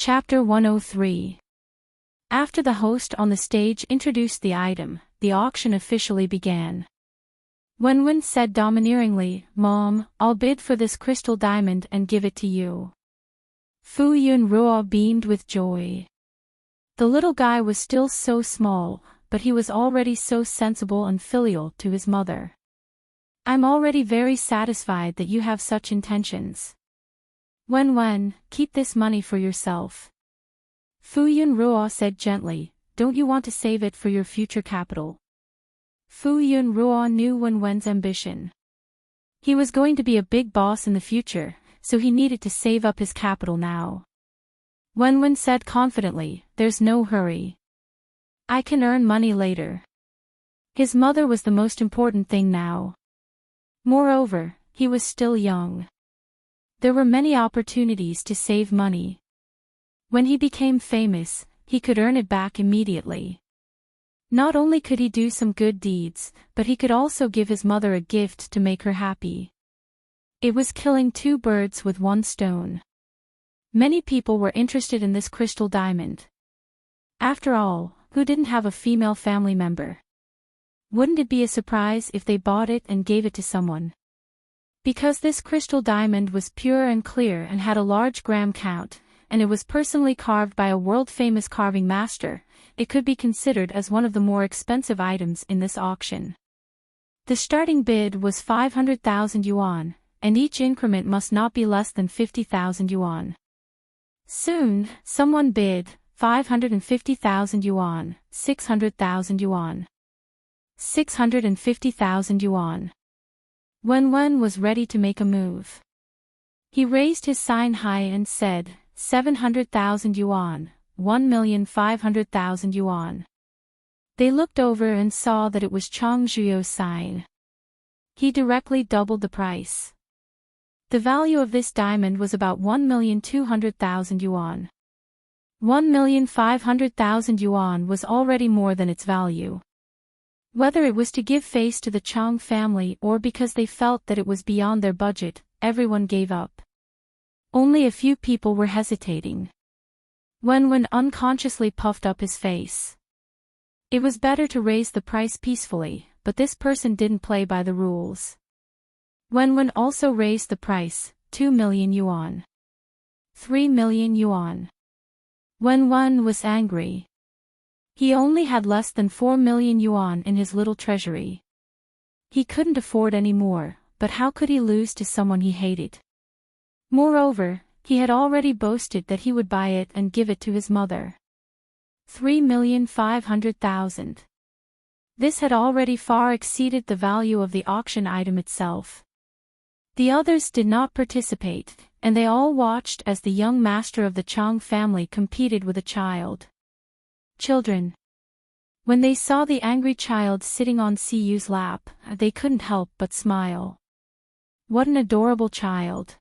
Chapter 103. After the host on the stage introduced the item, the auction officially began. Wenwen said domineeringly, "Mom, I'll bid for this crystal diamond and give it to you." Fu Yunruo beamed with joy. The little guy was still so small, but he was already so sensible and filial to his mother. "I'm already very satisfied that you have such intentions. Wenwen, keep this money for yourself." Fu Yunruo said gently, "Don't you want to save it for your future capital?" Fu Yunruo knew Wenwen's ambition. He was going to be a big boss in the future, so he needed to save up his capital now. Wenwen said confidently, "There's no hurry. I can earn money later." His mother was the most important thing now. Moreover, he was still young. There were many opportunities to save money. When he became famous, he could earn it back immediately. Not only could he do some good deeds, but he could also give his mother a gift to make her happy. It was killing two birds with one stone. Many people were interested in this crystal diamond. After all, who didn't have a female family member? Wouldn't it be a surprise if they bought it and gave it to someone? Because this crystal diamond was pure and clear and had a large gram count, and it was personally carved by a world-famous carving master, it could be considered as one of the more expensive items in this auction. The starting bid was 500,000 yuan, and each increment must not be less than 50,000 yuan. Soon, someone bid 550,000 yuan, 600,000 yuan. 650,000 yuan. Wenwen was ready to make a move. He raised his sign high and said, 700,000 yuan, 1,500,000 yuan. They looked over and saw that it was Chang Zhuyo's sign. He directly doubled the price. The value of this diamond was about 1,200,000 yuan. 1,500,000 yuan was already more than its value. Whether it was to give face to the Chang family or because they felt that it was beyond their budget, everyone gave up. Only a few people were hesitating. Wenwen unconsciously puffed up his face. It was better to raise the price peacefully, but this person didn't play by the rules. Wenwen also raised the price, 2 million yuan. 3 million yuan. Wenwen was angry. He only had less than 4 million yuan in his little treasury. He couldn't afford any more, but how could he lose to someone he hated? Moreover, he had already boasted that he would buy it and give it to his mother. 3,500,000. This had already far exceeded the value of the auction item itself. The others did not participate, and they all watched as the young master of the Chang family competed with a child. Children. When they saw the angry child sitting on Siyu's lap, they couldn't help but smile. What an adorable child.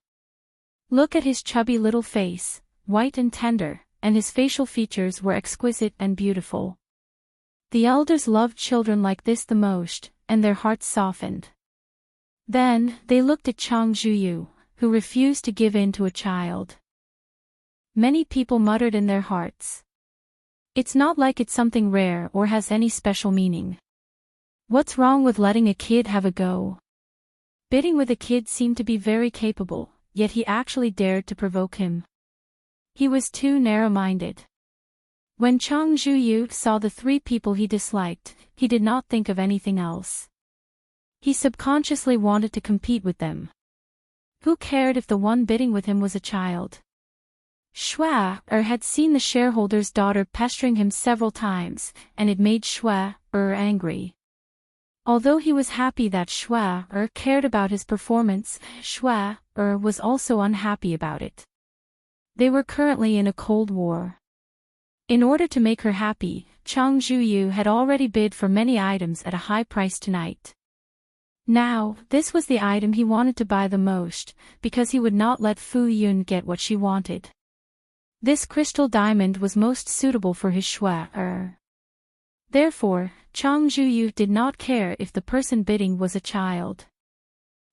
Look at his chubby little face, white and tender, and his facial features were exquisite and beautiful. The elders loved children like this the most, and their hearts softened. Then, they looked at Chang Zhuyu, who refused to give in to a child. Many people muttered in their hearts. It's not like it's something rare or has any special meaning. What's wrong with letting a kid have a go? Bidding with a kid seemed to be very capable, yet he actually dared to provoke him. He was too narrow-minded. When Chang Zhuyu saw the three people he disliked, he did not think of anything else. He subconsciously wanted to compete with them. Who cared if the one bidding with him was a child? Shua had seen the shareholder's daughter pestering him several times, and it made Shua angry. Although he was happy that Shua cared about his performance, Shua was also unhappy about it. They were currently in a cold war. In order to make her happy, Chang Zhuyu had already bid for many items at a high price tonight. Now, this was the item he wanted to buy the most, because he would not let Fu Yun get what she wanted. This crystal diamond was most suitable for his Shua. Therefore, Chang Zhuyu did not care if the person bidding was a child.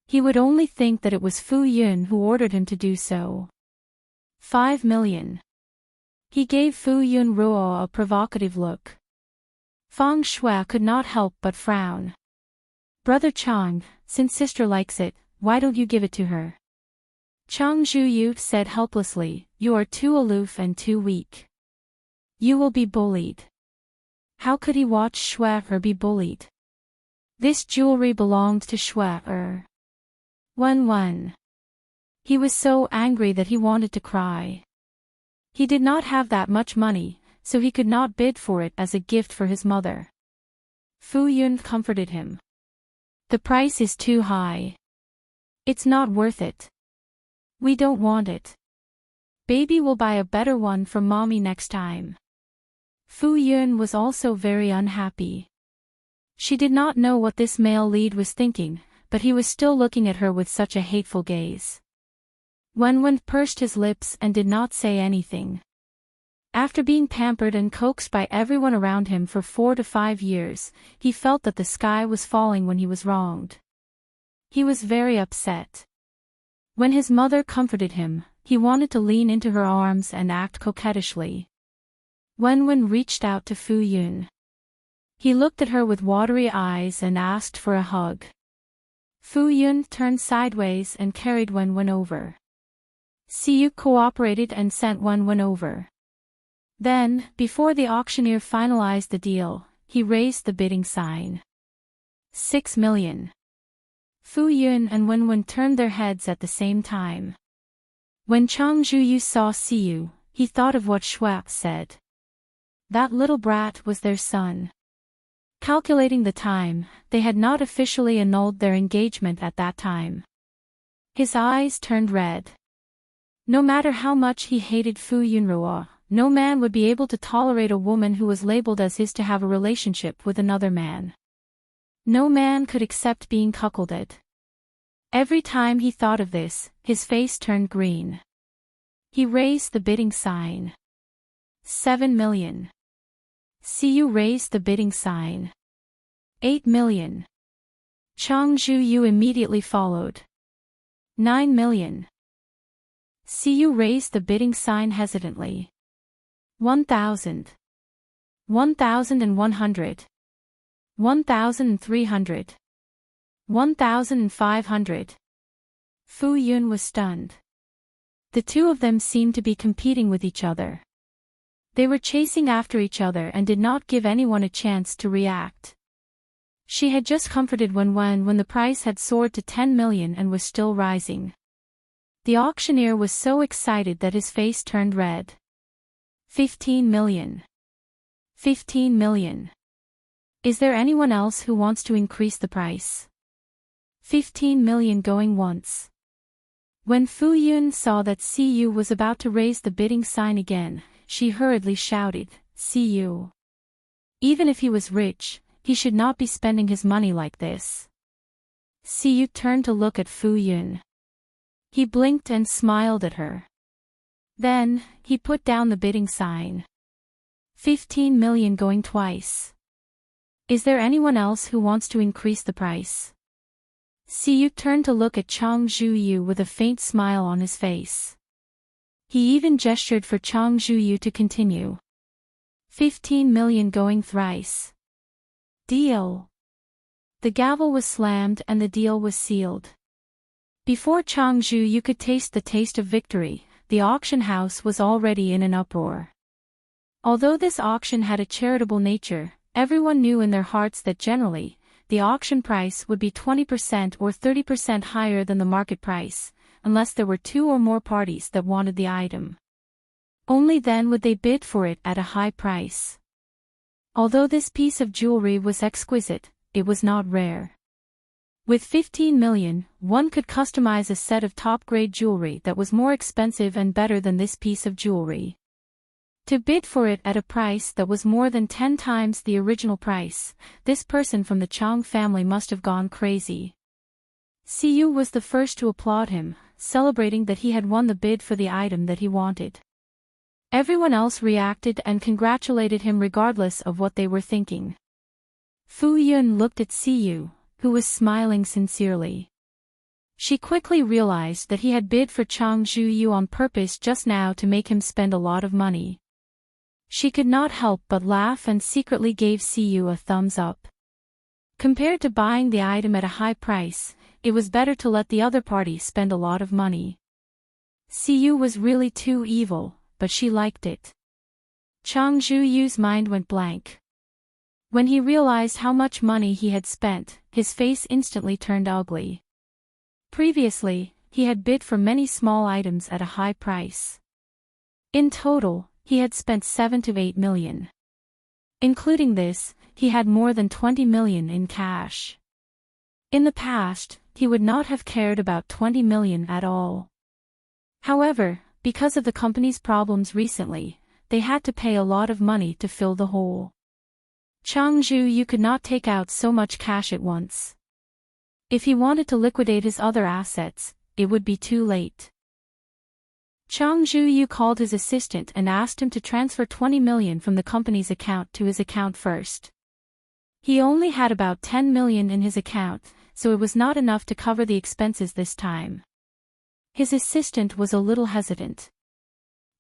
He would only think that it was Fu Yun who ordered him to do so. 5 million. He gave Fu Yunruo a provocative look. Feng Shui could not help but frown. Brother Chang, since sister likes it, why don't you give it to her? Chang Zhuyu said helplessly, you are too aloof and too weak. You will be bullied. How could he watch Shui be bullied? This jewelry belonged to Shui. Wen. He was so angry that he wanted to cry. He did not have that much money, so he could not bid for it as a gift for his mother. Fu Yun comforted him. The price is too high. It's not worth it. We don't want it. Baby will buy a better one from mommy next time. Fu Yun was also very unhappy. She did not know what this male lead was thinking, but he was still looking at her with such a hateful gaze. Wen pursed his lips and did not say anything. After being pampered and coaxed by everyone around him for 4 to 5 years, he felt that the sky was falling when he was wronged. He was very upset. When his mother comforted him, he wanted to lean into her arms and act coquettishly. Wen reached out to Fu Yun. He looked at her with watery eyes and asked for a hug. Fu Yun turned sideways and carried Wen over. Siyu cooperated and sent Wen over. Then, before the auctioneer finalized the deal, he raised the bidding sign. 6 million. Fu Yun and Wen turned their heads at the same time. When Chang Zhuyu saw Siyu, he thought of what Shui said. That little brat was their son. Calculating the time, they had not officially annulled their engagement at that time. His eyes turned red. No matter how much he hated Fu Yunruo, no man would be able to tolerate a woman who was labeled as his to have a relationship with another man. No man could accept being cuckolded. Every time he thought of this, his face turned green. He raised the bidding sign. 7 million. Siyu raised the bidding sign. 8 million. Chang Zhuyu immediately followed. 9 million. Siyu raised the bidding sign hesitantly. 1,000. 1,100. 1,300. 1,500. Fu Yun was stunned. The two of them seemed to be competing with each other. They were chasing after each other and did not give anyone a chance to react. She had just comforted Wen when the price had soared to 10 million and was still rising. The auctioneer was so excited that his face turned red. 15 million. 15 million. Is there anyone else who wants to increase the price? 15 million going once. When Fu Yun saw that Siyu was about to raise the bidding sign again, she hurriedly shouted, Siyu. Even if he was rich, he should not be spending his money like this. Siyu turned to look at Fu Yun. He blinked and smiled at her. Then, he put down the bidding sign. 15 million going twice. Is there anyone else who wants to increase the price? Siyu turned to look at Chang Zhuyu with a faint smile on his face. He even gestured for Chang Zhuyu to continue. 15 million going thrice. Deal. The gavel was slammed and the deal was sealed. Before Chang Zhuyu could taste the taste of victory, the auction house was already in an uproar. Although this auction had a charitable nature, everyone knew in their hearts that generally, the auction price would be 20% or 30% higher than the market price, unless there were 2 or more parties that wanted the item. Only then would they bid for it at a high price. Although this piece of jewelry was exquisite, it was not rare. With 15 million, one could customize a set of top-grade jewelry that was more expensive and better than this piece of jewelry. To bid for it at a price that was more than 10 times the original price, this person from the Chang family must have gone crazy. Siyu was the first to applaud him, celebrating that he had won the bid for the item that he wanted. Everyone else reacted and congratulated him regardless of what they were thinking. Fu Yun looked at Siyu, who was smiling sincerely. She quickly realized that he had bid for Chang Zhuyu on purpose just now to make him spend a lot of money. She could not help but laugh and secretly gave Siyu a thumbs up. Compared to buying the item at a high price, it was better to let the other party spend a lot of money. Siyu was really too evil, but she liked it. Chang Zhuyu's mind went blank. When he realized how much money he had spent, his face instantly turned ugly. Previously, he had bid for many small items at a high price. In total, he had spent 7 to 8 million. Including this, he had more than 20 million in cash. In the past, he would not have cared about 20 million at all. However, because of the company's problems recently, they had to pay a lot of money to fill the hole. Chang Zhuyu could not take out so much cash at once. If he wanted to liquidate his other assets, it would be too late. Chang Zhuyu called his assistant and asked him to transfer 20 million from the company's account to his account first. He only had about 10 million in his account, so it was not enough to cover the expenses this time. His assistant was a little hesitant.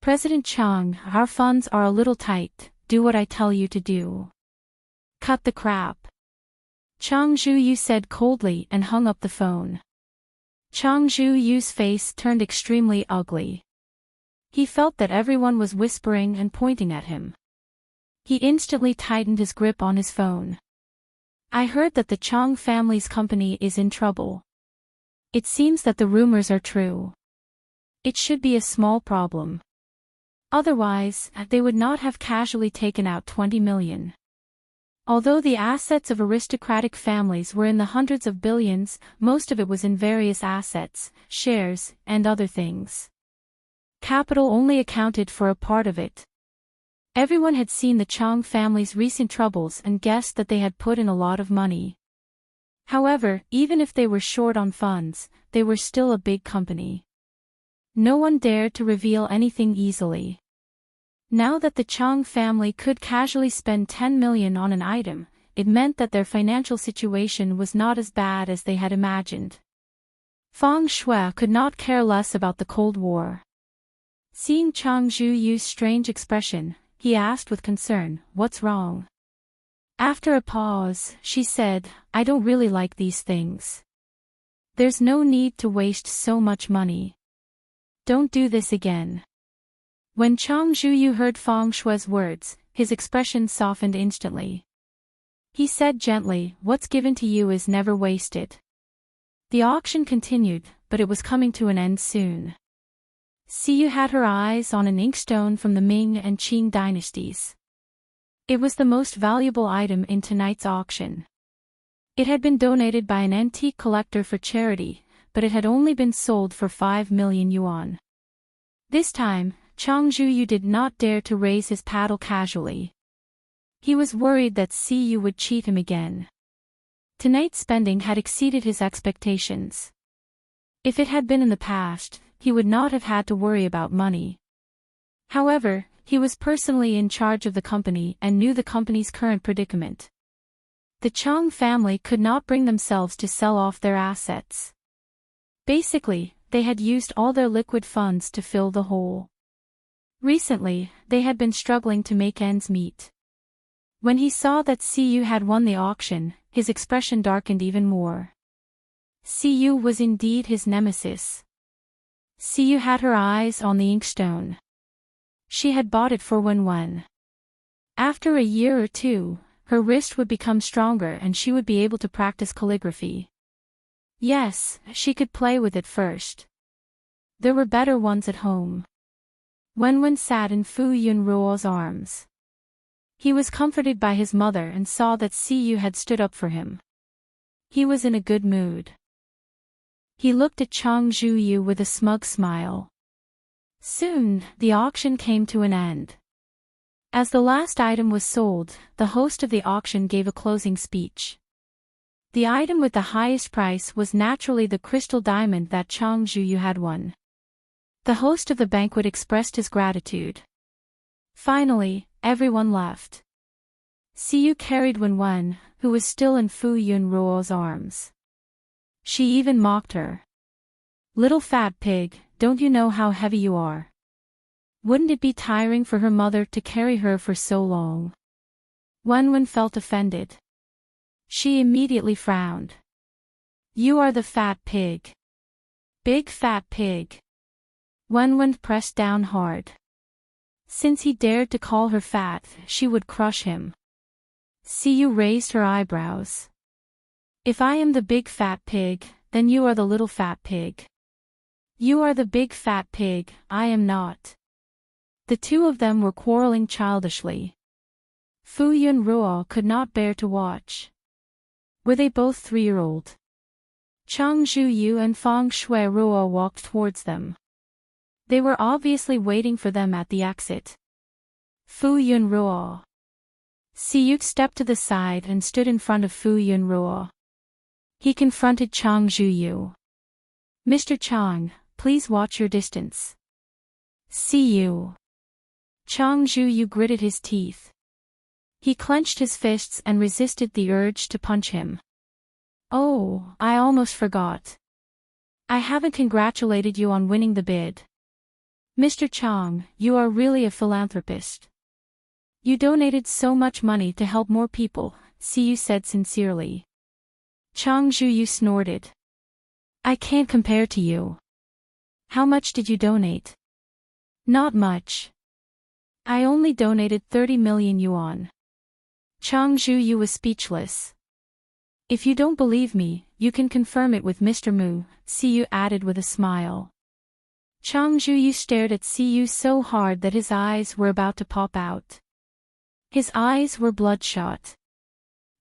President Chang, our funds are a little tight, do what I tell you to do. Cut the crap. Chang Zhuyu said coldly and hung up the phone. Chang Zhuyu's face turned extremely ugly. He felt that everyone was whispering and pointing at him. He instantly tightened his grip on his phone. I heard that the Chang family's company is in trouble. It seems that the rumors are true. It should be a small problem. Otherwise, they would not have casually taken out 20 million. Although the assets of aristocratic families were in the hundreds of billions, most of it was in various assets, shares, and other things. Capital only accounted for a part of it. Everyone had seen the Chang family's recent troubles and guessed that they had put in a lot of money. However, even if they were short on funds, they were still a big company. No one dared to reveal anything easily. Now that the Chang family could casually spend 10 million on an item, it meant that their financial situation was not as bad as they had imagined. Feng Shui could not care less about the Cold War. Seeing Chang Zhuyu's strange expression, he asked with concern, "What's wrong?" After a pause, she said, "I don't really like these things. There's no need to waste so much money. Don't do this again." When Chang Zhuyu heard Feng Shui's words, his expression softened instantly. He said gently, "What's given to you is never wasted." The auction continued, but it was coming to an end soon. Siyu had her eyes on an inkstone from the Ming and Qing dynasties. It was the most valuable item in tonight's auction. It had been donated by an antique collector for charity, but it had only been sold for 5 million yuan. This time, Chang Zhuyu did not dare to raise his paddle casually. He was worried that Siyu would cheat him again. Tonight's spending had exceeded his expectations. If it had been in the past, he would not have had to worry about money. However, he was personally in charge of the company and knew the company's current predicament. The Chang family could not bring themselves to sell off their assets. Basically, they had used all their liquid funds to fill the hole. Recently, they had been struggling to make ends meet. When he saw that Siyu had won the auction, his expression darkened even more. Siyu was indeed his nemesis. Siyu had her eyes on the inkstone. She had bought it for Wen. After a year or two, her wrist would become stronger and she would be able to practice calligraphy. Yes, she could play with it first. There were better ones at home. Wen sat in Fu Yunruo's arms. He was comforted by his mother and saw that Siyu had stood up for him. He was in a good mood. He looked at Chang Zhuyu with a smug smile. Soon, the auction came to an end. As the last item was sold, the host of the auction gave a closing speech. The item with the highest price was naturally the crystal diamond that Chang Zhuyu had won. The host of the banquet expressed his gratitude. Finally, everyone left. Siyu carried Wen, who was still in Fu Yunruo's arms. She even mocked her. "Little fat pig, don't you know how heavy you are? Wouldn't it be tiring for her mother to carry her for so long? Wenwen felt offended. She immediately frowned. You are the fat pig. Big fat pig. Wenwen pressed down hard. Since he dared to call her fat, she would crush him. Siyu raised her eyebrows. If I am the big fat pig, then you are the little fat pig. You are the big fat pig, I am not. The two of them were quarreling childishly. Fu Yunruo could not bear to watch. Were they both 3-year-old? Chang Zhuyu and Feng Shuiruo walked towards them. They were obviously waiting for them at the exit. Fu Yunruo. Siyu stepped to the side and stood in front of Fu Yunruo. He confronted Chang Zhuyu. Mr. Chang, please watch your distance. Siyu. Chang Zhuyu gritted his teeth. He clenched his fists and resisted the urge to punch him. Oh, I almost forgot. I haven't congratulated you on winning the bid. Mr. Chang, you are really a philanthropist. You donated so much money to help more people, Siyu said sincerely. Chang Zhuyu snorted. I can't compare to you. How much did you donate? Not much. I only donated 30 million yuan. Chang Zhuyu was speechless. If you don't believe me, you can confirm it with Mr. Mu, Siyu added with a smile. Chang Zhuyu stared at Siyu so hard that his eyes were about to pop out. His eyes were bloodshot.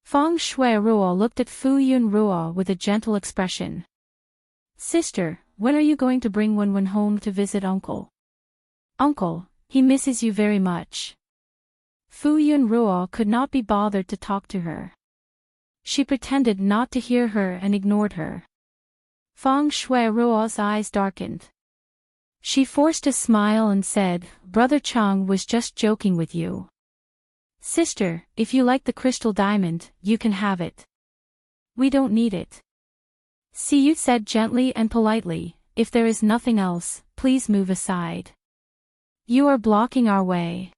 Feng Shuiruo looked at Fu Yunruo with a gentle expression. Sister, when are you going to bring Wenwen home to visit uncle? Uncle, he misses you very much. Fu Yunruo could not be bothered to talk to her. She pretended not to hear her and ignored her. Feng Shuiruo's eyes darkened. She forced a smile and said, Brother Chang was just joking with you. Sister, if you like the crystal diamond, you can have it. We don't need it. Siyu said gently and politely, if there is nothing else, please move aside. You are blocking our way.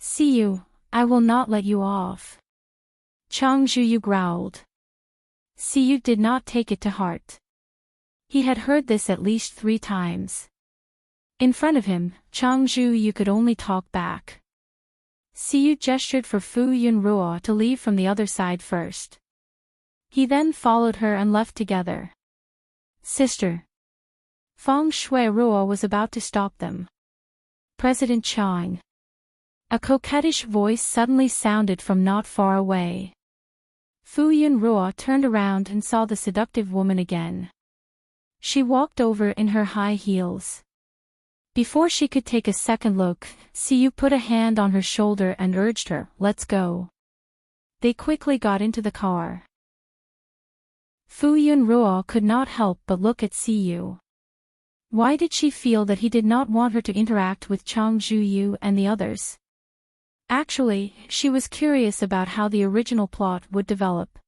Siyu, I will not let you off. Chang Zhuyu growled. Siyu did not take it to heart. He had heard this at least 3 times. In front of him, Chang Zhuyu could only talk back. Siyu gestured for Fu Yunruo to leave from the other side first. He then followed her and left together. Sister. Feng Shuiruo was about to stop them. President Chang. A coquettish voice suddenly sounded from not far away. Fu Yunruo turned around and saw the seductive woman again. She walked over in her high heels. Before she could take a second look, Siyu put a hand on her shoulder and urged her, let's go. They quickly got into the car. Fu Yunruo could not help but look at Siyu. Why did she feel that he did not want her to interact with Chang Zhuyu and the others? Actually, she was curious about how the original plot would develop.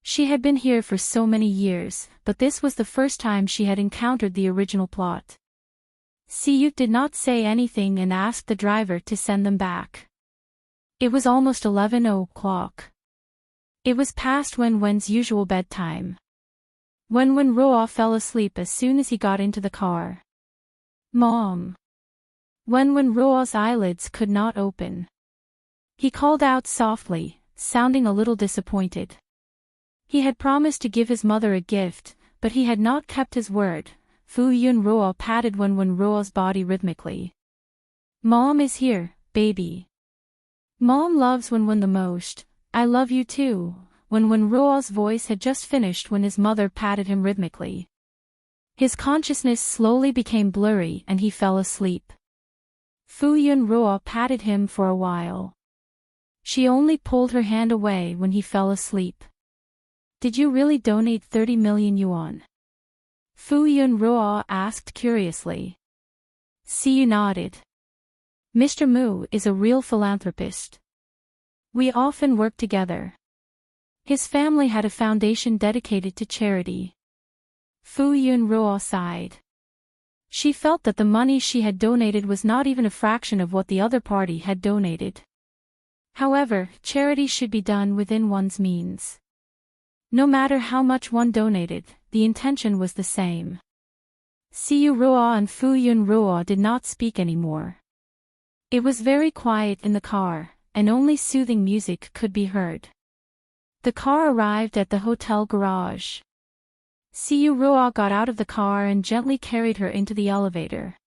She had been here for so many years, but this was the first time she had encountered the original plot. Siyu did not say anything and asked the driver to send them back. It was almost 11 o'clock. It was past Wenwen's usual bedtime. Wenwen Ruo fell asleep as soon as he got into the car. Mom. Wenwen Ruo's eyelids could not open. He called out softly, sounding a little disappointed. He had promised to give his mother a gift, but he had not kept his word. Fu Yunruo patted Wenwen Ruo's body rhythmically. Mom is here, baby. Mom loves Wenwen the most. I love you too. Wenwen Ruo's voice had just finished when his mother patted him rhythmically. His consciousness slowly became blurry and he fell asleep. Fu Yunruo patted him for a while. She only pulled her hand away when he fell asleep. Did you really donate 30 million yuan? Fu Yunruo asked curiously. Siyu nodded. Mr. Mu is a real philanthropist. We often work together. His family had a foundation dedicated to charity. Fu Yunruo sighed. She felt that the money she had donated was not even a fraction of what the other party had donated. However, charity should be done within one's means. No matter how much one donated, the intention was the same. Siyu Ruo and Fu Yun Ruo did not speak anymore. It was very quiet in the car, and only soothing music could be heard. The car arrived at the hotel garage. Siyu Ruo got out of the car and gently carried her into the elevator.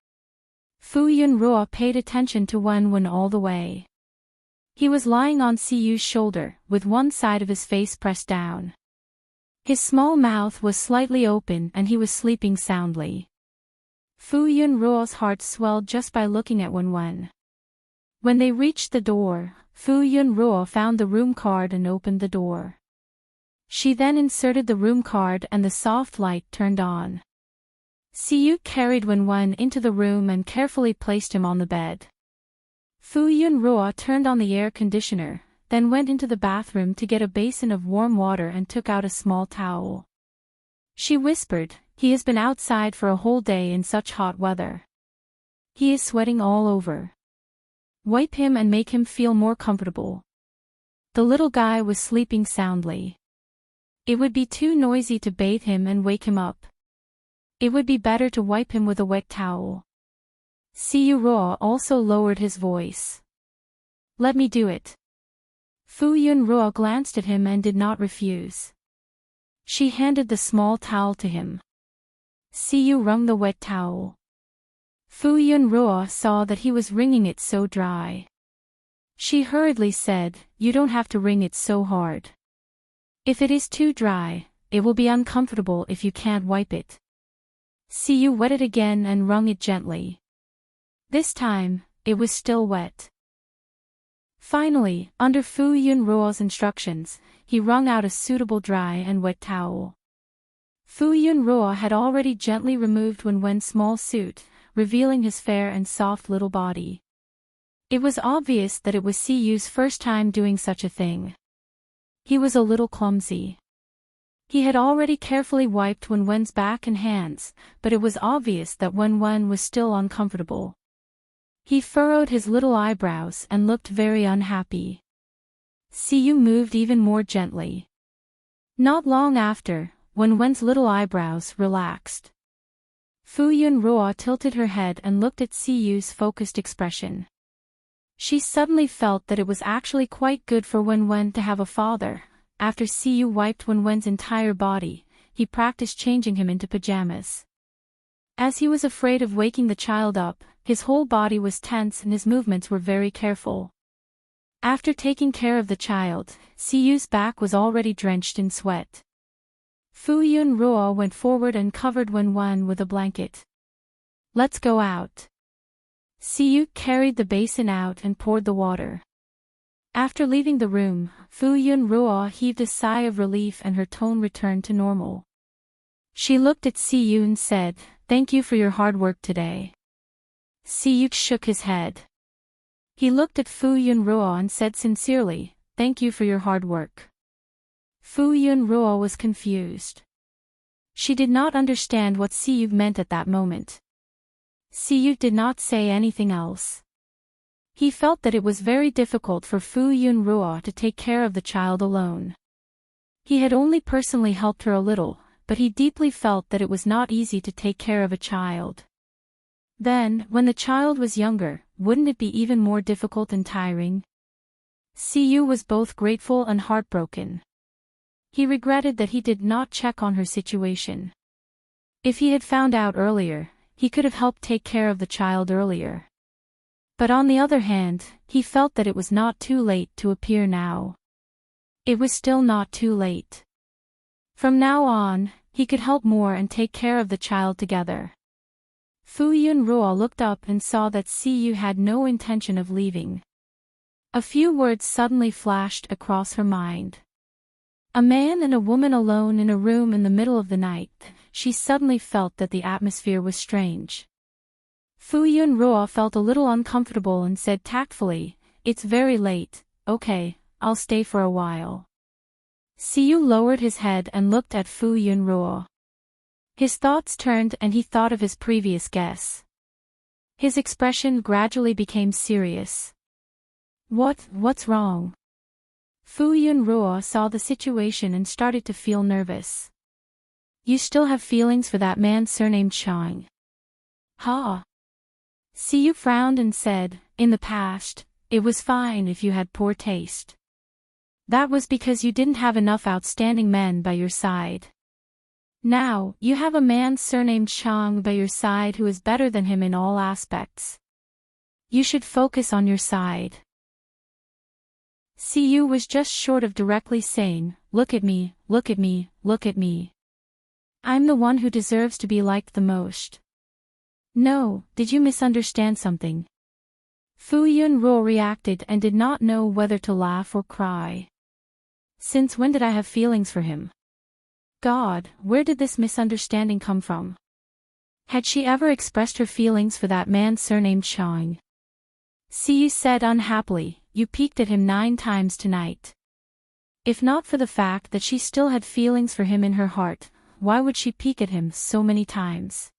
Fu Yun Ruo paid attention to Wen all the way. He was lying on Siyu's shoulder, with one side of his face pressed down. His small mouth was slightly open and he was sleeping soundly. Fu Yun Ruo's heart swelled just by looking at Wen. When they reached the door, Fu Yun Ruo found the room card and opened the door. She then inserted the room card and the soft light turned on. Siyu carried Wen into the room and carefully placed him on the bed. Fu Yun Ruo turned on the air conditioner, then went into the bathroom to get a basin of warm water and took out a small towel. She whispered, "He has been outside for a whole day in such hot weather. He is sweating all over. Wipe him and make him feel more comfortable." The little guy was sleeping soundly. It would be too noisy to bathe him and wake him up. It would be better to wipe him with a wet towel. Siyu Ruo also lowered his voice. "Let me do it." Fu Yun Ruo glanced at him and did not refuse. She handed the small towel to him. Siyu wrung the wet towel. Fu Yun Ruo saw that he was wringing it so dry. She hurriedly said, "You don't have to wring it so hard. If it is too dry, it will be uncomfortable if you can't wipe it." Siyu wet it again and wrung it gently. This time, it was still wet. Finally, under Fu Yun Ruo's instructions, he wrung out a suitable dry and wet towel. Fu Yun Ruo had already gently removed Wen's small suit, revealing his fair and soft little body. It was obvious that it was Siyu's first time doing such a thing. He was a little clumsy. He had already carefully wiped Wen's back and hands, but it was obvious that Wen was still uncomfortable. He furrowed his little eyebrows and looked very unhappy. Siyu moved even more gently. Not long after, Wen's little eyebrows relaxed. Fu Yun Ruo tilted her head and looked at Siyu's focused expression. She suddenly felt that it was actually quite good for Wen to have a father. After Siyu wiped Wen's entire body, he practiced changing him into pajamas. As he was afraid of waking the child up, his whole body was tense and his movements were very careful. After taking care of the child, Siyu's back was already drenched in sweat. Fu Yun Ruo went forward and covered Wen with a blanket. "Let's go out." Siyu carried the basin out and poured the water. After leaving the room, Fu Yun Ruo heaved a sigh of relief and her tone returned to normal. She looked at Siyu and said, "Thank you for your hard work today." Siyu shook his head. He looked at Fu Yun Ruo and said sincerely, "Thank you for your hard work." Fu Yun Ruo was confused. She did not understand what Siyu meant at that moment. Siyu did not say anything else. He felt that it was very difficult for Fu Yun Ruo to take care of the child alone. He had only personally helped her a little, but he deeply felt that it was not easy to take care of a child. Then, when the child was younger, wouldn't it be even more difficult and tiring? Siyu was both grateful and heartbroken. He regretted that he did not check on her situation. If he had found out earlier, he could have helped take care of the child earlier. But on the other hand, he felt that it was not too late to appear now. It was still not too late. From now on, he could help more and take care of the child together. Fu Yun Ruo looked up and saw that Siyu had no intention of leaving. A few words suddenly flashed across her mind. A man and a woman alone in a room in the middle of the night. She suddenly felt that the atmosphere was strange. Fu Yun Ruo felt a little uncomfortable and said tactfully, "It's very late, okay, I'll stay for a while." Siyu lowered his head and looked at Fu Yun Ruo. His thoughts turned and he thought of his previous guess. His expression gradually became serious. What's wrong? Fu Yunruo saw the situation and started to feel nervous. You still have feelings for that man surnamed Chang? Ha! Siyu frowned and said, in the past, it was fine if you had poor taste. That was because you didn't have enough outstanding men by your side. Now, you have a man surnamed Chang by your side who is better than him in all aspects. You should focus on your side. Siyu was just short of directly saying, look at me, look at me, look at me. I'm the one who deserves to be liked the most. No, did you misunderstand something? Fu Yunruo reacted and did not know whether to laugh or cry. Since when did I have feelings for him? God, where did this misunderstanding come from? Had she ever expressed her feelings for that man surnamed Chang? Siyu said unhappily, you peeked at him 9 times tonight. If not for the fact that she still had feelings for him in her heart, why would she peek at him so many times?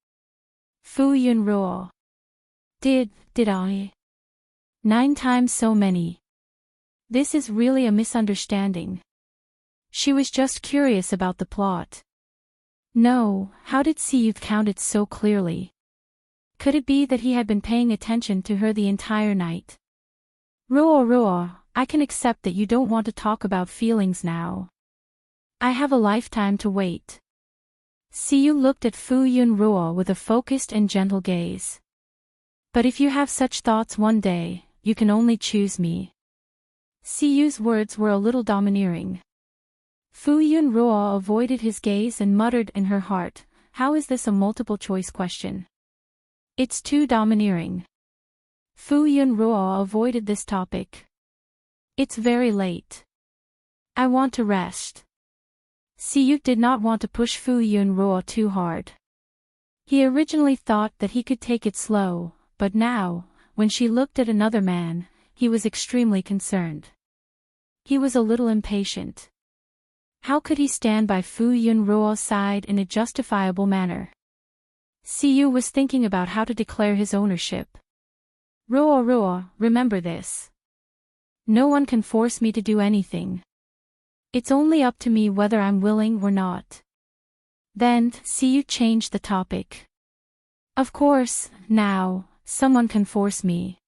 Fu Yunruo. Did I? 9 times so many. This is really a misunderstanding. She was just curious about the plot. No, how did Siyu count it so clearly? Could it be that he had been paying attention to her the entire night? Ruo, I can accept that you don't want to talk about feelings now. I have a lifetime to wait. Siyu looked at Fu Yunruo with a focused and gentle gaze. But if you have such thoughts one day, you can only choose me. Siyu's words were a little domineering. Fu Yunruo avoided his gaze and muttered in her heart, how is this a multiple-choice question? It's too domineering. Fu Yunruo avoided this topic. It's very late. I want to rest. Siyu did not want to push Fu Yunruo too hard. He originally thought that he could take it slow, but now, when she looked at another man, he was extremely concerned. He was a little impatient. How could he stand by Fu Yunruo's side in a justifiable manner? Siyu was thinking about how to declare his ownership. Ruo, remember this. No one can force me to do anything. It's only up to me whether I'm willing or not. Then, Siyu changed the topic. Of course, now, someone can force me.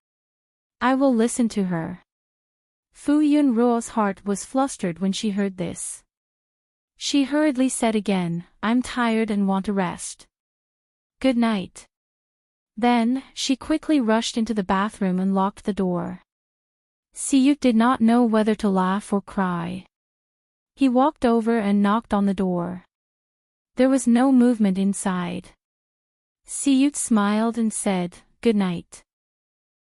I will listen to her. Fu Yunruo's heart was flustered when she heard this. She hurriedly said again, I'm tired and want to rest. Good night. Then, she quickly rushed into the bathroom and locked the door. Siyu did not know whether to laugh or cry. He walked over and knocked on the door. There was no movement inside. Siyu smiled and said, good night.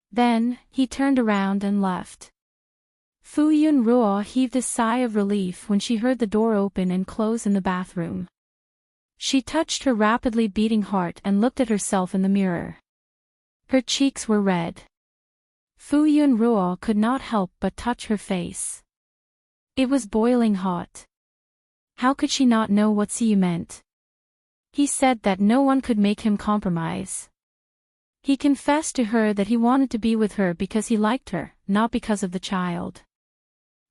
Then, he turned around and left. Fu Yunruo heaved a sigh of relief when she heard the door open and close in the bathroom. She touched her rapidly beating heart and looked at herself in the mirror. Her cheeks were red. Fu Yunruo could not help but touch her face. It was boiling hot. How could she not know what Siyu meant? He said that no one could make him compromise. He confessed to her that he wanted to be with her because he liked her, not because of the child.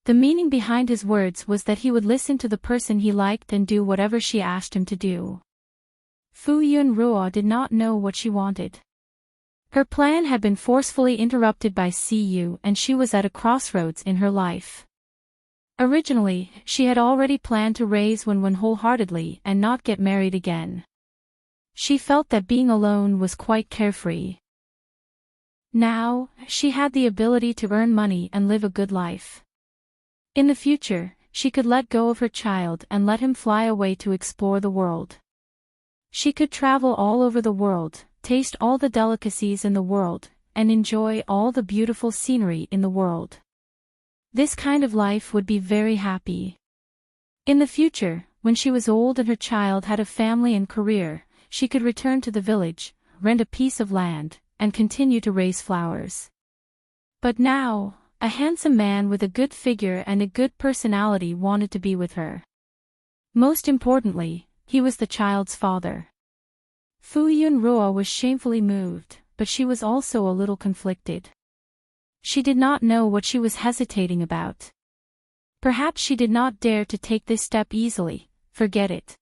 The meaning behind his words was that he would listen to the person he liked and do whatever she asked him to do. Fu Yunruo did not know what she wanted. Her plan had been forcefully interrupted by Siyu and she was at a crossroads in her life. Originally, she had already planned to raise Wenwen wholeheartedly and not get married again. She felt that being alone was quite carefree. Now, she had the ability to earn money and live a good life. In the future, she could let go of her child and let him fly away to explore the world. She could travel all over the world, taste all the delicacies in the world, and enjoy all the beautiful scenery in the world. This kind of life would be very happy. In the future, when she was old and her child had a family and career, she could return to the village, rent a piece of land, and continue to raise flowers. But now, a handsome man with a good figure and a good personality wanted to be with her. Most importantly, he was the child's father. Fu Yunruo was shamefully moved, but she was also a little conflicted. She did not know what she was hesitating about. Perhaps she did not dare to take this step easily. Forget it.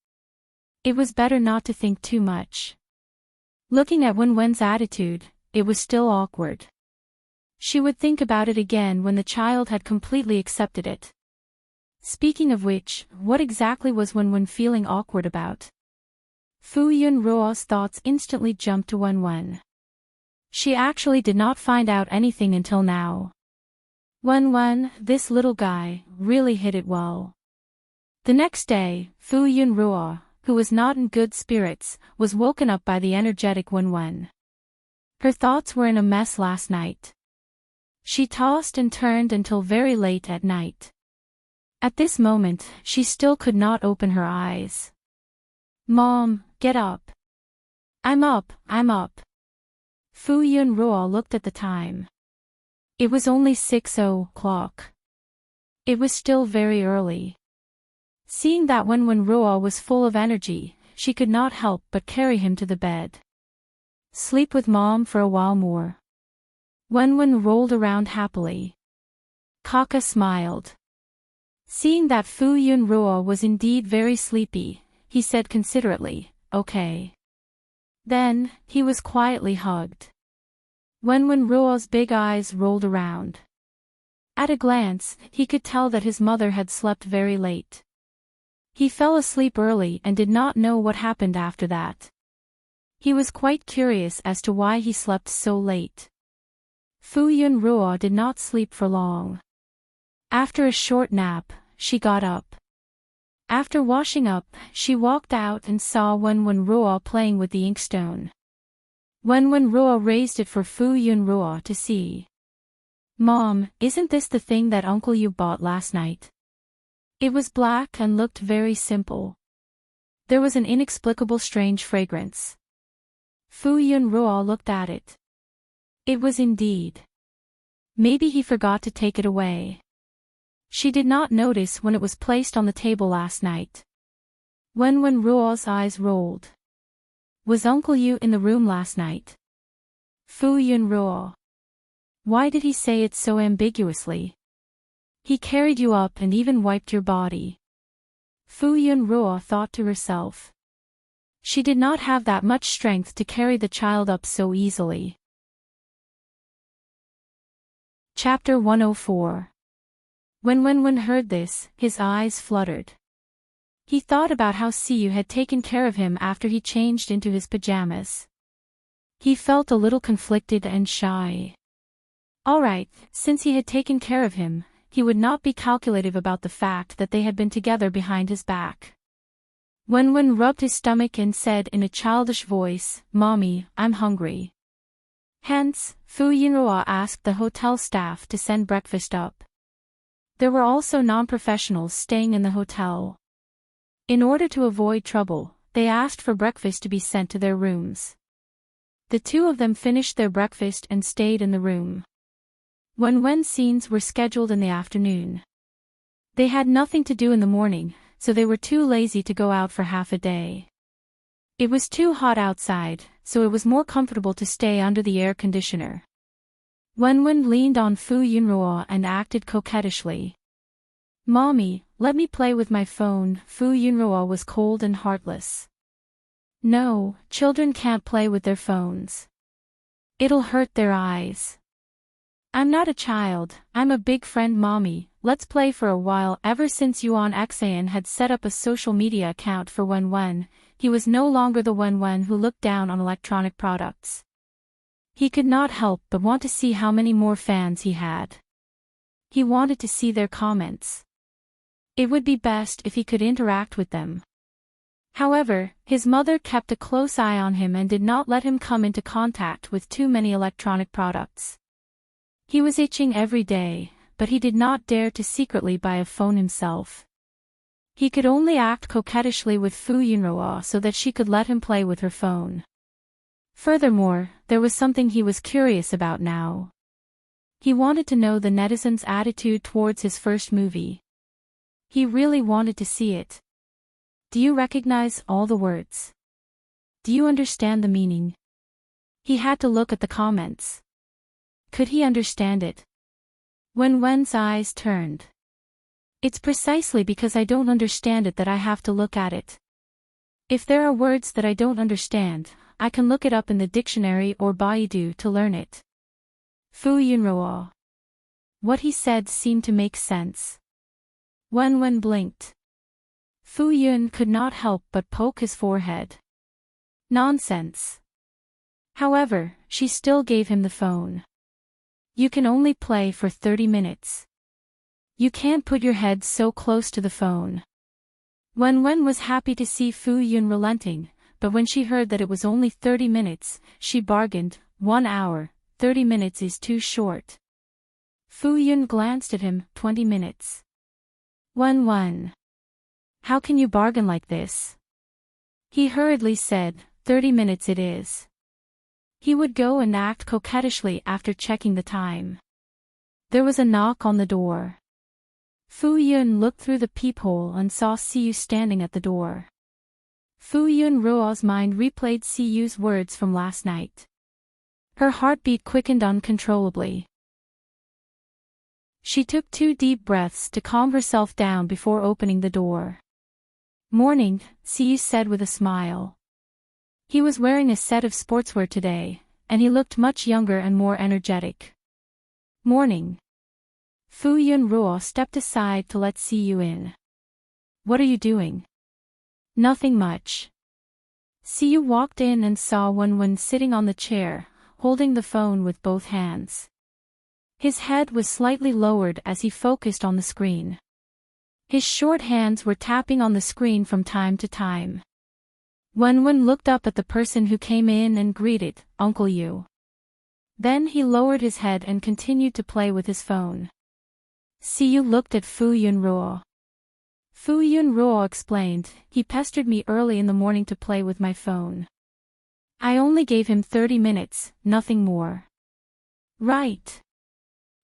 It was better not to think too much. Looking at Wenwen's attitude, it was still awkward. She would think about it again when the child had completely accepted it. Speaking of which, what exactly was Wenwen feeling awkward about? Fu Yunruo's thoughts instantly jumped to Wenwen. She actually did not find out anything until now. Wenwen, this little guy, really hid it well. The next day, Fu Yunruo, who was not in good spirits, was woken up by the energetic Wenwen. Her thoughts were in a mess last night. She tossed and turned until very late at night. At this moment, she still could not open her eyes. "Mom, get up." I'm up. Fu Yunruo looked at the time. It was only 6:00. It was still very early. Seeing that Wenwen Ruo was full of energy, she could not help but carry him to the bed. "Sleep with Mom for a while more." Wenwen rolled around happily. Kaka smiled. Seeing that Fu Yunruo was indeed very sleepy, he said considerately, "Okay." Then, he was quietly hugged. Wenwen Ruo's big eyes rolled around. At a glance, he could tell that his mother had slept very late. He fell asleep early and did not know what happened after that. He was quite curious as to why he slept so late. Fu Yunruo did not sleep for long. After a short nap, she got up. After washing up, she walked out and saw Wenwen Ruo playing with the inkstone. Wenwen Ruo raised it for Fu Yunruo to see. "Mom, isn't this the thing that Uncle you bought last night?" It was black and looked very simple. There was an inexplicable strange fragrance. Fu Yunruo looked at it. It was indeed. Maybe he forgot to take it away. She did not notice when it was placed on the table last night. Wenwen Ruo's eyes rolled. "Was Uncle Yu in the room last night?" Fu Yunruo. Why did he say it so ambiguously? "He carried you up and even wiped your body." Fu Yunruo thought to herself. She did not have that much strength to carry the child up so easily. Chapter 104. When Wenwen heard this, his eyes fluttered. He thought about how Siyu had taken care of him after he changed into his pajamas. He felt a little conflicted and shy. Alright, since he had taken care of him, he would not be calculative about the fact that they had been together behind his back. Wenwen rubbed his stomach and said in a childish voice, "Mommy, I'm hungry." Hence, Fu Yunruo asked the hotel staff to send breakfast up. There were also non-professionals staying in the hotel. In order to avoid trouble, they asked for breakfast to be sent to their rooms. The two of them finished their breakfast and stayed in the room. Wenwen's scenes were scheduled in the afternoon. They had nothing to do in the morning, so they were too lazy to go out for half a day. It was too hot outside, so it was more comfortable to stay under the air conditioner. Wenwen leaned on Fu Yunruo and acted coquettishly. "Mommy, let me play with my phone." Fu Yunruo was cold and heartless. "No, children can't play with their phones. It'll hurt their eyes." "I'm not a child, I'm a big friend, Mommy, let's play for a while." Ever since Yuan Xan had set up a social media account for Wenwen, he was no longer the Wenwen who looked down on electronic products. He could not help but want to see how many more fans he had. He wanted to see their comments. It would be best if he could interact with them. However, his mother kept a close eye on him and did not let him come into contact with too many electronic products. He was itching every day, but he did not dare to secretly buy a phone himself. He could only act coquettishly with Fu Yunruo so that she could let him play with her phone. Furthermore, there was something he was curious about now. He wanted to know the netizens' attitude towards his first movie. He really wanted to see it. Do you recognize all the words? Do you understand the meaning? He had to look at the comments. Could he understand it? Wen's eyes turned. It's precisely because I don't understand it that I have to look at it. If there are words that I don't understand, I can look it up in the dictionary or Baidu to learn it. Fu Yunruo. What he said seemed to make sense. Wen blinked. Fu Yun could not help but poke his forehead. Nonsense. However, she still gave him the phone. You can only play for 30 minutes. You can't put your head so close to the phone. Wen was happy to see Fu Yun relenting, but when she heard that it was only 30 minutes, she bargained, 1 hour, 30 minutes is too short. Fu Yun glanced at him, 20 minutes. Wen. How can you bargain like this? He hurriedly said, 30 minutes it is. He would go and act coquettishly after checking the time. There was a knock on the door. Fu Yun looked through the peephole and saw Siyu standing at the door. Fu Yunruo's mind replayed Siyu's words from last night. Her heartbeat quickened uncontrollably. She took 2 deep breaths to calm herself down before opening the door. Morning, Siyu said with a smile. He was wearing a set of sportswear today, and he looked much younger and more energetic. Morning. Fu Yunruo stepped aside to let Siyu in. What are you doing? Nothing much. Siyu walked in and saw Wen sitting on the chair, holding the phone with both hands. His head was slightly lowered as he focused on the screen. His short hands were tapping on the screen from time to time. Wen looked up at the person who came in and greeted, Uncle Yu. Then he lowered his head and continued to play with his phone. Siyu looked at Fu Yunruo. Fu Yunruo explained, he pestered me early in the morning to play with my phone. I only gave him 30 minutes, nothing more. Right.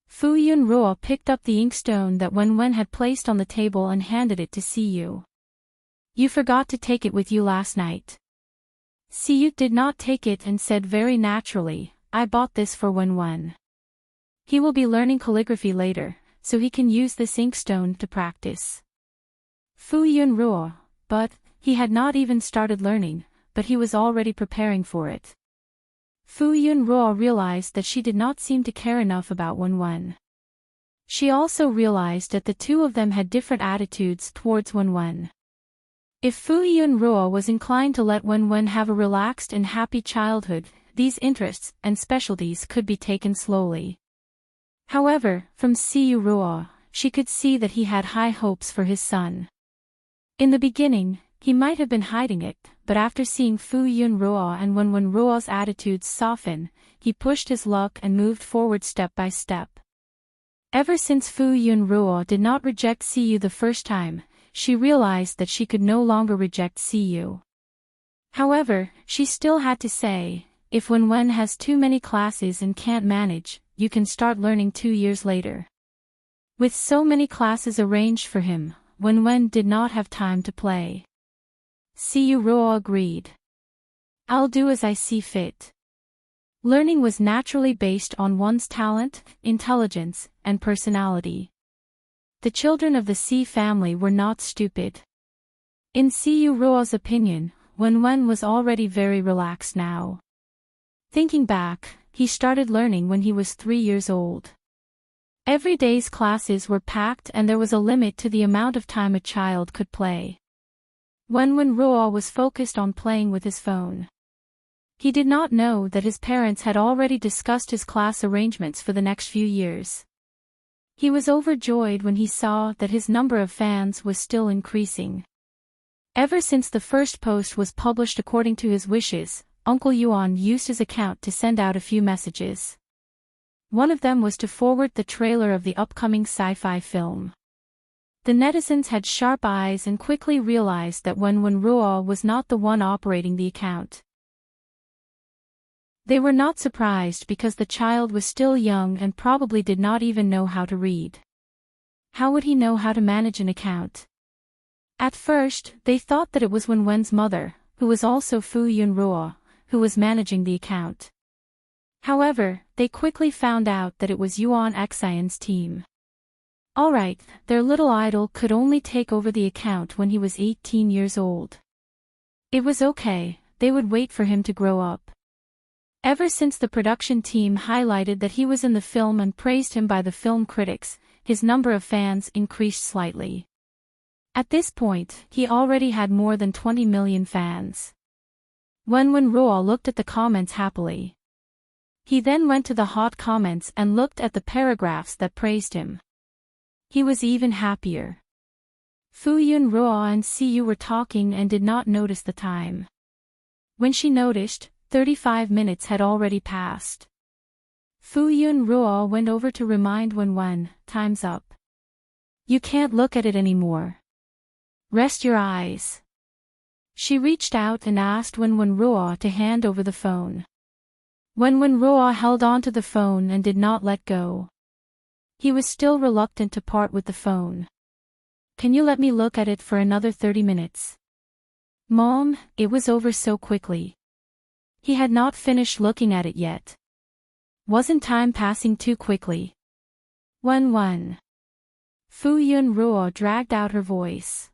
Fu Yunruo picked up the inkstone that Wen had placed on the table and handed it to Siyu. You forgot to take it with you last night. Siyu did not take it and said very naturally, I bought this for Wen. He will be learning calligraphy later, so he can use this inkstone to practice. Fu Yunruo, but, he had not even started learning, but he was already preparing for it. Fu Yunruo realized that she did not seem to care enough about Wen. She also realized that the two of them had different attitudes towards Wen. If Fu Yunruo was inclined to let Wen have a relaxed and happy childhood, these interests and specialties could be taken slowly. However, from Siyu Ruo, she could see that he had high hopes for his son. In the beginning, he might have been hiding it, but after seeing Fu Yunruo and Wen Ruo's attitudes soften, he pushed his luck and moved forward step by step. Ever since Fu Yunruo did not reject Siyu the first time, she realized that she could no longer reject Siyu. However, she still had to say, if Wen has too many classes and can't manage, you can start learning 2 years later. With so many classes arranged for him, Wen did not have time to play. Siyu Ruo agreed. I'll do as I see fit. Learning was naturally based on one's talent, intelligence, and personality. The children of the Si family were not stupid. In Siyu Ruo's opinion, Wen was already very relaxed now. Thinking back, he started learning when he was 3 years old. Every day's classes were packed and there was a limit to the amount of time a child could play. Wen Ruo was focused on playing with his phone. He did not know that his parents had already discussed his class arrangements for the next few years. He was overjoyed when he saw that his number of fans was still increasing. Ever since the first post was published according to his wishes, Uncle Yuan used his account to send out a few messages. One of them was to forward the trailer of the upcoming sci-fi film. The netizens had sharp eyes and quickly realized that Wen Ruo was not the one operating the account. They were not surprised because the child was still young and probably did not even know how to read. How would he know how to manage an account? At first, they thought that it was Wenwen's mother, who was also Fu Yunruo, who was managing the account. However, they quickly found out that it was Yuan Xian's team. Alright, their little idol could only take over the account when he was 18 years old. It was okay, they would wait for him to grow up. Ever since the production team highlighted that he was in the film and praised him by the film critics, his number of fans increased slightly. At this point, he already had more than 20 million fans. Wenwenruo looked at the comments happily. He then went to the hot comments and looked at the paragraphs that praised him. He was even happier. Fu Yunruo and Siyu were talking and did not notice the time. When she noticed, 35 minutes had already passed. Fu Yunruo went over to remind Wenwen, "Time's up. You can't look at it anymore. Rest your eyes." She reached out and asked Wenwenruo to hand over the phone. Wenwenruo held on to the phone and did not let go. He was still reluctant to part with the phone. "Can you let me look at it for another 30 minutes?" "Mom, it was over so quickly." He had not finished looking at it yet. Wasn't time passing too quickly? Wenwen. Fu Yunruo dragged out her voice.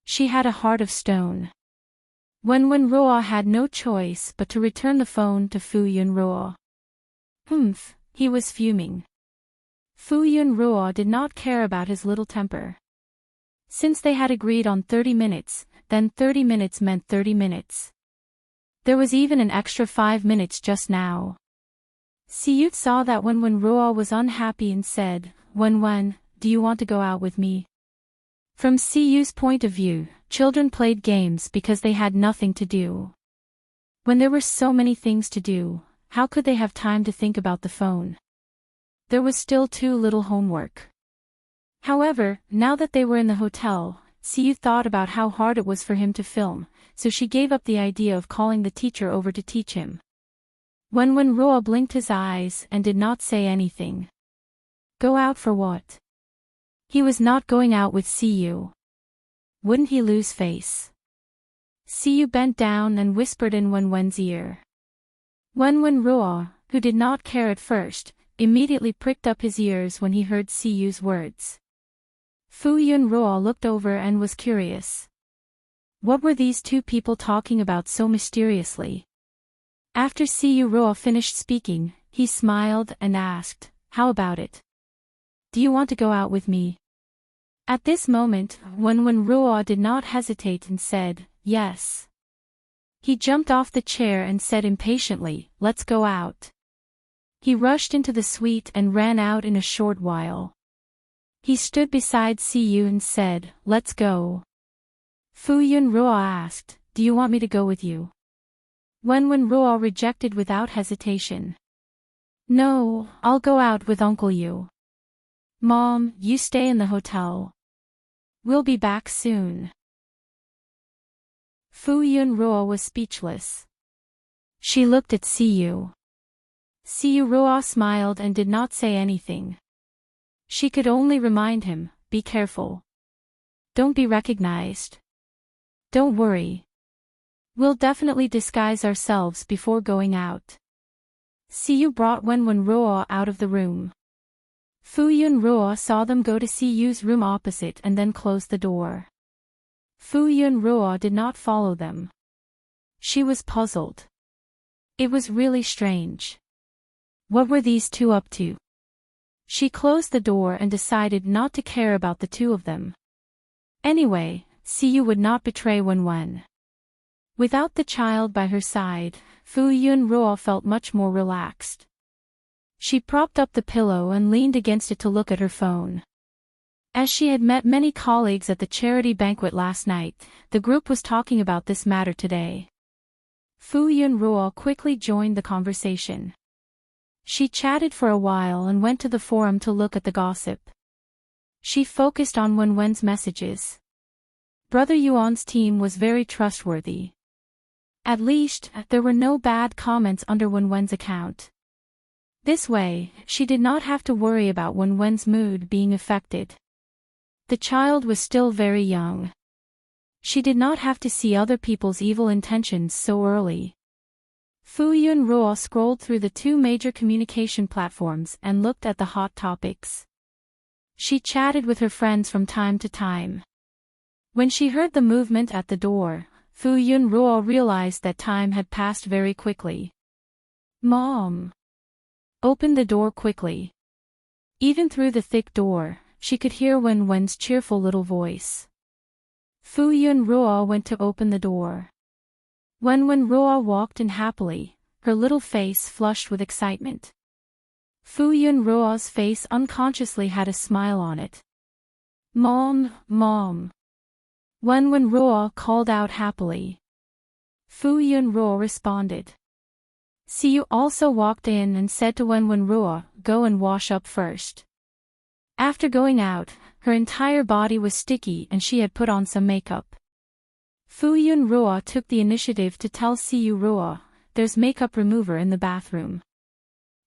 She had a heart of stone. Wenwenruo had no choice but to return the phone to Fu Yunruo. He was fuming. Fu Yunruo did not care about his little temper. Since they had agreed on 30 minutes, then 30 minutes meant 30 minutes. There was even an extra 5 minutes just now. Siyu saw that Wenwenruo was unhappy and said, "Wenwen, do you want to go out with me?" From Siyu's point of view, children played games because they had nothing to do. When there were so many things to do, how could they have time to think about the phone? There was still too little homework. However, now that they were in the hotel, Siyu thought about how hard it was for him to film, so she gave up the idea of calling the teacher over to teach him. Wenwenruo blinked his eyes and did not say anything. Go out for what? He was not going out with Siyu. Wouldn't he lose face? Siyu bent down and whispered in Wenwen's ear. Wenwenruo, who did not care at first, immediately pricked up his ears when he heard Siyu's words. Fu Yunruo looked over and was curious. What were these two people talking about so mysteriously? After Siyu finished speaking, he smiled and asked, "How about it? Do you want to go out with me?" At this moment, Wenwenruo did not hesitate and said, "Yes." He jumped off the chair and said impatiently, "Let's go out." He rushed into the suite and ran out in a short while. He stood beside Siyu and said, "Let's go." Fu Yunruo asked, "Do you want me to go with you?" Wenwenruo rejected without hesitation. "No, I'll go out with Uncle Yu." "Mom, you stay in the hotel. We'll be back soon." Fu Yunruo was speechless. She looked at Siyu. Siyu smiled and did not say anything. She could only remind him, "Be careful. Don't be recognized. Don't worry. We'll definitely disguise ourselves before going out." Siyu brought Wenwenruo out of the room. Fu Yunruo saw them go to Siyu's room opposite and then close the door. Fu Yunruo did not follow them. She was puzzled. It was really strange. What were these two up to? She closed the door and decided not to care about the two of them. Anyway, Siyu would not betray Wenwen. Without the child by her side, Fu Yunruo felt much more relaxed. She propped up the pillow and leaned against it to look at her phone. As she had met many colleagues at the charity banquet last night, the group was talking about this matter today. Fu Yunruo quickly joined the conversation. She chatted for a while and went to the forum to look at the gossip. She focused on Wenwen's messages. Brother Yuan's team was very trustworthy. At least, there were no bad comments under Wenwen's account. This way, she did not have to worry about Wenwen's mood being affected. The child was still very young. She did not have to see other people's evil intentions so early. Fu Yunruo scrolled through the two major communication platforms and looked at the hot topics. She chatted with her friends from time to time. When she heard the movement at the door, Fu Yunruo realized that time had passed very quickly. "Mom! Open the door quickly." Even through the thick door, she could hear Wenwen's cheerful little voice. Fu Yunruo went to open the door. Wenruo walked in happily, her little face flushed with excitement. Fu Yunruo's face unconsciously had a smile on it. "Mom, Mom!" Wenruo called out happily. Fu Yunruo responded. Siyu also walked in and said to Wenruo, "Go and wash up first." After going out, her entire body was sticky and she had put on some makeup. Fu Yunruo took the initiative to tell Siyu Ruo, "There's makeup remover in the bathroom."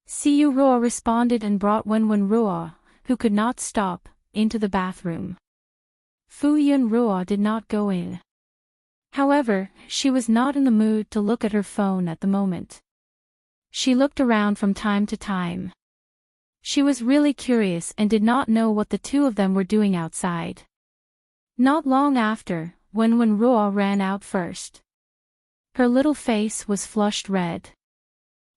Siyu Ruo responded and brought Wenruo, who could not stop, into the bathroom. Fu Yunruo did not go in. However, she was not in the mood to look at her phone at the moment. She looked around from time to time. She was really curious and did not know what the two of them were doing outside. Not long after, Wenruo ran out first. Her little face was flushed red.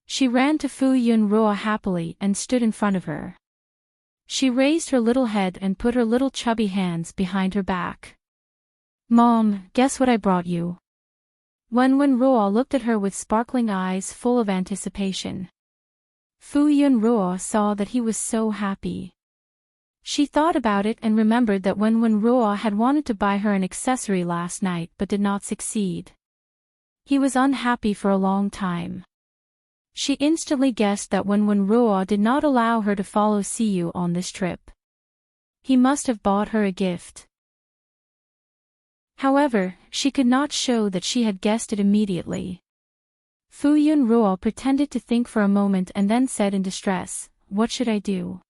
She ran to Fu Yunruo happily and stood in front of her. She raised her little head and put her little chubby hands behind her back. "Mom, guess what I brought you?" Wenruo looked at her with sparkling eyes full of anticipation. Fu Yunruo saw that he was so happy. She thought about it and remembered that Wenruo had wanted to buy her an accessory last night but did not succeed. He was unhappy for a long time. She instantly guessed that Wenruo did not allow her to follow Siyu on this trip. He must have bought her a gift. However, she could not show that she had guessed it immediately. Fu Yunruo pretended to think for a moment and then said in distress, "What should I do?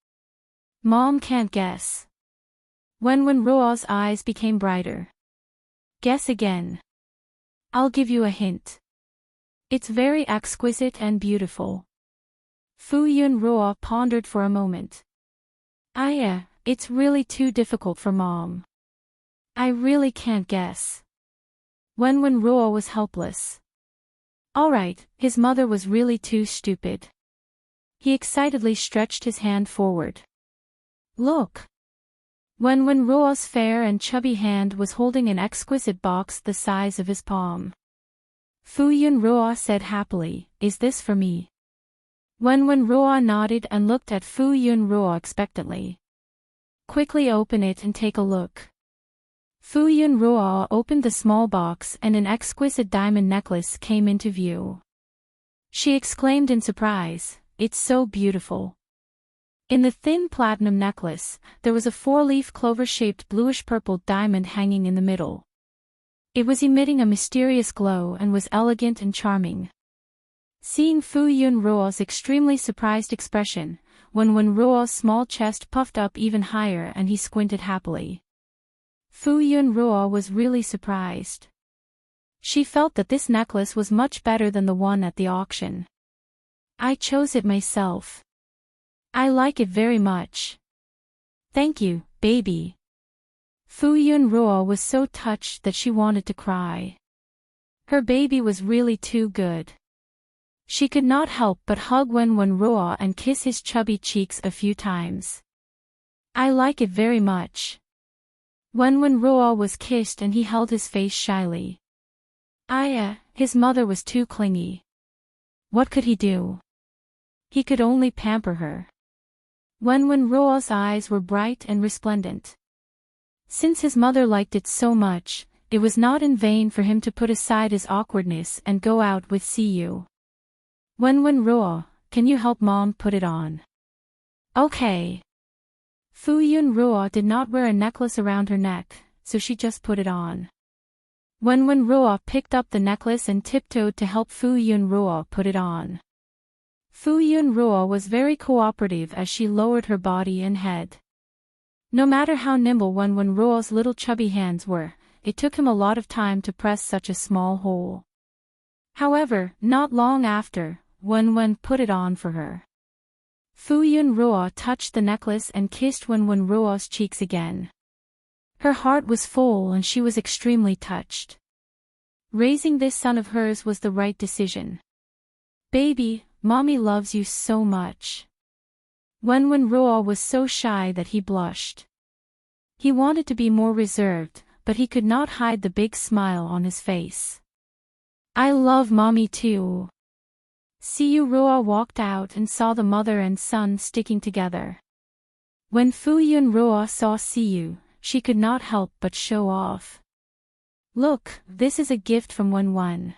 Mom can't guess." Wenruo's eyes became brighter. "Guess again. I'll give you a hint. It's very exquisite and beautiful." Fu Yunruo pondered for a moment. It's really too difficult for Mom. I really can't guess." Wenruo was helpless. Alright, his mother was really too stupid. He excitedly stretched his hand forward. "Look!" Wenruo's fair and chubby hand was holding an exquisite box the size of his palm. Fu Yunruo said happily, "Is this for me?" Wenruo nodded and looked at Fu Yunruo expectantly. "Quickly open it and take a look." Fu Yunruo opened the small box and an exquisite diamond necklace came into view. She exclaimed in surprise, "It's so beautiful." In the thin platinum necklace, there was a four-leaf clover-shaped bluish-purple diamond hanging in the middle. It was emitting a mysterious glow and was elegant and charming. Seeing Fu Yunruo's extremely surprised expression, Wenruo's small chest puffed up even higher and he squinted happily. Fu Yunruo was really surprised. She felt that this necklace was much better than the one at the auction. "I chose it myself. I like it very much." "Thank you, baby." Fu Yunruo was so touched that she wanted to cry. Her baby was really too good. She could not help but hug Wenruo and kiss his chubby cheeks a few times. "I like it very much." Wenruo was kissed and he held his face shyly. His mother was too clingy. What could he do? He could only pamper her. Wenruo's eyes were bright and resplendent. Since his mother liked it so much, it was not in vain for him to put aside his awkwardness and go out with Siyu. "Wenruo, can you help Mom put it on?" "Okay." Fu Yunruo did not wear a necklace around her neck, so she just put it on. Wenruo picked up the necklace and tiptoed to help Fu Yunruo put it on. Fu Yunruo was very cooperative as she lowered her body and head. No matter how nimble Wenruo's little chubby hands were, it took him a lot of time to press such a small hole. However, not long after, Wen put it on for her. Fu Yunruo touched the necklace and kissed Wen Ruo's cheeks again. Her heart was full and she was extremely touched. Raising this son of hers was the right decision. Baby, mommy loves you so much. Wen Ruo was so shy that he blushed. He wanted to be more reserved, but he could not hide the big smile on his face. I love mommy too. Siyu Ruo walked out and saw the mother and son sticking together. When Fu Yunruo saw Siyu, she could not help but show off. Look, this is a gift from Wen.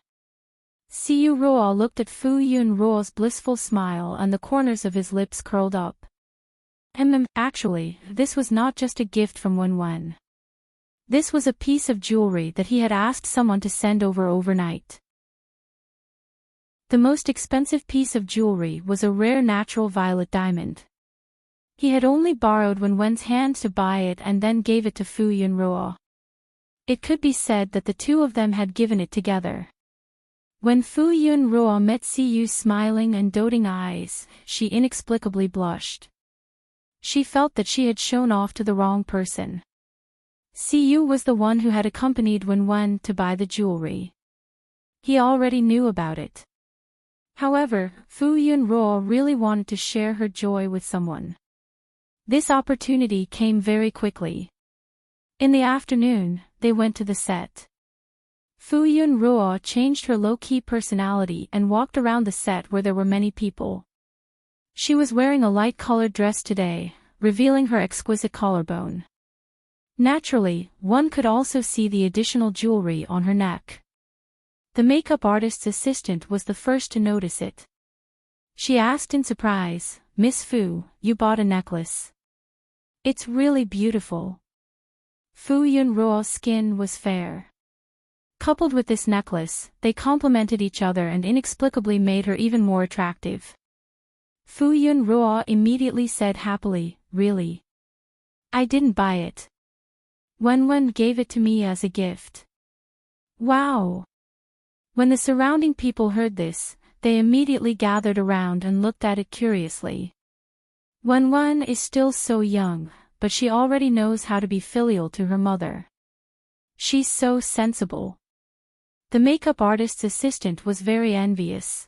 Siyu Ruo looked at Fu Yunruo's blissful smile and the corners of his lips curled up. Actually, this was not just a gift from Wen. This was a piece of jewelry that he had asked someone to send over overnight. The most expensive piece of jewelry was a rare natural violet diamond. He had only borrowed Wen's hand to buy it and then gave it to Fu Yunruo. It could be said that the two of them had given it together. When Fu Yunruo met Siyu's smiling and doting eyes, she inexplicably blushed. She felt that she had shown off to the wrong person. Siyu was the one who had accompanied Wen to buy the jewelry. He already knew about it. However, Fu Yunruo really wanted to share her joy with someone. This opportunity came very quickly. In the afternoon, they went to the set. Fu Yunruo changed her low-key personality and walked around the set where there were many people. She was wearing a light-colored dress today, revealing her exquisite collarbone. Naturally, one could also see the additional jewelry on her neck. The makeup artist's assistant was the first to notice it. She asked in surprise, Miss Fu, you bought a necklace. It's really beautiful. Fu Yunruo's skin was fair. Coupled with this necklace, they complemented each other and inexplicably made her even more attractive. Fu Yunruo immediately said happily, really? I didn't buy it. Wen gave it to me as a gift. Wow! When the surrounding people heard this, they immediately gathered around and looked at it curiously. Wen is still so young, but she already knows how to be filial to her mother. She's so sensible. The makeup artist's assistant was very envious.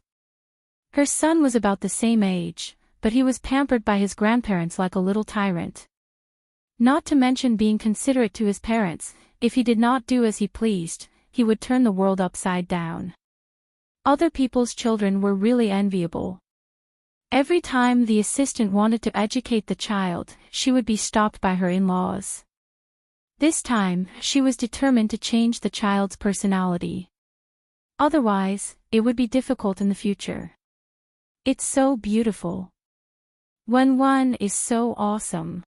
Her son was about the same age, but he was pampered by his grandparents like a little tyrant. Not to mention being considerate to his parents, if he did not do as he pleased, he would turn the world upside down. Other people's children were really enviable. Every time the assistant wanted to educate the child, she would be stopped by her in-laws. This time, she was determined to change the child's personality. Otherwise, it would be difficult in the future. It's so beautiful. Wen is so awesome.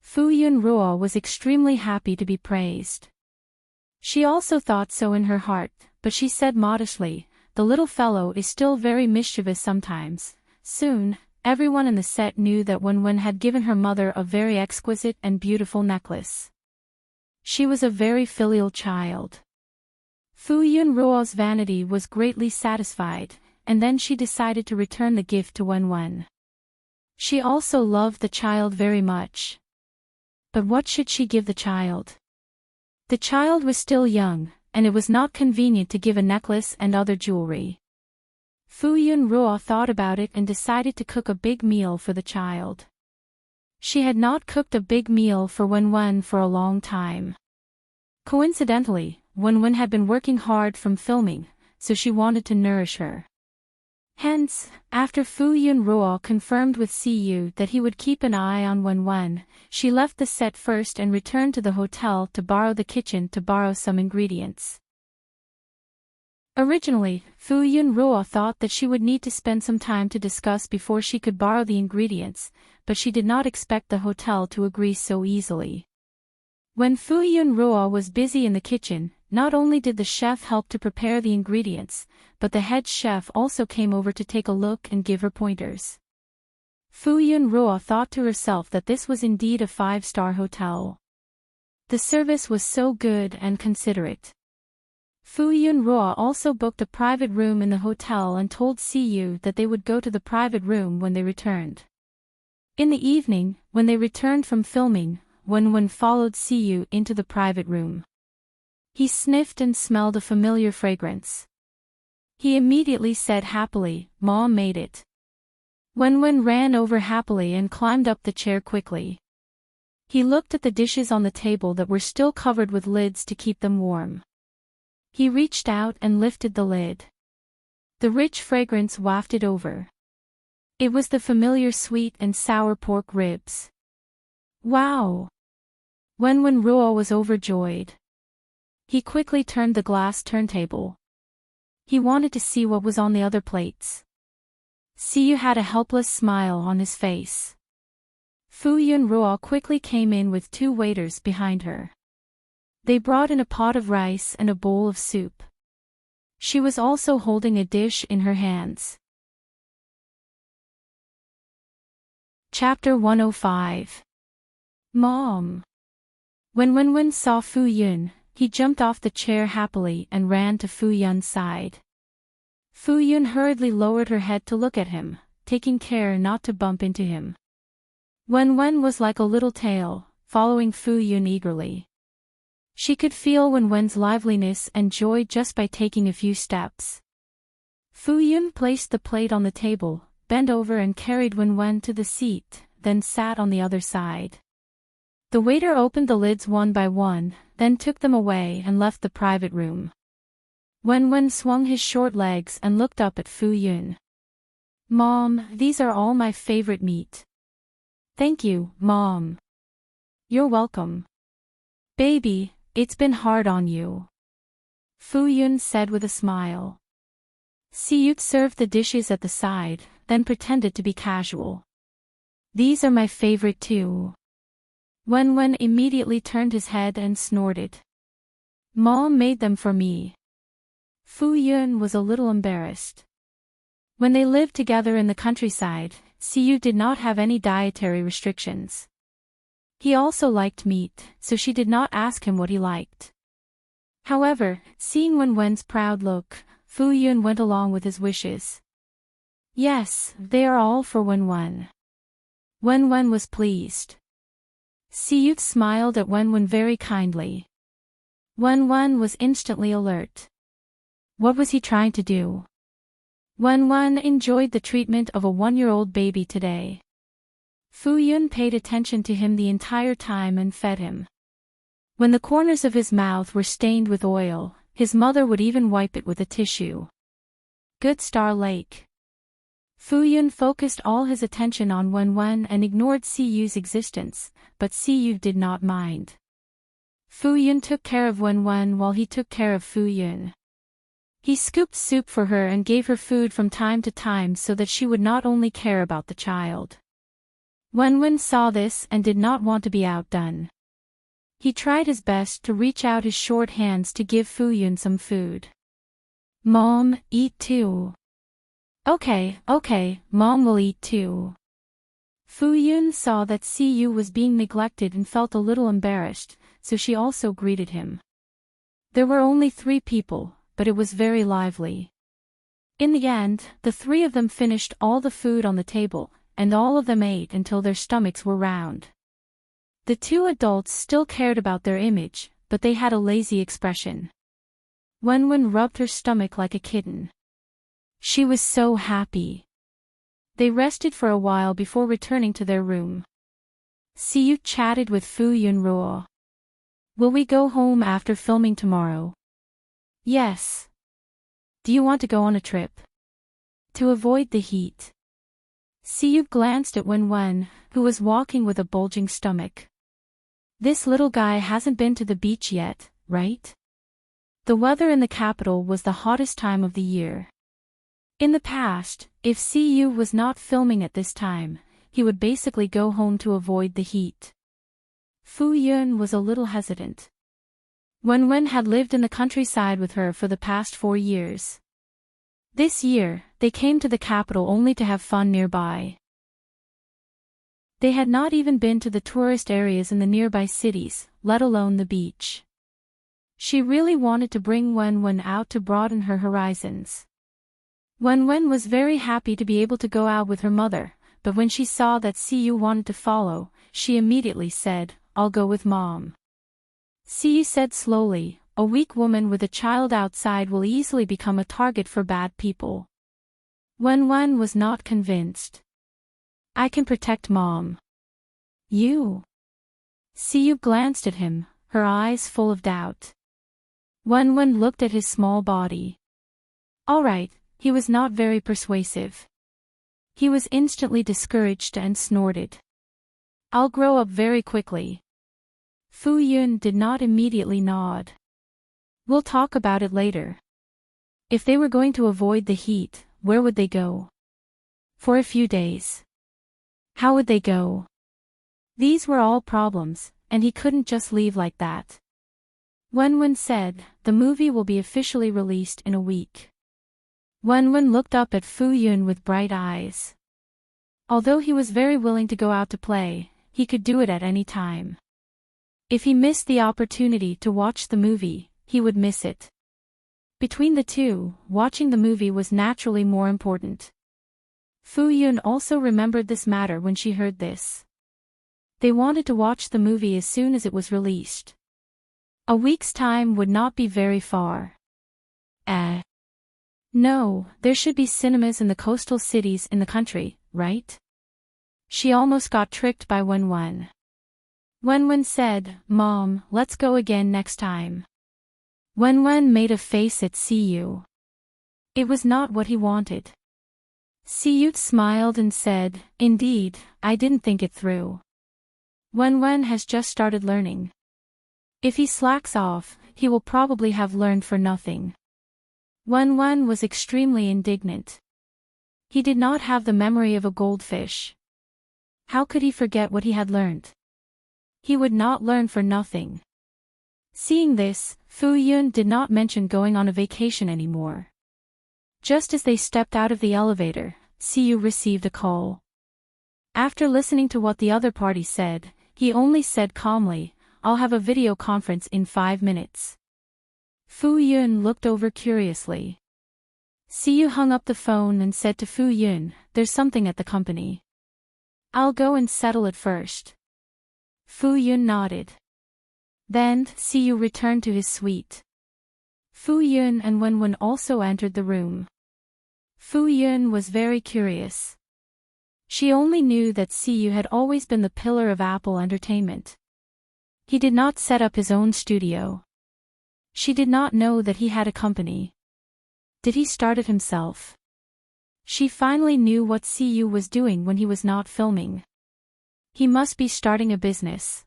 Fu Yunruo was extremely happy to be praised. She also thought so in her heart, but she said modestly, the little fellow is still very mischievous sometimes. Soon, everyone in the set knew that Wen had given her mother a very exquisite and beautiful necklace. She was a very filial child. Fu Yunruo's vanity was greatly satisfied, and then she decided to return the gift to Wen. She also loved the child very much. But what should she give the child? The child was still young, and it was not convenient to give a necklace and other jewelry. Fu Yunruo thought about it and decided to cook a big meal for the child. She had not cooked a big meal for Wen for a long time. Coincidentally, Wen had been working hard from filming, so she wanted to nourish her. Hence, after Fu Yunruo confirmed with Siyu that he would keep an eye on Wen, she left the set first and returned to the hotel to borrow the kitchen to borrow some ingredients. Originally, Fu Yunruo thought that she would need to spend some time to discuss before she could borrow the ingredients, but she did not expect the hotel to agree so easily. When Fu Yunruo was busy in the kitchen, not only did the chef help to prepare the ingredients, but the head chef also came over to take a look and give her pointers. Fu Yunruo thought to herself that this was indeed a 5-star hotel. The service was so good and considerate. Fu Yunruo also booked a private room in the hotel and told Siyu that they would go to the private room when they returned. In the evening, when they returned from filming, Wenwen followed Siyu into the private room. He sniffed and smelled a familiar fragrance. He immediately said happily, "Mom made it." Wenwen ran over happily and climbed up the chair quickly. He looked at the dishes on the table that were still covered with lids to keep them warm. He reached out and lifted the lid. The rich fragrance wafted over. It was the familiar sweet and sour pork ribs. Wow! Wenwen Ruo was overjoyed. He quickly turned the glass turntable. He wanted to see what was on the other plates. Siyu had a helpless smile on his face. Fu Yunruo quickly came in with 2 waiters behind her. They brought in a pot of rice and a bowl of soup. She was also holding a dish in her hands. Chapter 105. Mom. When Wenwen saw Fu Yun, he jumped off the chair happily and ran to Fu Yun's side. Fu Yun hurriedly lowered her head to look at him, taking care not to bump into him. Wenwen was like a little tail, following Fu Yun eagerly. She could feel Wenwen's liveliness and joy just by taking a few steps. Fu Yun placed the plate on the table, bent over and carried Wenwen to the seat, then sat on the other side. The waiter opened the lids one by one, then took them away and left the private room. Wenwen swung his short legs and looked up at Fu Yun. "Mom, these are all my favorite meat." "Thank you, Mom." "You're welcome. Baby, it's been hard on you," Fu Yun said with a smile. Siyu served the dishes at the side, then pretended to be casual. "These are my favorite too." Wenwen immediately turned his head and snorted. "Mom made them for me." Fu Yun was a little embarrassed. When they lived together in the countryside, Siyu did not have any dietary restrictions. He also liked meat, so she did not ask him what he liked. However, seeing Wenwen's proud look, Fu Yun went along with his wishes. "Yes, they are all for Wenwen." Wenwen was pleased. Siyu smiled at Wenwen very kindly. Wenwen was instantly alert. What was he trying to do? Wenwen enjoyed the treatment of a 1-year-old baby today. Fu Yun paid attention to him the entire time and fed him. When the corners of his mouth were stained with oil, his mother would even wipe it with a tissue. Good Star Lake. Fu Yun focused all his attention on Wenwen and ignored Siyu's existence, but Siyu did not mind. Fu Yun took care of Wenwen while he took care of Fu Yun. He scooped soup for her and gave her food from time to time so that she would not only care about the child. Wenwen saw this and did not want to be outdone. He tried his best to reach out his short hands to give Fu Yun some food. "Mom, eat too." Okay, Mom will eat too." Fu Yun saw that Siyu was being neglected and felt a little embarrassed, so she also greeted him. There were only 3 people, but it was very lively. In the end, the 3 of them finished all the food on the table, and all of them ate until their stomachs were round. The 2 adults still cared about their image, but they had a lazy expression. Wenwen rubbed her stomach like a kitten. She was so happy. They rested for a while before returning to their room. Siyu chatted with Fu Yunruo. "Will we go home after filming tomorrow?" "Yes." "Do you want to go on a trip?" "To avoid the heat." Siyu glanced at Wenwen, who was walking with a bulging stomach. "This little guy hasn't been to the beach yet, right?" The weather in the capital was the hottest time of the year. In the past, if Siyu was not filming at this time, he would basically go home to avoid the heat. Fu Yun was a little hesitant. Wenwen had lived in the countryside with her for the past 4 years. This year, they came to the capital only to have fun nearby. They had not even been to the tourist areas in the nearby cities, let alone the beach. She really wanted to bring Wen out to broaden her horizons. Wen was very happy to be able to go out with her mother, but when she saw that Siyu wanted to follow, she immediately said, "I'll go with Mom." Siyu said slowly, "A weak woman with a child outside will easily become a target for bad people." Wen was not convinced. "I can protect Mom." "You?" Siyu glanced at him, her eyes full of doubt. Wen looked at his small body. All right, he was not very persuasive. He was instantly discouraged and snorted. "I'll grow up very quickly." Fu Yun did not immediately nod. "We'll talk about it later." If they were going to avoid the heat, where would they go? For a few days. How would they go? These were all problems, and he couldn't just leave like that. Wen said, "The movie will be officially released in a week." Wen looked up at Fu Yun with bright eyes. Although he was very willing to go out to play, he could do it at any time. If he missed the opportunity to watch the movie, he would miss it. Between the two, watching the movie was naturally more important. Fu Yun also remembered this matter when she heard this. They wanted to watch the movie as soon as it was released. A week's time would not be very far. No, there should be cinemas in the coastal cities in the country, right? She almost got tricked by Wen. Wen said, "Mom, let's go again next time." Wen made a face at Siyu. It was not what he wanted. Siyu smiled and said, "Indeed, I didn't think it through. Wen has just started learning. If he slacks off, he will probably have learned for nothing." Wen was extremely indignant. He did not have the memory of a goldfish. How could he forget what he had learned? He would not learn for nothing. Seeing this, Fu Yun did not mention going on a vacation anymore. Just as they stepped out of the elevator, Siyu received a call. After listening to what the other party said, he only said calmly, "I'll have a video conference in 5 minutes." Fu Yun looked over curiously. Siyu hung up the phone and said to Fu Yun, "There's something at the company. I'll go and settle it first." Fu Yun nodded. Then, Siyu returned to his suite. Fu Yun and Wen also entered the room. Fu Yun was very curious. She only knew that Siyu had always been the pillar of Apple Entertainment. He did not set up his own studio. She did not know that he had a company. Did he start it himself? She finally knew what Siyu was doing when he was not filming. He must be starting a business.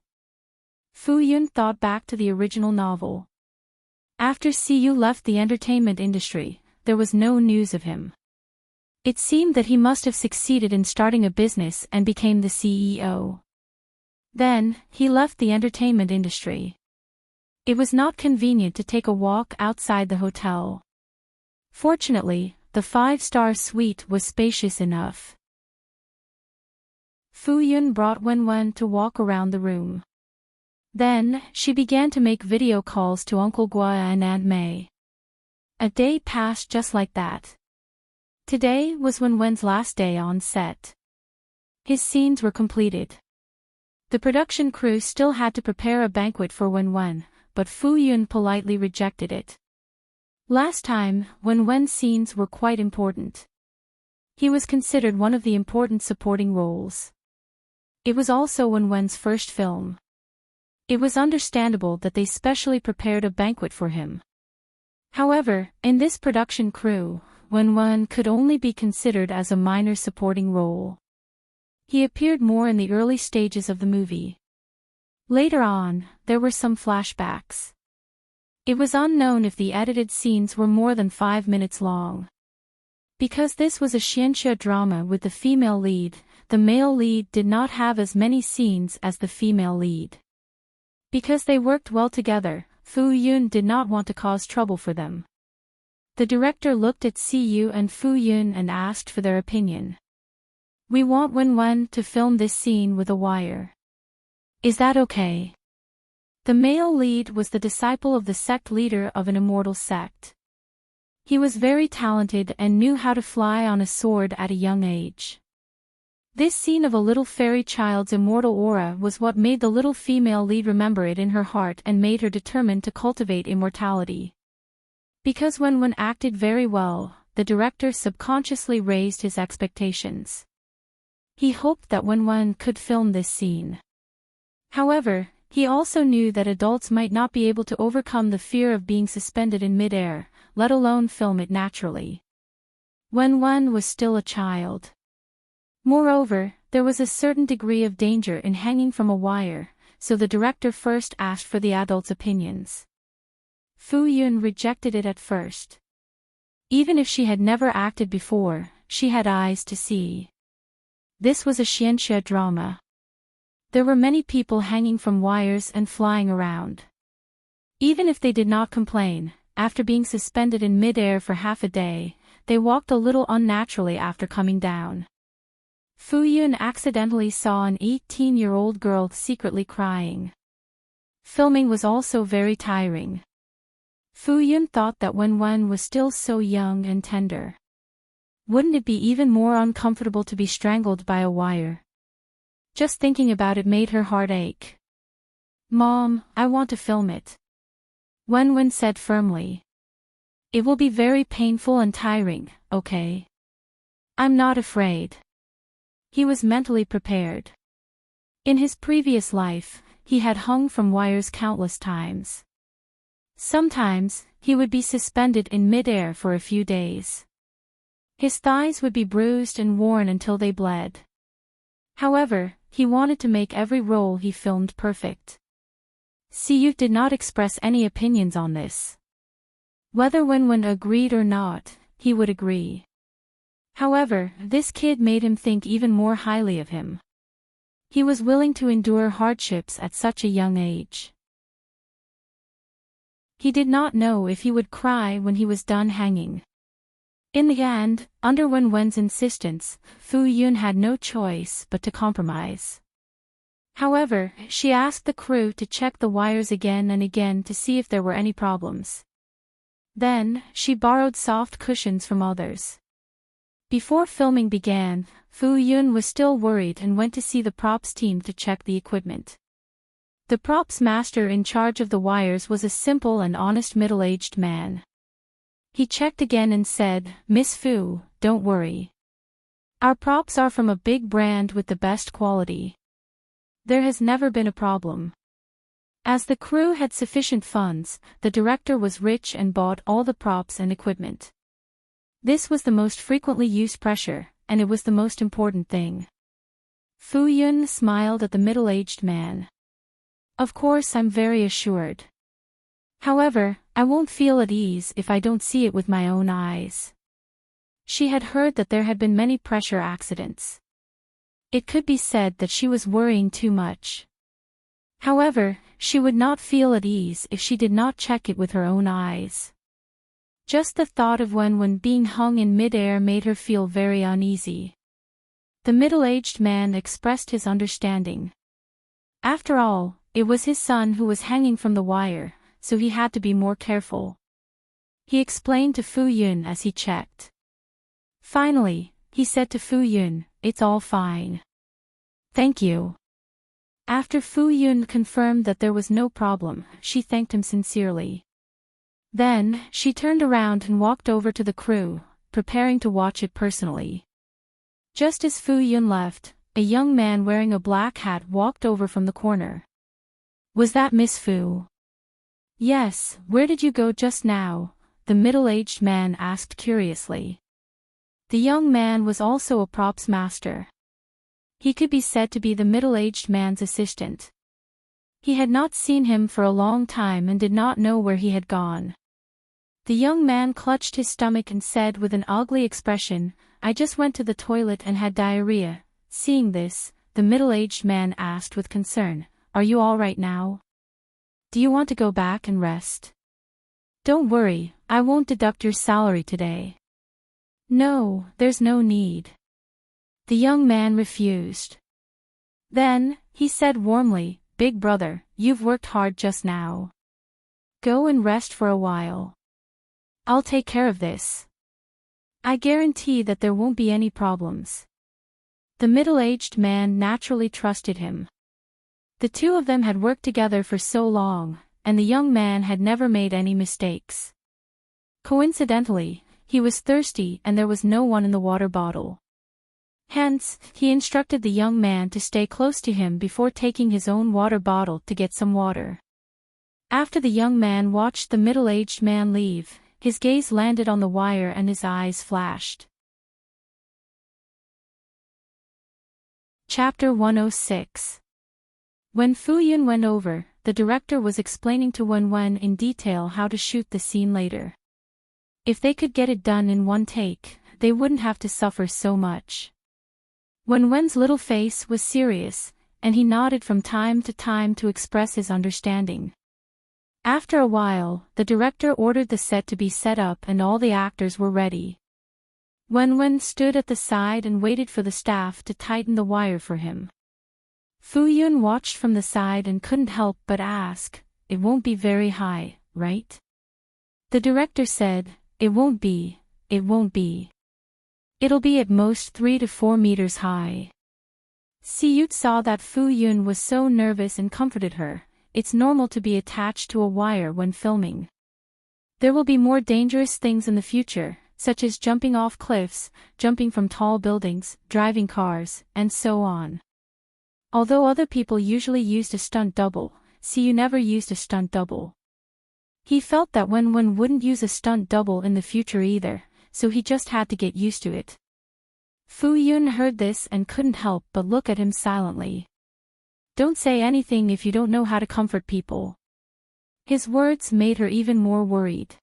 Fu Yun thought back to the original novel. After Siyu left the entertainment industry, there was no news of him. It seemed that he must have succeeded in starting a business and became the CEO. Then, he left the entertainment industry. It was not convenient to take a walk outside the hotel. Fortunately, the 5-star suite was spacious enough. Fu Yun brought Wen to walk around the room. Then, she began to make video calls to Uncle Gua and Aunt May. A day passed just like that. Today was Wen's last day on set. His scenes were completed. The production crew still had to prepare a banquet for Wen, but Fu Yun politely rejected it. Last time, Wen's scenes were quite important. He was considered one of the important supporting roles. It was also Wen's first film. It was understandable that they specially prepared a banquet for him. However, in this production crew, Wen could only be considered as a minor supporting role. He appeared more in the early stages of the movie. Later on, there were some flashbacks. It was unknown if the edited scenes were more than 5 minutes long. Because this was a xianxia drama with the female lead, the male lead did not have as many scenes as the female lead. Because they worked well together, Fu Yun did not want to cause trouble for them. The director looked at Siyu and Fu Yun and asked for their opinion. We want Wen to film this scene with a wire. Is that okay? The male lead was the disciple of the sect leader of an immortal sect. He was very talented and knew how to fly on a sword at a young age. This scene of a little fairy child's immortal aura was what made the little female lead remember it in her heart and made her determined to cultivate immortality. Because Wen acted very well, the director subconsciously raised his expectations. He hoped that Wen could film this scene. However, he also knew that adults might not be able to overcome the fear of being suspended in mid-air, let alone film it naturally. Wen was still a child. Moreover, there was a certain degree of danger in hanging from a wire, so the director first asked for the adults' opinions. Fu Yun rejected it at first. Even if she had never acted before, she had eyes to see. This was a xianxia drama. There were many people hanging from wires and flying around. Even if they did not complain, after being suspended in mid-air for half a day, they walked a little unnaturally after coming down. Fu Yun accidentally saw an 18-year-old girl secretly crying. Filming was also very tiring. Fu Yun thought that Wen was still so young and tender. Wouldn't it be even more uncomfortable to be strangled by a wire? Just thinking about it made her heart ache. Mom, I want to film it. Wen said firmly. It will be very painful and tiring, okay? I'm not afraid. He was mentally prepared. In his previous life, he had hung from wires countless times. Sometimes, he would be suspended in mid-air for a few days. His thighs would be bruised and worn until they bled. However, he wanted to make every role he filmed perfect. Siyu did not express any opinions on this. Whether Wen agreed or not, he would agree. However, this kid made him think even more highly of him. He was willing to endure hardships at such a young age. He did not know if he would cry when he was done hanging. In the end, under Wen's insistence, Fu Yun had no choice but to compromise. However, she asked the crew to check the wires again and again to see if there were any problems. Then, she borrowed soft cushions from others. Before filming began, Fu Yun was still worried and went to see the props team to check the equipment. The props master in charge of the wires was a simple and honest middle-aged man. He checked again and said, "Miss Fu, don't worry. Our props are from a big brand with the best quality. There has never been a problem." As the crew had sufficient funds, the director was rich and bought all the props and equipment. This was the most frequently used pressure, and it was the most important thing. Fu Yun smiled at the middle-aged man. "Of course, I'm very assured. However, I won't feel at ease if I don't see it with my own eyes." She had heard that there had been many pressure accidents. It could be said that she was worrying too much. However, she would not feel at ease if she did not check it with her own eyes. Just the thought of Wen being hung in mid-air made her feel very uneasy. The middle-aged man expressed his understanding. After all, it was his son who was hanging from the wire, so he had to be more careful. He explained to Fu Yun as he checked. Finally, he said to Fu Yun, "It's all fine. Thank you." After Fu Yun confirmed that there was no problem, she thanked him sincerely. Then, she turned around and walked over to the crew, preparing to watch it personally. Just as Fu Yun left, a young man wearing a black hat walked over from the corner. "Was that Miss Fu?" "Yes, where did you go just now?" the middle-aged man asked curiously. The young man was also a props master. He could be said to be the middle-aged man's assistant. He had not seen him for a long time and did not know where he had gone. The young man clutched his stomach and said with an ugly expression, "I just went to the toilet and had diarrhea." Seeing this, the middle-aged man asked with concern, "Are you all right now? Do you want to go back and rest?" "Don't worry, I won't deduct your salary today." "No, there's no need. The young man refused. Then, he said warmly, "Big brother, you've worked hard just now. Go and rest for a while. I'll take care of this. I guarantee that there won't be any problems." The middle-aged man naturally trusted him. The two of them had worked together for so long, and the young man had never made any mistakes. Coincidentally, he was thirsty and there was no one in the water bottle. Hence, he instructed the young man to stay close to him before taking his own water bottle to get some water. After the young man watched the middle-aged man leave, his gaze landed on the wire and his eyes flashed. Chapter 106. When Fu Yun went over, the director was explaining to Wen in detail how to shoot the scene later. If they could get it done in one take, they wouldn't have to suffer so much. Wen's little face was serious, and he nodded from time to time to express his understanding. After a while, the director ordered the set to be set up and all the actors were ready. Wen stood at the side and waited for the staff to tighten the wire for him. Fu Yun watched from the side and couldn't help but ask, "It won't be very high, right?" The director said, "It won't be. It'll be at most 3 to 4 meters high." Si saw that Fu Yun was so nervous and comforted her. "It's normal to be attached to a wire when filming. There will be more dangerous things in the future, such as jumping off cliffs, jumping from tall buildings, driving cars, and so on." Although other people usually used a stunt double, Si never used a stunt double. He felt that Wen wouldn't use a stunt double in the future either, so he just had to get used to it. Fu Yun heard this and couldn't help but look at him silently. "Don't say anything if you don't know how to comfort people." His words made her even more worried.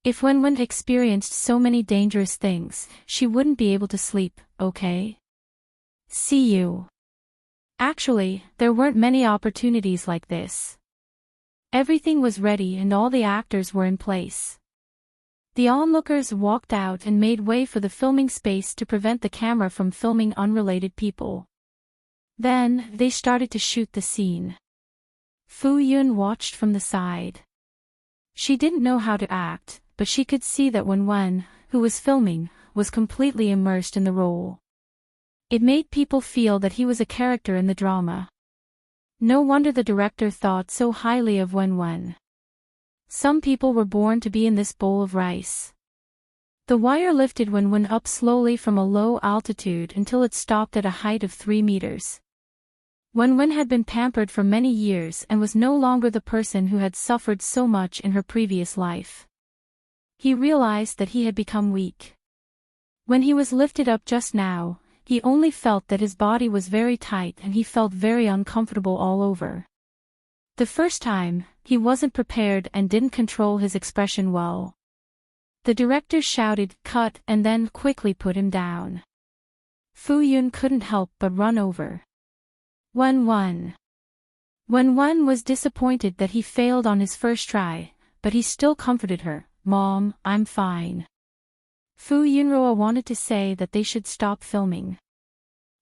If Wen experienced so many dangerous things, she wouldn't be able to sleep, okay? "See you." Actually, there weren't many opportunities like this. Everything was ready and all the actors were in place. The onlookers walked out and made way for the filming space to prevent the camera from filming unrelated people. Then, they started to shoot the scene. Fu Yun watched from the side. She didn't know how to act, but she could see that Wen, who was filming, was completely immersed in the role. It made people feel that he was a character in the drama. No wonder the director thought so highly of Wen. Some people were born to be in this bowl of rice. The wire lifted Wen up slowly from a low altitude until it stopped at a height of 3 meters. Wen had been pampered for many years and was no longer the person who had suffered so much in her previous life. He realized that he had become weak. When he was lifted up just now, he only felt that his body was very tight and he felt very uncomfortable all over. The first time, he wasn't prepared and didn't control his expression well. The director shouted, "Cut," and then quickly put him down. Fu Yun couldn't help but run over. Wen was disappointed that he failed on his first try, but he still comforted her, "Mom, I'm fine." Fu Yunroa wanted to say that they should stop filming.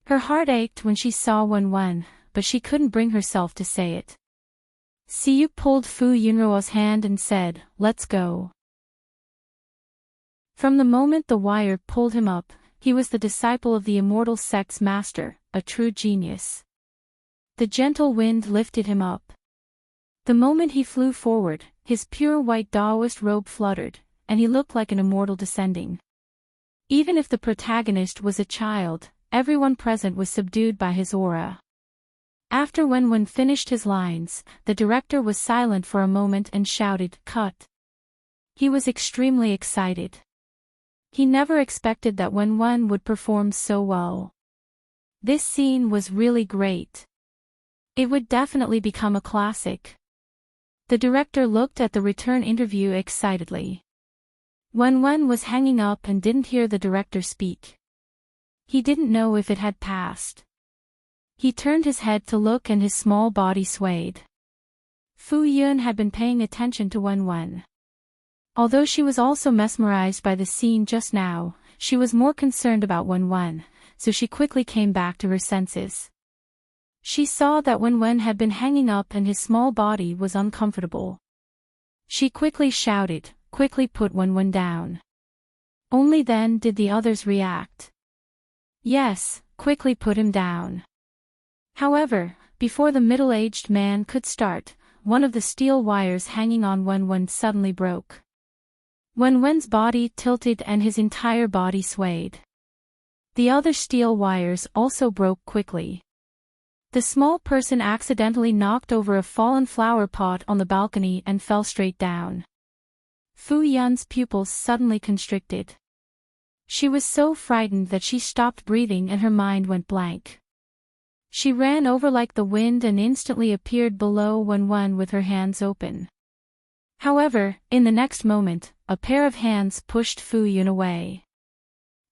Her heart ached when she saw Wen, but she couldn't bring herself to say it. Siyu pulled Fu Yunroa's hand and said, "Let's go." From the moment the wire pulled him up, he was the disciple of the immortal sect's master, a true genius. The gentle wind lifted him up. The moment he flew forward, his pure white Taoist robe fluttered, and he looked like an immortal descending. Even if the protagonist was a child, everyone present was subdued by his aura. After Wen finished his lines, the director was silent for a moment and shouted, "Cut." He was extremely excited. He never expected that Wen would perform so well. This scene was really great. It would definitely become a classic. The director looked at the return interview excitedly. Wen was hanging up and didn't hear the director speak. He didn't know if it had passed. He turned his head to look and his small body swayed. Fu Yun had been paying attention to Wen. Although she was also mesmerized by the scene just now, she was more concerned about Wen, so she quickly came back to her senses. She saw that Wen had been hanging up and his small body was uncomfortable. She quickly shouted, "Quickly put Wen down." Only then did the others react. "Yes, quickly put him down." However, before the middle-aged man could start, one of the steel wires hanging on Wen suddenly broke. Wen's body tilted and his entire body swayed. The other steel wires also broke quickly. The small person accidentally knocked over a fallen flower pot on the balcony and fell straight down. Fu Yun's pupils suddenly constricted. She was so frightened that she stopped breathing and her mind went blank. She ran over like the wind and instantly appeared below Wen with her hands open. However, in the next moment, a pair of hands pushed Fu Yun away.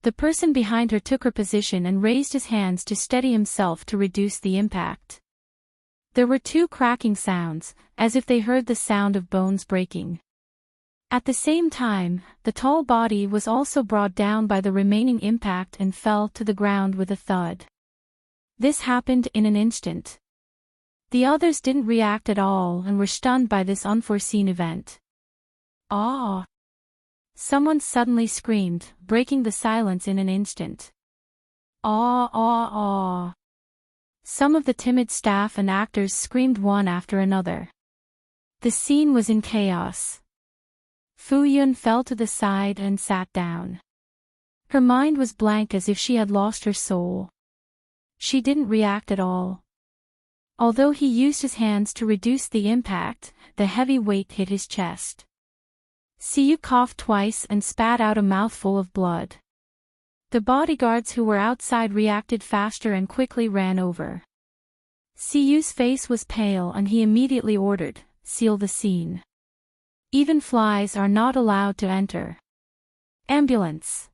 The person behind her took her position and raised his hands to steady himself to reduce the impact. There were two cracking sounds, as if they heard the sound of bones breaking. At the same time, the tall body was also brought down by the remaining impact and fell to the ground with a thud. This happened in an instant. The others didn't react at all and were stunned by this unforeseen event. "Ah!" Someone suddenly screamed, breaking the silence in an instant. "Ah, ah, ah!" Some of the timid staff and actors screamed one after another. The scene was in chaos. Fu Yun fell to the side and sat down. Her mind was blank as if she had lost her soul. She didn't react at all. Although he used his hands to reduce the impact, the heavy weight hit his chest. Siyu coughed twice and spat out a mouthful of blood. The bodyguards who were outside reacted faster and quickly ran over. Siyu's face was pale and he immediately ordered, "Seal the scene. Even flies are not allowed to enter. Ambulance."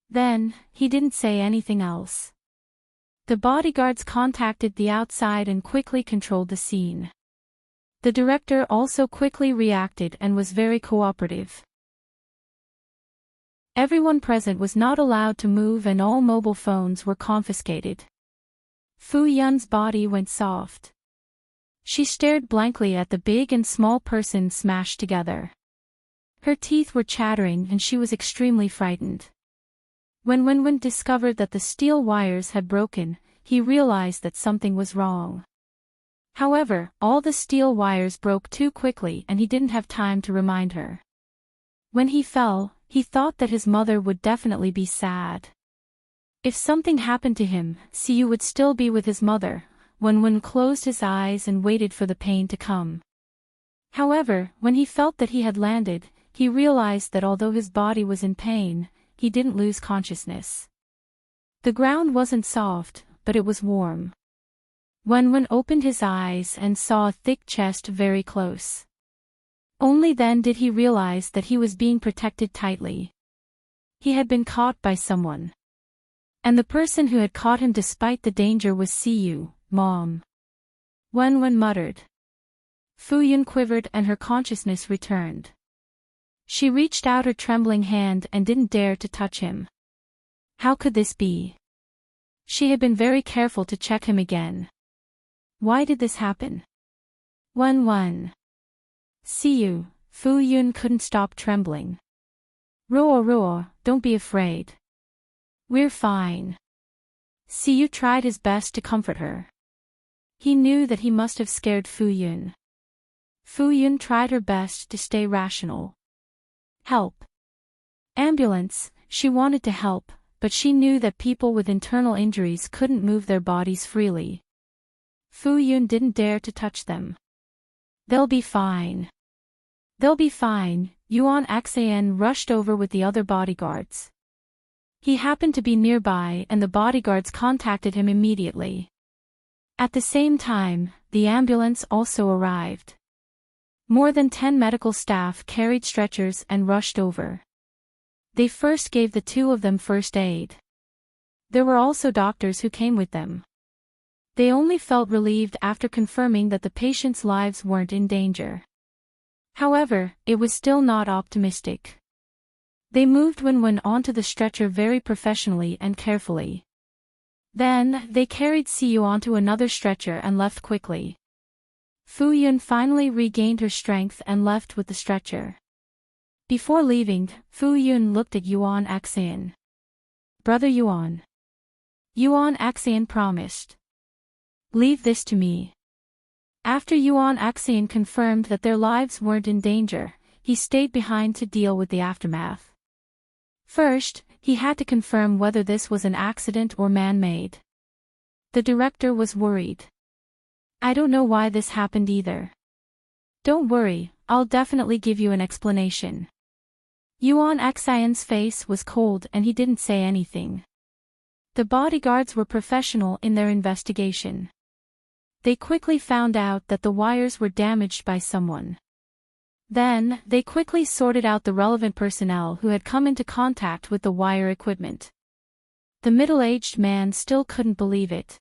Then, he didn't say anything else. The bodyguards contacted the outside and quickly controlled the scene. The director also quickly reacted and was very cooperative. Everyone present was not allowed to move and all mobile phones were confiscated. Fu Yun's body went soft. She stared blankly at the big and small person smashed together. Her teeth were chattering and she was extremely frightened. When Wen discovered that the steel wires had broken, he realized that something was wrong. However, all the steel wires broke too quickly and he didn't have time to remind her. When he fell, he thought that his mother would definitely be sad. If something happened to him, Siyu would still be with his mother. Wen closed his eyes and waited for the pain to come. However, when he felt that he had landed, he realized that although his body was in pain, he didn't lose consciousness. The ground wasn't soft, but it was warm. Wen opened his eyes and saw a thick chest very close. Only then did he realize that he was being protected tightly. He had been caught by someone. And the person who had caught him despite the danger was Siyu, Mom. Wen muttered. Fu Yun quivered and her consciousness returned. She reached out her trembling hand and didn't dare to touch him. How could this be? She had been very careful to check him again. Why did this happen? Wen. Siyu, Fu Yun couldn't stop trembling. Roar, don't be afraid. We're fine. Siyu tried his best to comfort her. He knew that he must have scared Fu Yun. Fu Yun tried her best to stay rational. Help. Ambulance, she wanted to help, but she knew that people with internal injuries couldn't move their bodies freely. Fu Yun didn't dare to touch them. They'll be fine. They'll be fine. Yuan Xan rushed over with the other bodyguards. He happened to be nearby and the bodyguards contacted him immediately. At the same time, the ambulance also arrived. More than 10 medical staff carried stretchers and rushed over. They first gave the two of them first aid. There were also doctors who came with them. They only felt relieved after confirming that the patients' lives weren't in danger. However, it was still not optimistic. They moved Wen onto the stretcher very professionally and carefully. Then, they carried Siyu onto another stretcher and left quickly. Fu Yun finally regained her strength and left with the stretcher. Before leaving, Fu Yun looked at Yuan Axian. Brother Yuan. Yuan Axian promised. Leave this to me. After Yuan Axian confirmed that their lives weren't in danger, he stayed behind to deal with the aftermath. First, he had to confirm whether this was an accident or man-made. The director was worried. I don't know why this happened either. Don't worry, I'll definitely give you an explanation. Yuan Axian's face was cold and he didn't say anything. The bodyguards were professional in their investigation. They quickly found out that the wires were damaged by someone. Then, they quickly sorted out the relevant personnel who had come into contact with the wire equipment. The middle-aged man still couldn't believe it.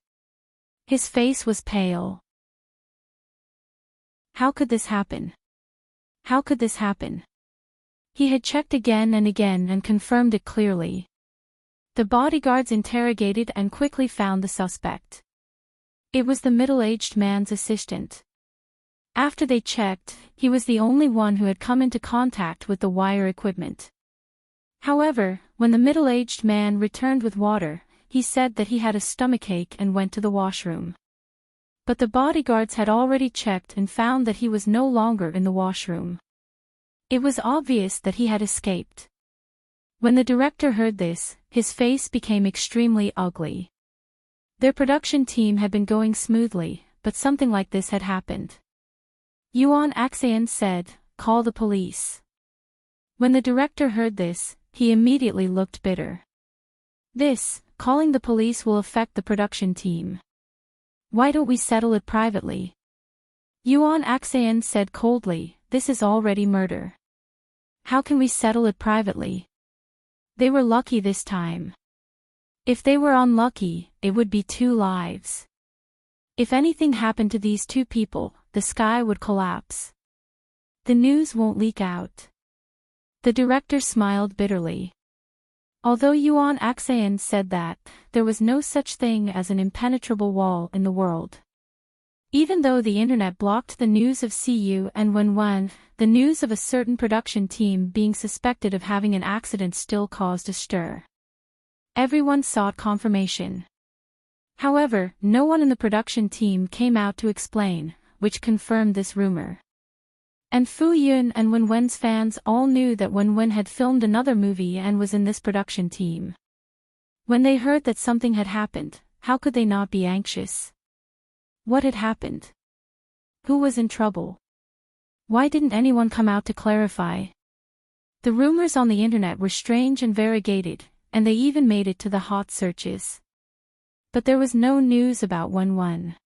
His face was pale. How could this happen? How could this happen? He had checked again and confirmed it clearly. The bodyguards interrogated and quickly found the suspect. It was the middle-aged man's assistant. After they checked, he was the only one who had come into contact with the wire equipment. However, when the middle-aged man returned with water, he said that he had a stomachache and went to the washroom. But the bodyguards had already checked and found that he was no longer in the washroom. It was obvious that he had escaped. When the director heard this, his face became extremely ugly. Their production team had been going smoothly, but something like this had happened. Yuan Axian said, "Call the police." When the director heard this, he immediately looked bitter. Calling the police will affect the production team. Why don't we settle it privately? Yuan Axian said coldly, this is already murder. How can we settle it privately? They were lucky this time. If they were unlucky, it would be 2 lives. If anything happened to these 2 people, the sky would collapse. The news won't leak out. The director smiled bitterly. Although Yuan Axian said that, there was no such thing as an impenetrable wall in the world. Even though the internet blocked the news of Siyu and Wenwen, the news of a certain production team being suspected of having an accident still caused a stir. Everyone sought confirmation. However, no one in the production team came out to explain, which confirmed this rumor. And Fu Yun and Wenwen's fans all knew that Wenwen had filmed another movie and was in this production team. When they heard that something had happened, how could they not be anxious? What had happened? Who was in trouble? Why didn't anyone come out to clarify? The rumors on the internet were strange and variegated, and they even made it to the hot searches. But there was no news about Wenwen.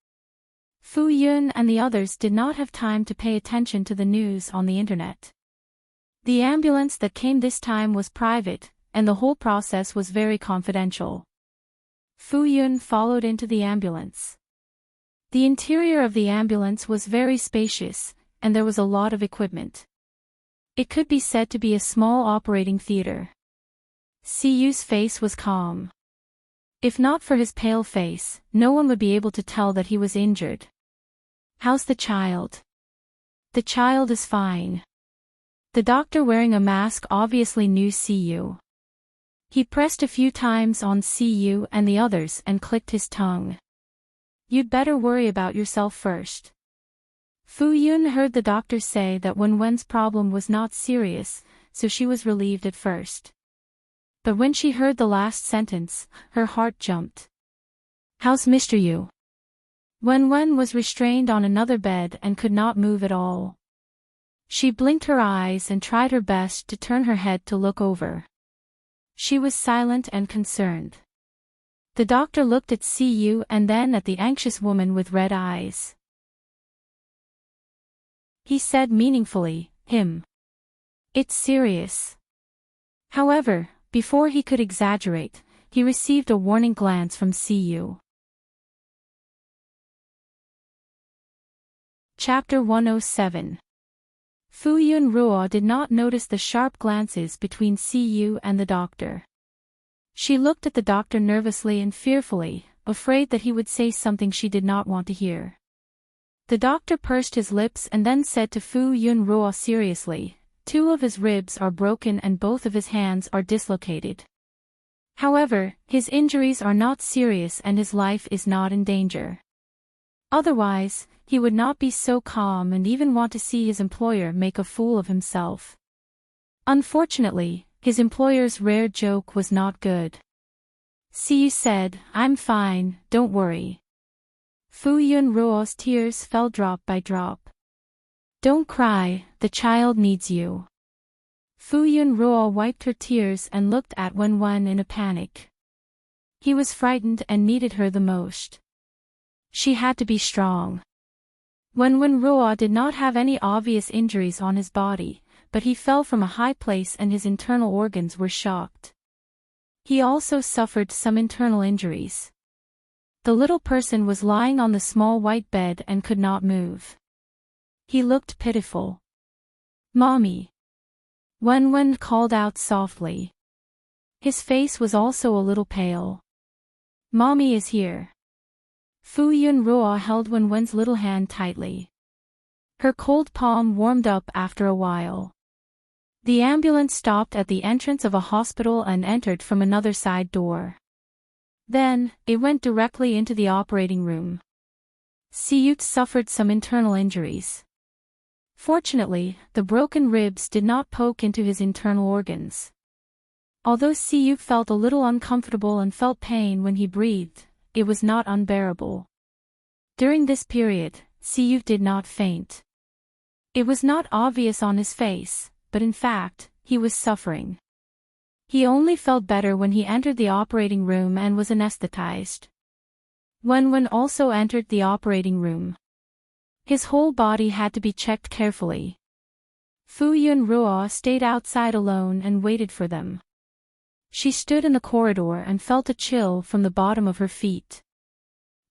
Fu Yun and the others did not have time to pay attention to the news on the internet. The ambulance that came this time was private, and the whole process was very confidential. Fu Yun followed into the ambulance. The interior of the ambulance was very spacious, and there was a lot of equipment. It could be said to be a small operating theater. Siyu's face was calm. If not for his pale face, no one would be able to tell that he was injured. How's the child? The child is fine. The doctor wearing a mask obviously knew Siyu. He pressed a few times on Siyu and the others and clicked his tongue. You'd better worry about yourself first. Fu Yun heard the doctor say that Wenwen's problem was not serious, so she was relieved at first. But when she heard the last sentence, her heart jumped. How's Mr. Yu? Wenwen was restrained on another bed and could not move at all. She blinked her eyes and tried her best to turn her head to look over. She was silent and concerned. The doctor looked at Siyu and then at the anxious woman with red eyes. He said meaningfully, "Him. It's serious." However, before he could exaggerate, he received a warning glance from Siyu. Chapter 107. Fu Yun Ruo did not notice the sharp glances between Siyu and the doctor. She looked at the doctor nervously and fearfully, afraid that he would say something she did not want to hear. The doctor pursed his lips and then said to Fu Yunruo seriously, "Two of his ribs are broken and both of his hands are dislocated. However, his injuries are not serious and his life is not in danger. Otherwise, he would not be so calm and even want to see his employer make a fool of himself." Unfortunately, his employer's rare joke was not good. Siyu said, "I'm fine, don't worry." Fu Yunruo's tears fell drop by drop. "Don't cry, the child needs you." Fu Yunruo wiped her tears and looked at Wenwen in a panic. He was frightened and needed her the most. She had to be strong. Wenwen did not have any obvious injuries on his body, but he fell from a high place and his internal organs were shocked. He also suffered some internal injuries. The little person was lying on the small white bed and could not move. He looked pitiful. "Mommy!" Wenwen called out softly. His face was also a little pale. "Mommy is here." Fu Yunruo held Wenwen's little hand tightly. Her cold palm warmed up after a while. The ambulance stopped at the entrance of a hospital and entered from another side door. Then, it went directly into the operating room. Siyu suffered some internal injuries. Fortunately, the broken ribs did not poke into his internal organs. Although Siyu felt a little uncomfortable and felt pain when he breathed, it was not unbearable. During this period, Siyu did not faint. It was not obvious on his face, but in fact, he was suffering. He only felt better when he entered the operating room and was anesthetized. Wenwen also entered the operating room. His whole body had to be checked carefully. Fu Yunruo stayed outside alone and waited for them. She stood in the corridor and felt a chill from the bottom of her feet.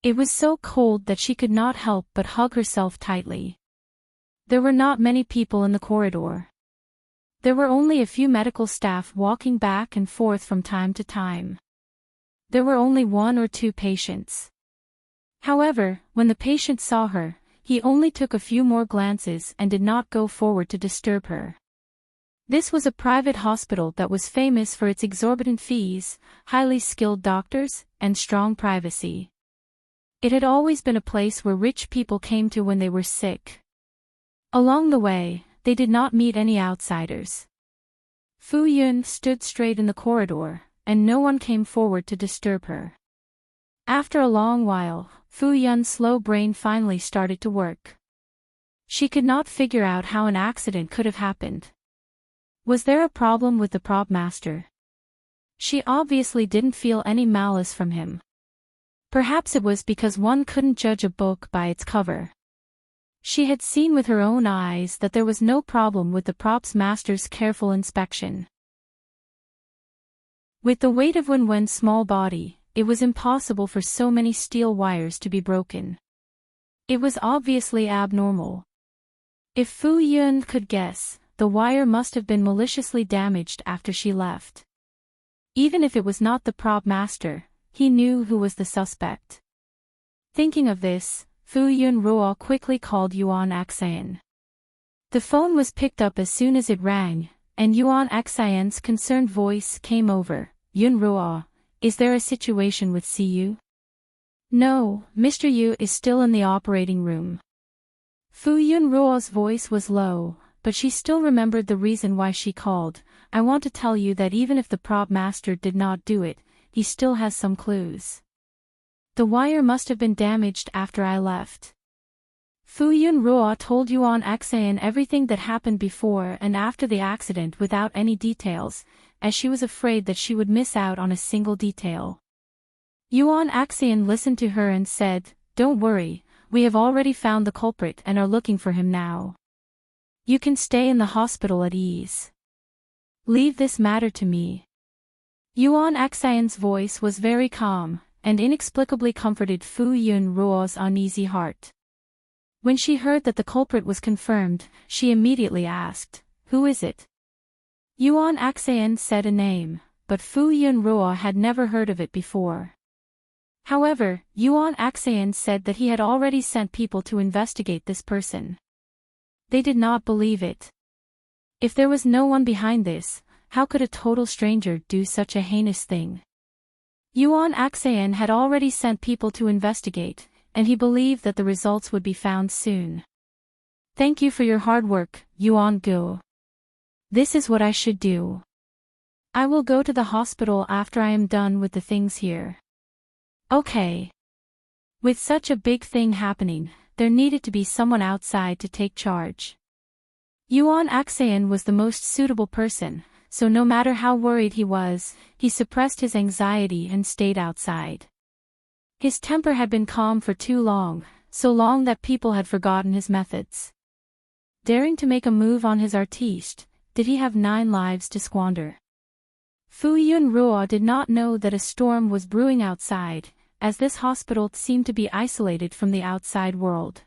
It was so cold that she could not help but hug herself tightly. There were not many people in the corridor. There were only a few medical staff walking back and forth from time to time. There were only 1 or 2 patients. However, when the patient saw her, he only took a few more glances and did not go forward to disturb her. This was a private hospital that was famous for its exorbitant fees, highly skilled doctors, and strong privacy. It had always been a place where rich people came to when they were sick. Along the way, they did not meet any outsiders. Fu Yun stood straight in the corridor, and no one came forward to disturb her. After a long while, Fu Yun's slow brain finally started to work. She could not figure out how an accident could have happened. Was there a problem with the prop master? She obviously didn't feel any malice from him. Perhaps it was because one couldn't judge a book by its cover. She had seen with her own eyes that there was no problem with the props master's careful inspection. With the weight of Wenwen's small body, it was impossible for so many steel wires to be broken. It was obviously abnormal. If Fu Yun could guess, the wire must have been maliciously damaged after she left. Even if it was not the prop master, he knew who was the suspect. Thinking of this, Fu Yunruo quickly called Yuan Axayan. The phone was picked up as soon as it rang, and Yuan Axayan's concerned voice came over. "Yunruo, is there a situation with Siyu?" "No, Mr. Yu is still in the operating room." Fu Yunruo's voice was low, but she still remembered the reason why she called. "I want to tell you that even if the prop master did not do it, he still has some clues. The wire must have been damaged after I left." Fu Yunruo told Yuan Axayan everything that happened before and after the accident without any details, as she was afraid that she would miss out on a single detail. Yuan Axayan listened to her and said, "Don't worry, we have already found the culprit and are looking for him now. You can stay in the hospital at ease. Leave this matter to me." Yuan Axayan's voice was very calm, and inexplicably comforted Fu Yunruo's uneasy heart. When she heard that the culprit was confirmed, she immediately asked, "Who is it?" Yuan Axayan said a name, but Fu Yunruo had never heard of it before. However, Yuan Axayan said that he had already sent people to investigate this person. They did not believe it. If there was no one behind this, how could a total stranger do such a heinous thing? Yuan Axayan had already sent people to investigate, and he believed that the results would be found soon. Thank you for your hard work, Yuan Gu. This is what I should do. I will go to the hospital after I am done with the things here. Okay. With such a big thing happening, there needed to be someone outside to take charge. Yuan Axayan was the most suitable person, so no matter how worried he was, he suppressed his anxiety and stayed outside. His temper had been calm for too long, so long that people had forgotten his methods. Daring to make a move on his artiste, did he have 9 lives to squander? Fu Yunruo did not know that a storm was brewing outside, as this hospital seemed to be isolated from the outside world.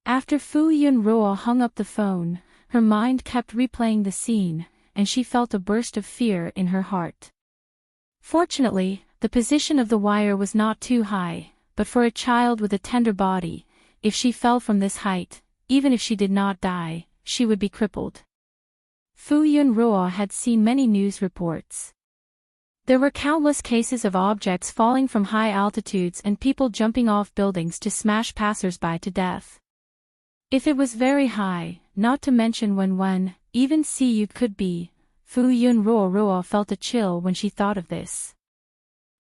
After Fu Yunruo hung up the phone, her mind kept replaying the scene, and she felt a burst of fear in her heart. Fortunately, the position of the wire was not too high, but for a child with a tender body, if she fell from this height, even if she did not die, she would be crippled. Fu Yunruo had seen many news reports. There were countless cases of objects falling from high altitudes and people jumping off buildings to smash passers-by to death. If it was very high, not to mention when even Siyu could be, Fu Yunruo felt a chill when she thought of this.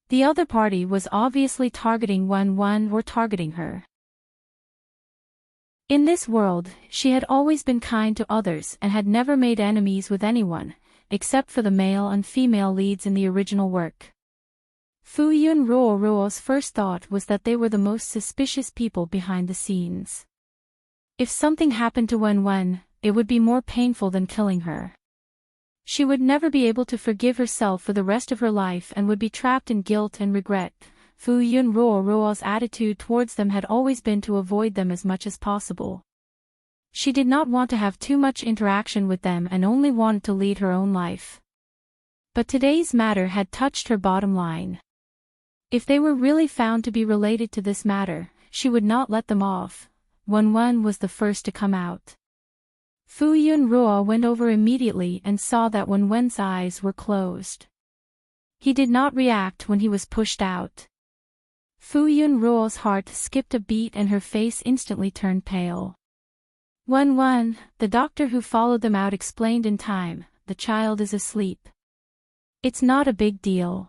The other party was obviously targeting Wen or targeting her. In this world, she had always been kind to others and had never made enemies with anyone, except for the male and female leads in the original work. Fu Yunruo's first thought was that they were the most suspicious people behind the scenes. If something happened to Wen, it would be more painful than killing her. She would never be able to forgive herself for the rest of her life and would be trapped in guilt and regret. Fu Yunruo's attitude towards them had always been to avoid them as much as possible. She did not want to have too much interaction with them and only wanted to lead her own life. But today's matter had touched her bottom line. If they were really found to be related to this matter, she would not let them off. Wen was the first to come out. Fu Yunruo went over immediately and saw that Wen's eyes were closed. He did not react when he was pushed out. Fu Yunruo's heart skipped a beat and her face instantly turned pale. Wen, the doctor who followed them out, explained in time, the child is asleep. It's not a big deal.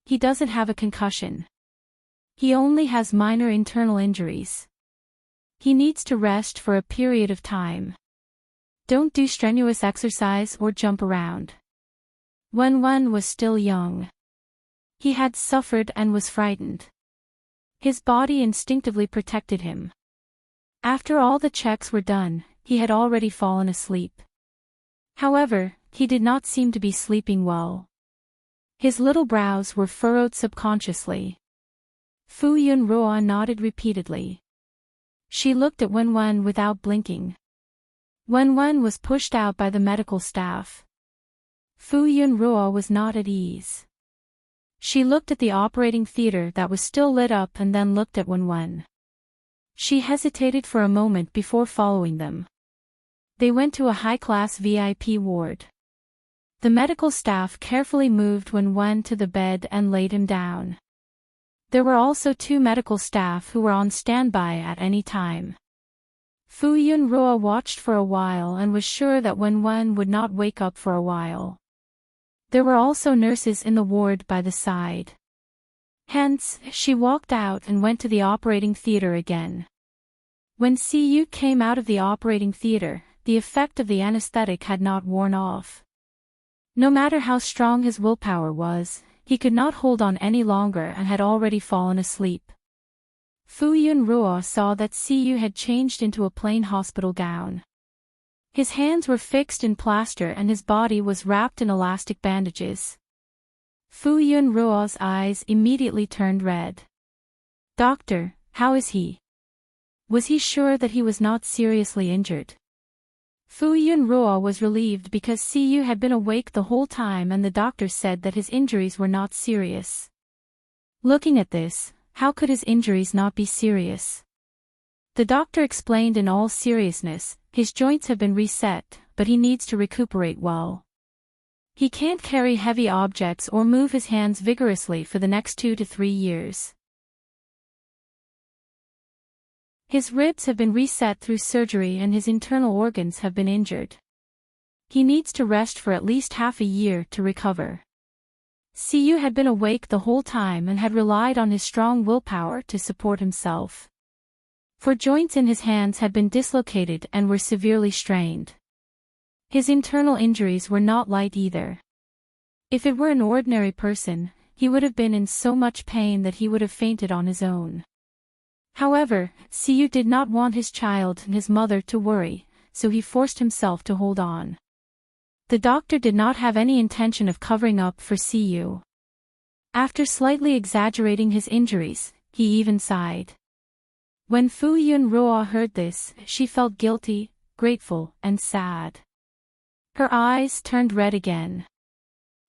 He doesn't have a concussion. He only has minor internal injuries. He needs to rest for a period of time. Don't do strenuous exercise or jump around. Wen was still young. He had suffered and was frightened. His body instinctively protected him. After all the checks were done, he had already fallen asleep. However, he did not seem to be sleeping well. His little brows were furrowed subconsciously. Fu Yunruo nodded repeatedly. She looked at Wen without blinking. Wen was pushed out by the medical staff. Fu Yunruo was not at ease. She looked at the operating theater that was still lit up and then looked at Wen. She hesitated for a moment before following them. They went to a high-class VIP ward. The medical staff carefully moved Wen to the bed and laid him down. There were also 2 medical staff who were on standby at any time. Fu Yunruo watched for a while and was sure that Wen would not wake up for a while. There were also nurses in the ward by the side. Hence, she walked out and went to the operating theater again. When Siyu came out of the operating theater, the effect of the anesthetic had not worn off. No matter how strong his willpower was, he could not hold on any longer and had already fallen asleep. Fu Yunruo saw that Siyu had changed into a plain hospital gown. His hands were fixed in plaster and his body was wrapped in elastic bandages. Fu Yunruo's eyes immediately turned red. "Doctor, how is he? Was he sure that he was not seriously injured?" Fu Yunruo was relieved because Siyu had been awake the whole time and the doctor said that his injuries were not serious. Looking at this, how could his injuries not be serious? The doctor explained in all seriousness, his joints have been reset, but he needs to recuperate well. He can't carry heavy objects or move his hands vigorously for the next 2 to 3 years. His ribs have been reset through surgery and his internal organs have been injured. He needs to rest for at least half a year to recover. Siyu had been awake the whole time and had relied on his strong willpower to support himself. For joints in his hands had been dislocated and were severely strained. His internal injuries were not light either. If it were an ordinary person, he would have been in so much pain that he would have fainted on his own. However, Siyu did not want his child and his mother to worry, so he forced himself to hold on. The doctor did not have any intention of covering up for Siyu. After slightly exaggerating his injuries, he even sighed. When Fu Yunruo heard this, she felt guilty, grateful, and sad. Her eyes turned red again.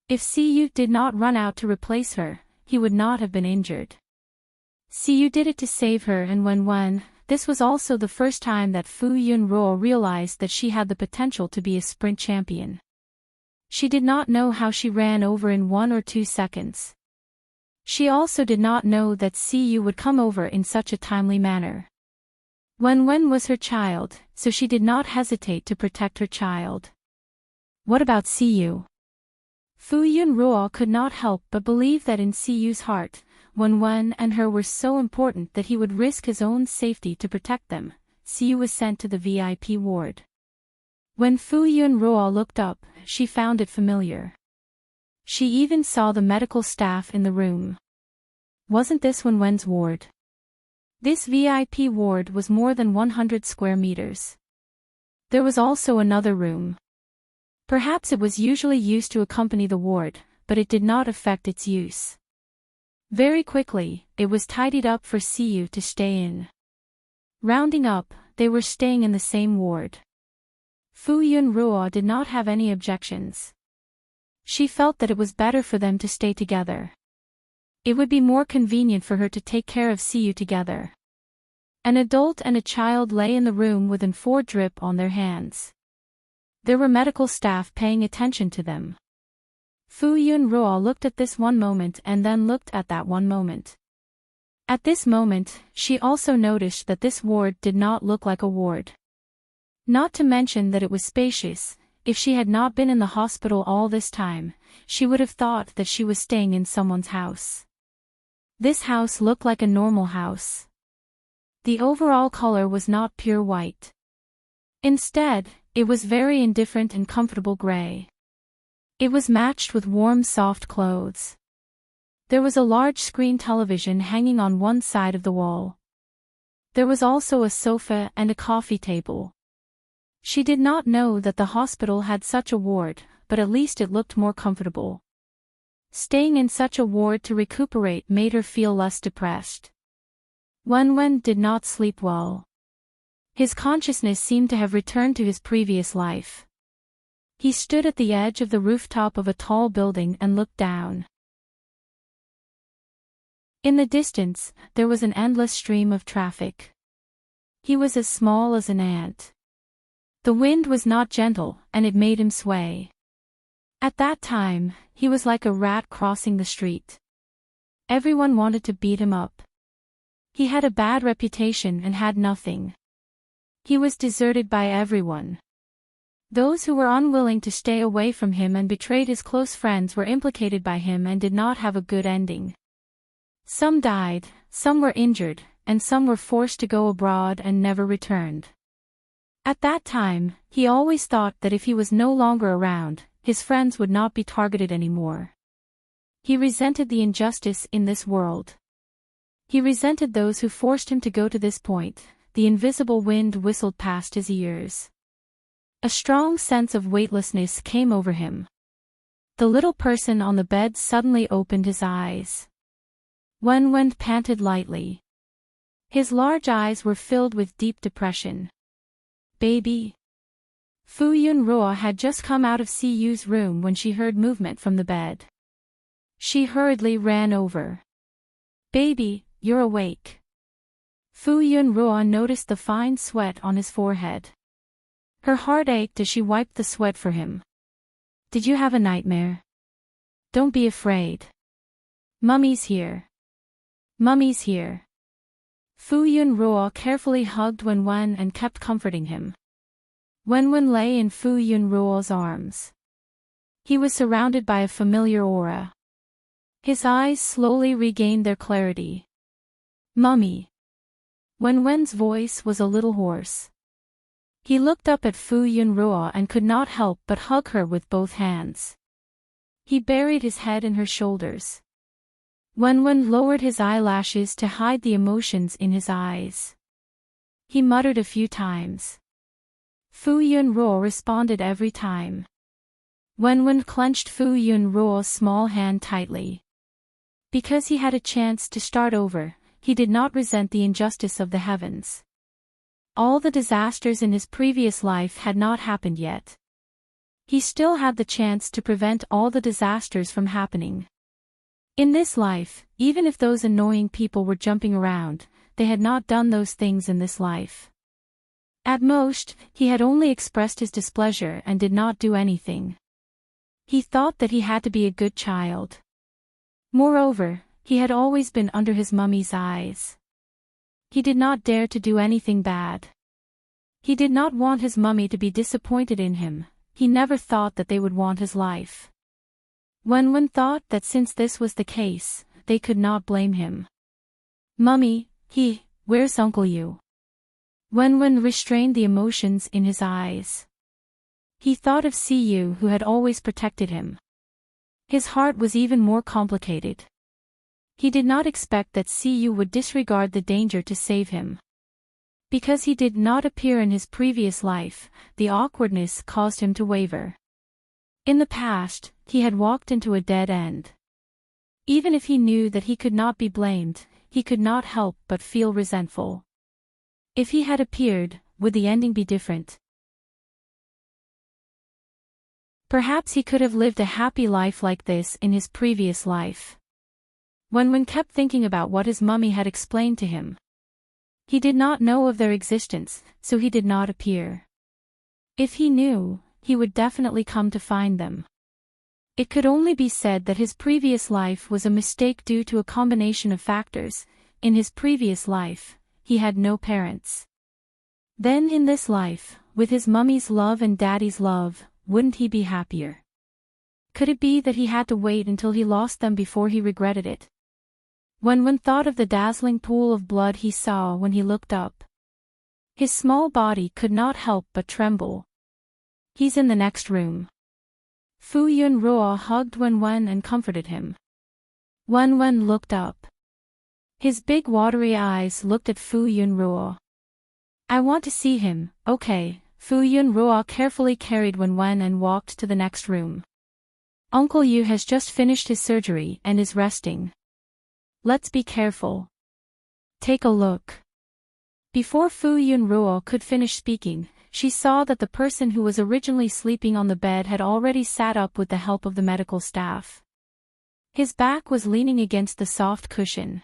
If Siyu did not run out to replace her, he would not have been injured. Siyu did it to save her, and when this was also the first time that Fu Yunruo realized that she had the potential to be a sprint champion. She did not know how she ran over in 1 or 2 seconds. She also did not know that Siyu would come over in such a timely manner. Wen was her child, so she did not hesitate to protect her child. What about Siyu? Fu Yunruo could not help but believe that in Siyu's heart, Wen and her were so important that he would risk his own safety to protect them. Siyu was sent to the VIP ward. When Fu Yunruo looked up, she found it familiar. She even saw the medical staff in the room. Wasn't this Wen's ward? This VIP ward was more than 100 square meters. There was also another room. Perhaps it was usually used to accompany the ward, but it did not affect its use. Very quickly, it was tidied up for Siyu to stay in. Rounding up, they were staying in the same ward. Fu Yunruo did not have any objections. She felt that it was better for them to stay together. It would be more convenient for her to take care of Siyu together. An adult and a child lay in the room with an4 drip on their hands. There were medical staff paying attention to them. Fu Yunruo looked at this one moment and then looked at that one moment. At this moment, she also noticed that this ward did not look like a ward. Not to mention that it was spacious. If she had not been in the hospital all this time, she would have thought that she was staying in someone's house. This house looked like a normal house. The overall color was not pure white. Instead, it was very indifferent and comfortable gray. It was matched with warm soft clothes. There was a large screen television hanging on one side of the wall. There was also a sofa and a coffee table. She did not know that the hospital had such a ward, but at least it looked more comfortable. Staying in such a ward to recuperate made her feel less depressed. Wen did not sleep well. His consciousness seemed to have returned to his previous life. He stood at the edge of the rooftop of a tall building and looked down. In the distance, there was an endless stream of traffic. He was as small as an ant. The wind was not gentle, and it made him sway. At that time, he was like a rat crossing the street. Everyone wanted to beat him up. He had a bad reputation and had nothing. He was deserted by everyone. Those who were unwilling to stay away from him and betrayed his close friends were implicated by him and did not have a good ending. Some died, some were injured, and some were forced to go abroad and never returned. At that time, he always thought that if he was no longer around, his friends would not be targeted anymore. He resented the injustice in this world. He resented those who forced him to go to this point. The invisible wind whistled past his ears. A strong sense of weightlessness came over him. The little person on the bed suddenly opened his eyes. Wen panted lightly. His large eyes were filled with deep depression. Baby. Fu Yunruo had just come out of Siyu's room when she heard movement from the bed. She hurriedly ran over. Baby, you're awake. Fu Yunruo noticed the fine sweat on his forehead. Her heart ached as she wiped the sweat for him. Did you have a nightmare? Don't be afraid. Mummy's here. Mummy's here. Fu Yunruo carefully hugged Wenwen and kept comforting him. Wenwen lay in Fu Yunruo's arms. He was surrounded by a familiar aura. His eyes slowly regained their clarity. Mummy. Wenwen's voice was a little hoarse. He looked up at Fu Yunruo and could not help but hug her with both hands. He buried his head in her shoulders. Wenwen lowered his eyelashes to hide the emotions in his eyes. He muttered a few times. Fu Yunruo responded every time. Wenwen clenched Fu Yunruo's small hand tightly. Because he had a chance to start over, he did not resent the injustice of the heavens. All the disasters in his previous life had not happened yet. He still had the chance to prevent all the disasters from happening. In this life, even if those annoying people were jumping around, they had not done those things in this life. At most, he had only expressed his displeasure and did not do anything. He thought that he had to be a good child. Moreover, he had always been under his mummy's eyes. He did not dare to do anything bad. He did not want his mummy to be disappointed in him. He never thought that they would want his life. Wenwen thought that since this was the case, they could not blame him. Mummy, where's Uncle Yu? Wenwen restrained the emotions in his eyes. He thought of Siyu who had always protected him. His heart was even more complicated. He did not expect that Siyu would disregard the danger to save him. Because he did not appear in his previous life, the awkwardness caused him to waver. In the past, he had walked into a dead end. Even if he knew that he could not be blamed, he could not help but feel resentful. If he had appeared, would the ending be different? Perhaps he could have lived a happy life like this in his previous life. Wenwen kept thinking about what his mummy had explained to him. He did not know of their existence, so he did not appear. If he knew, he would definitely come to find them. It could only be said that his previous life was a mistake due to a combination of factors. In his previous life, he had no parents. Then in this life, with his mummy's love and daddy's love, wouldn't he be happier? Could it be that he had to wait until he lost them before he regretted it? Wenwen thought of the dazzling pool of blood he saw when he looked up. His small body could not help but tremble. He's in the next room. Fu Yunruo hugged Wenwen and comforted him. Wenwen looked up. His big watery eyes looked at Fu Yunruo. I want to see him, okay. Fu Yunruo carefully carried Wenwen and walked to the next room. Uncle Yu has just finished his surgery and is resting. Let's be careful. Take a look. Before Fu Yunruo could finish speaking, she saw that the person who was originally sleeping on the bed had already sat up with the help of the medical staff. His back was leaning against the soft cushion.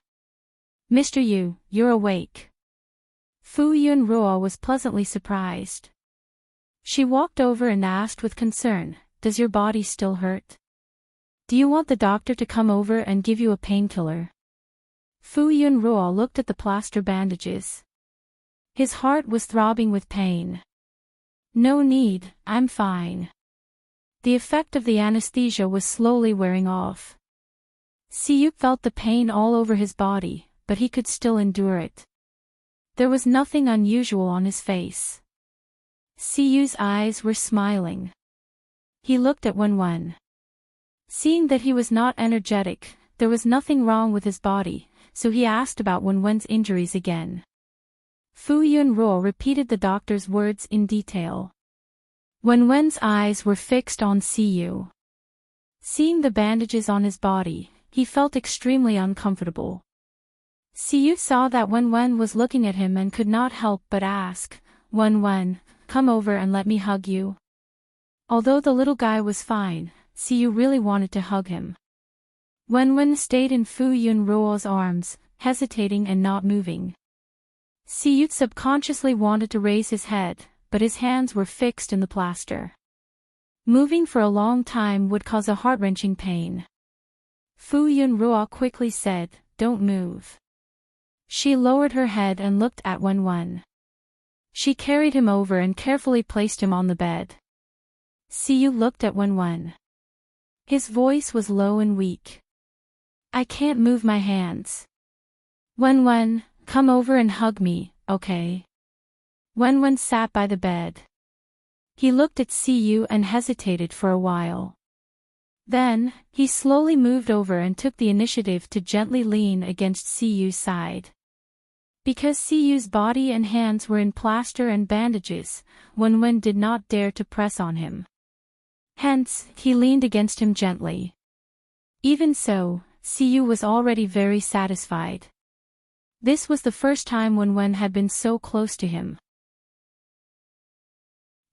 Mr. Yu, you're awake. Fu Yunruo was pleasantly surprised. She walked over and asked with concern, does your body still hurt? Do you want the doctor to come over and give you a painkiller? Fu Yunruo looked at the plaster bandages. His heart was throbbing with pain. No need, I'm fine. The effect of the anesthesia was slowly wearing off. Siyu felt the pain all over his body, but he could still endure it. There was nothing unusual on his face. Siyu's eyes were smiling. He looked at Wenwen. Seeing that he was not energetic, there was nothing wrong with his body, so he asked about Wenwen's injuries again. Fu Yunruo repeated the doctor's words in detail. Wenwen's eyes were fixed on Siyu. Seeing the bandages on his body, he felt extremely uncomfortable. Siyu saw that Wenwen was looking at him and could not help but ask, Wenwen, come over and let me hug you. Although the little guy was fine, Siyu really wanted to hug him. Wenwen stayed in Fu Yunruo's arms, hesitating and not moving. Siyut subconsciously wanted to raise his head, but his hands were fixed in the plaster. Moving for a long time would cause a heart-wrenching pain. Fu Yunruo quickly said, "Don't move." She lowered her head and looked at Wenwen. She carried him over and carefully placed him on the bed. Siyu looked at Wenwen. His voice was low and weak. "I can't move my hands. Wenwen, come over and hug me, okay?" Wenwen sat by the bed. He looked at Siyu and hesitated for a while. Then, he slowly moved over and took the initiative to gently lean against Siyu's side. Because Siyu's body and hands were in plaster and bandages, Wenwen did not dare to press on him. Hence, he leaned against him gently. Even so, Siyu was already very satisfied. This was the first time Wenwen had been so close to him.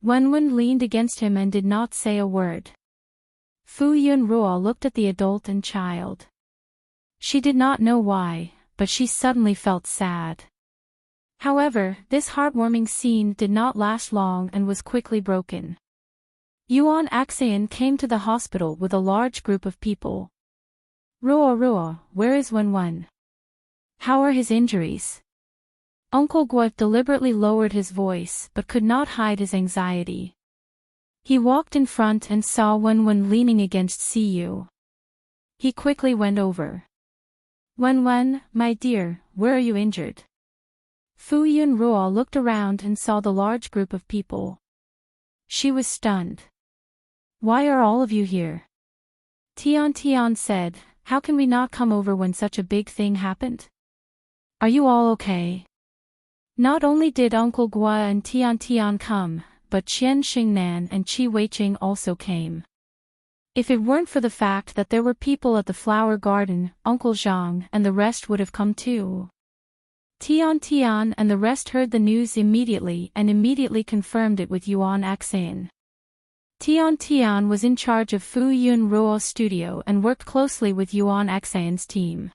Wenwen leaned against him and did not say a word. Fu Yunruo looked at the adult and child. She did not know why, but she suddenly felt sad. However, this heartwarming scene did not last long and was quickly broken. Yuan Axean came to the hospital with a large group of people. Ruo, where is Wenwen? How are his injuries? Uncle Guo deliberately lowered his voice but could not hide his anxiety. He walked in front and saw Wenwen leaning against Siyu. He quickly went over. "Wenwen, my dear, where are you injured?" Fu Yunruo looked around and saw the large group of people. She was stunned. "Why are all of you here?" Tian said, "How can we not come over when such a big thing happened? Are you all okay?" Not only did Uncle Guo and Tian come, but Qian Xingnan and Qi Weiqing also came. If it weren't for the fact that there were people at the flower garden, Uncle Zhang and the rest would have come too. Tian and the rest heard the news immediately and immediately confirmed it with Yuan Axean. Tian was in charge of Fu Yunruo's studio and worked closely with Yuan Axean's team.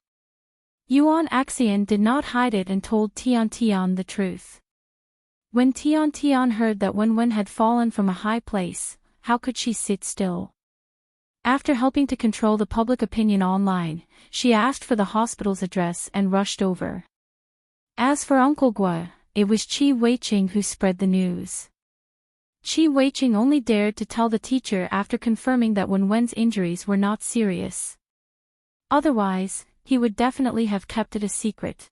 Yuan Axean did not hide it and told Tian the truth. When Tian heard that Wenwen had fallen from a high place, how could she sit still? After helping to control the public opinion online, she asked for the hospital's address and rushed over. As for Uncle Guo, it was Qi Weiqing who spread the news. Qi Weiqing only dared to tell the teacher after confirming that Wenwen's injuries were not serious. Otherwise, he would definitely have kept it a secret.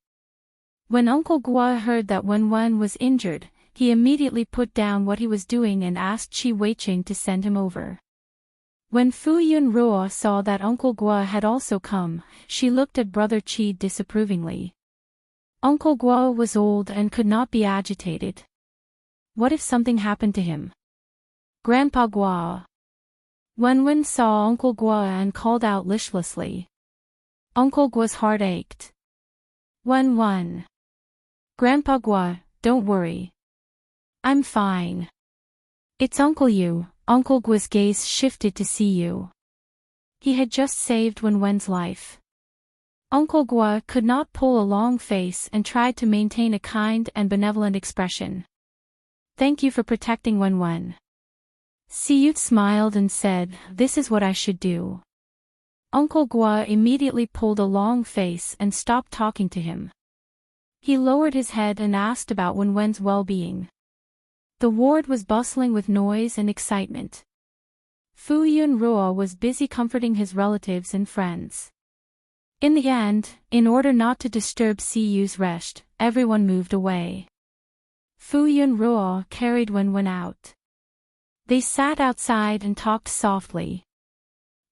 When Uncle Guo heard that Wenwen was injured, he immediately put down what he was doing and asked Qi Weiqing to send him over. When Fu Yunruo saw that Uncle Guo had also come, she looked at Brother Qi disapprovingly. Uncle Guo was old and could not be agitated. What if something happened to him? Grandpa Guo. Wenwen saw Uncle Guo and called out listlessly. Uncle Guo's heart ached. Wenwen. Grandpa Guo, don't worry. I'm fine. It's Uncle Yu. Uncle Guo's gaze shifted to Siyu. He had just saved Wenwen's life. Uncle Guo could not pull a long face and tried to maintain a kind and benevolent expression. Thank you for protecting Wenwen. Siyu smiled and said, "This is what I should do." Uncle Guo immediately pulled a long face and stopped talking to him. He lowered his head and asked about Wenwen's well-being. The ward was bustling with noise and excitement. Fu Yunruo was busy comforting his relatives and friends. In the end, in order not to disturb Siyu's rest, everyone moved away. Fu Yunruo carried Wenwen out. They sat outside and talked softly.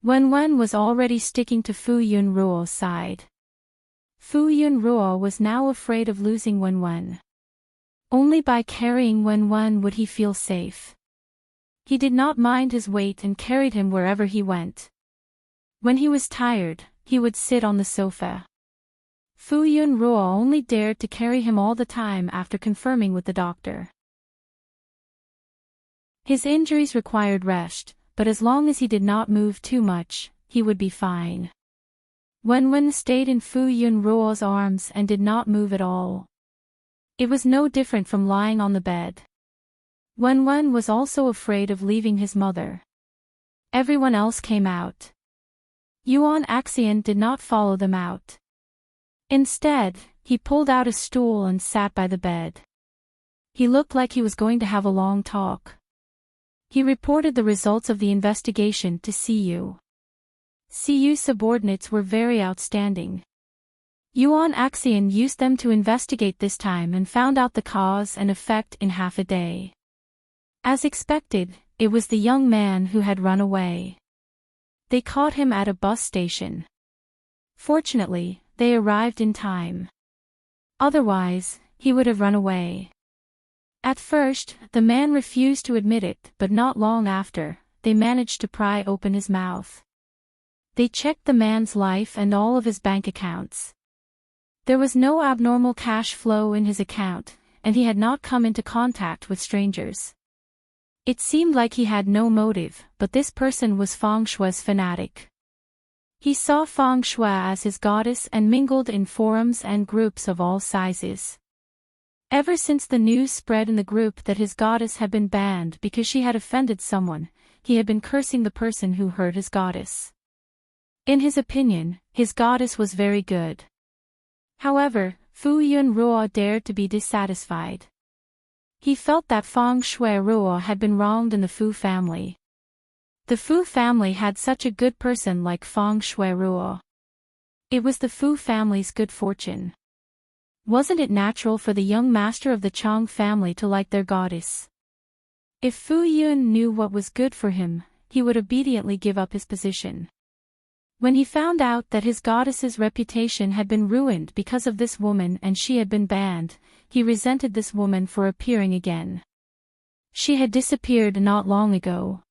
Wenwen was already sticking to Fu Yunruo's side. Fu Yunruo was now afraid of losing Wenwen. Only by carrying Wenwen would he feel safe. He did not mind his weight and carried him wherever he went. When he was tired, he would sit on the sofa. Fu Yunruo only dared to carry him all the time after confirming with the doctor. His injuries required rest, but as long as he did not move too much, he would be fine. Wenwen stayed in Fu Yunruo's arms and did not move at all. It was no different from lying on the bed. Wenwen was also afraid of leaving his mother. Everyone else came out. Yuan Axian did not follow them out. Instead, he pulled out a stool and sat by the bed. He looked like he was going to have a long talk. He reported the results of the investigation to CU. CU subordinates were very outstanding. Yuan Axian used them to investigate this time and found out the cause and effect in half a day. As expected, it was the young man who had run away. They caught him at a bus station. Fortunately, they arrived in time. Otherwise, he would have run away. At first, the man refused to admit it, but not long after, they managed to pry open his mouth. They checked the man's life and all of his bank accounts. There was no abnormal cash flow in his account, and he had not come into contact with strangers. It seemed like he had no motive, but this person was Feng Shui's fanatic. He saw Feng Shui as his goddess and mingled in forums and groups of all sizes. Ever since the news spread in the group that his goddess had been banned because she had offended someone, he had been cursing the person who hurt his goddess. In his opinion, his goddess was very good. However, Fu Yunruo dared to be dissatisfied. He felt that Feng Shui Ruo had been wronged in the Fu family. The Fu family had such a good person like Feng Shui Ruo. It was the Fu family's good fortune. Wasn't it natural for the young master of the Chang family to like their goddess? If Fu Yun knew what was good for him, he would obediently give up his position. When he found out that his goddess's reputation had been ruined because of this woman and she had been banned, he resented this woman for appearing again. She had disappeared not long ago.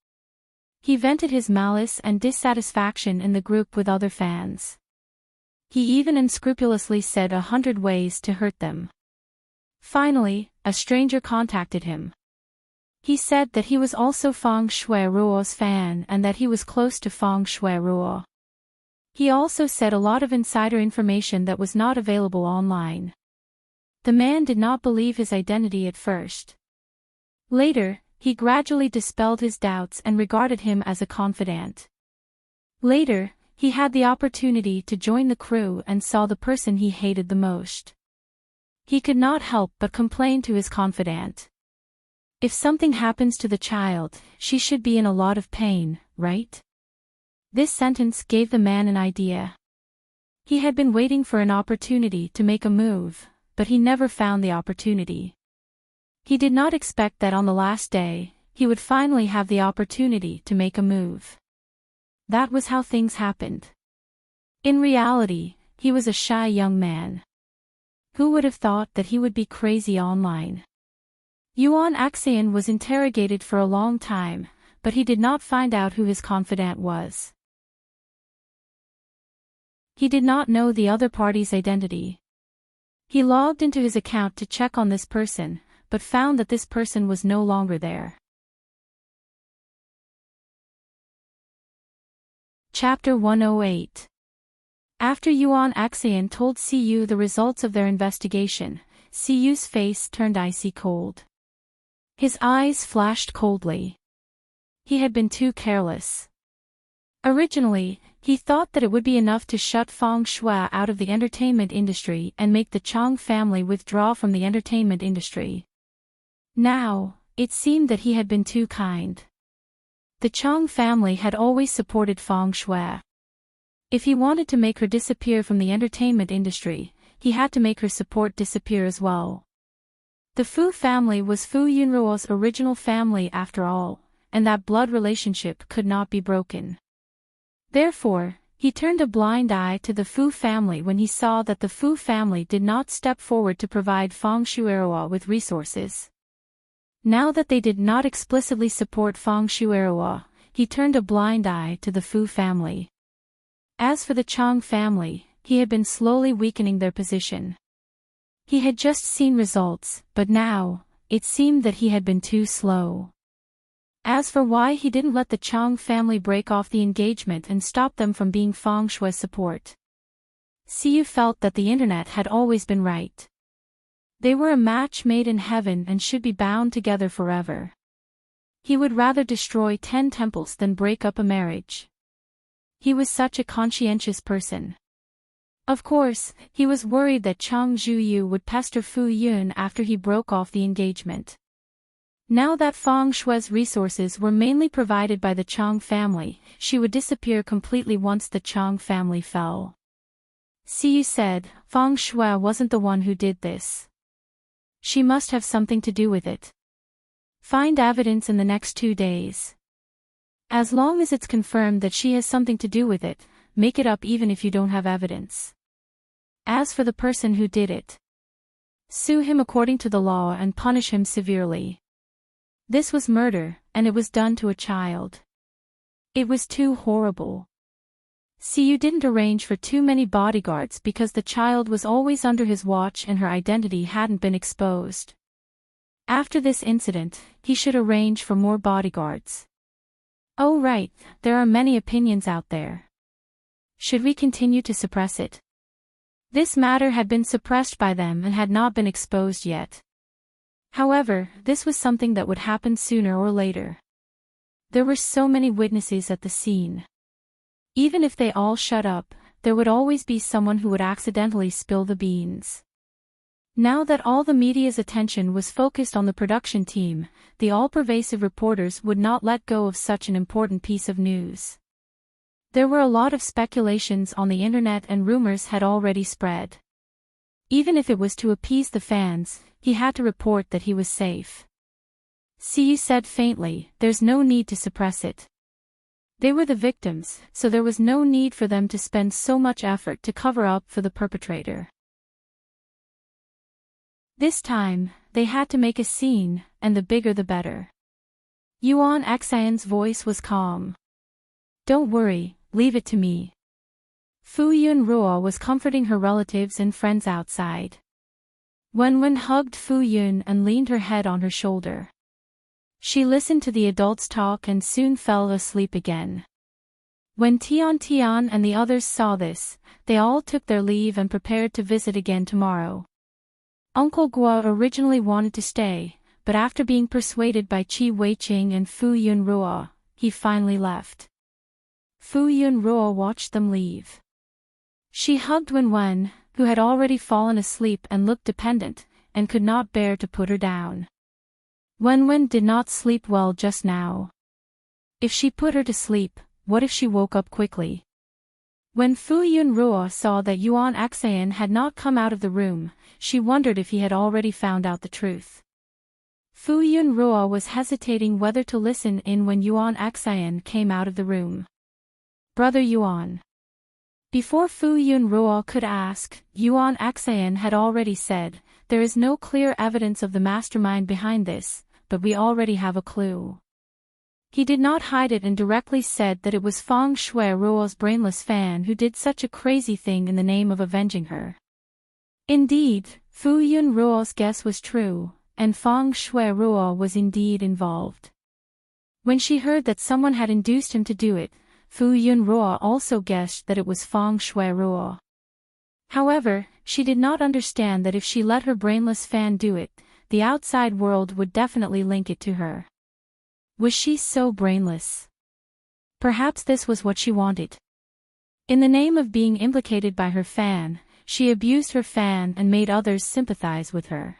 He vented his malice and dissatisfaction in the group with other fans. He even unscrupulously said 100 ways to hurt them. Finally, a stranger contacted him. He said that he was also Feng Shui Ruo's fan and that he was close to Feng Shui Ruo. He also said a lot of insider information that was not available online. The man did not believe his identity at first. Later, he gradually dispelled his doubts and regarded him as a confidant. Later, he had the opportunity to join the crew and saw the person he hated the most. He could not help but complain to his confidant. If something happens to the child, she should be in a lot of pain, right? This sentence gave the man an idea. He had been waiting for an opportunity to make a move, but he never found the opportunity. He did not expect that on the last day, he would finally have the opportunity to make a move. That was how things happened. In reality, he was a shy young man. Who would have thought that he would be crazy online? Yuan Axian was interrogated for a long time, but he did not find out who his confidant was. He did not know the other party's identity. He logged into his account to check on this person, but found that this person was no longer there. Chapter 108. After Yuan Axian told CU the results of their investigation, CU's face turned icy cold. His eyes flashed coldly. He had been too careless. Originally, he thought that it would be enough to shut Feng Shui out of the entertainment industry and make the Chang family withdraw from the entertainment industry. Now, it seemed that he had been too kind. The Chang family had always supported Feng Shui. If he wanted to make her disappear from the entertainment industry, he had to make her support disappear as well. The Fu family was Fu Yunruo's original family after all, and that blood relationship could not be broken. Therefore, he turned a blind eye to the Fu family when he saw that the Fu family did not step forward to provide Feng Shui with resources. Now that they did not explicitly support Feng Shui, he turned a blind eye to the Fu family. As for the Chang family, he had been slowly weakening their position. He had just seen results, but now, it seemed that he had been too slow. As for why he didn't let the Chang family break off the engagement and stop them from being Feng Shui support, Siyu felt that the internet had always been right. They were a match made in heaven and should be bound together forever. He would rather destroy 10 temples than break up a marriage. He was such a conscientious person. Of course, he was worried that Chang Zhuyu would pester Fu Yun after he broke off the engagement. Now that Feng Shui's resources were mainly provided by the Chang family, she would disappear completely once the Chang family fell. Siyu said, Feng Shui wasn't the one who did this. She must have something to do with it. Find evidence in the next 2 days. As long as it's confirmed that she has something to do with it, make it up even if you don't have evidence. As for the person who did it, sue him according to the law and punish him severely. This was murder, and it was done to a child. It was too horrible. Siyu didn't arrange for too many bodyguards because the child was always under his watch and her identity hadn't been exposed. After this incident, he should arrange for more bodyguards. Oh right, there are many opinions out there. Should we continue to suppress it? This matter had been suppressed by them and had not been exposed yet. However, this was something that would happen sooner or later. There were so many witnesses at the scene. Even if they all shut up, there would always be someone who would accidentally spill the beans. Now that all the media's attention was focused on the production team, the all-pervasive reporters would not let go of such an important piece of news. There were a lot of speculations on the internet and rumors had already spread. Even if it was to appease the fans, he had to report that he was safe. Siyu said faintly, there's no need to suppress it. They were the victims, so there was no need for them to spend so much effort to cover up for the perpetrator. This time, they had to make a scene, and the bigger the better. Yuan Xian's voice was calm. Don't worry, leave it to me. Fu Yun Ruo was comforting her relatives and friends outside. Wen hugged Fu Yun and leaned her head on her shoulder. She listened to the adults talk and soon fell asleep again. When Tian and the others saw this, they all took their leave and prepared to visit again tomorrow. Uncle Guo originally wanted to stay, but after being persuaded by Qi Weiqing and Fu Yun Ruo, he finally left. Fu Yun Ruo watched them leave. She hugged Wen, who had already fallen asleep and looked dependent, and could not bear to put her down. Wen did not sleep well just now. If she put her to sleep, what if she woke up quickly? When Fu Yun Ruo saw that Yuan Xian had not come out of the room, she wondered if he had already found out the truth. Fu Yun Ruo was hesitating whether to listen in when Yuan Xian came out of the room. Brother Yuan. Before Fu Yun Ruo could ask, Yuan Xian had already said, there is no clear evidence of the mastermind behind this, but we already have a clue. He did not hide it and directly said that it was Feng Shui Ruo's brainless fan who did such a crazy thing in the name of avenging her. Indeed, Fu Yun Ruo's guess was true, and Feng Shui Ruo was indeed involved. When she heard that someone had induced him to do it, Fu Yun Ruo also guessed that it was Feng Shui Ruo. However, she did not understand that if she let her brainless fan do it, the outside world would definitely link it to her. Was she so brainless? Perhaps this was what she wanted. In the name of being implicated by her fan, she abused her fan and made others sympathize with her.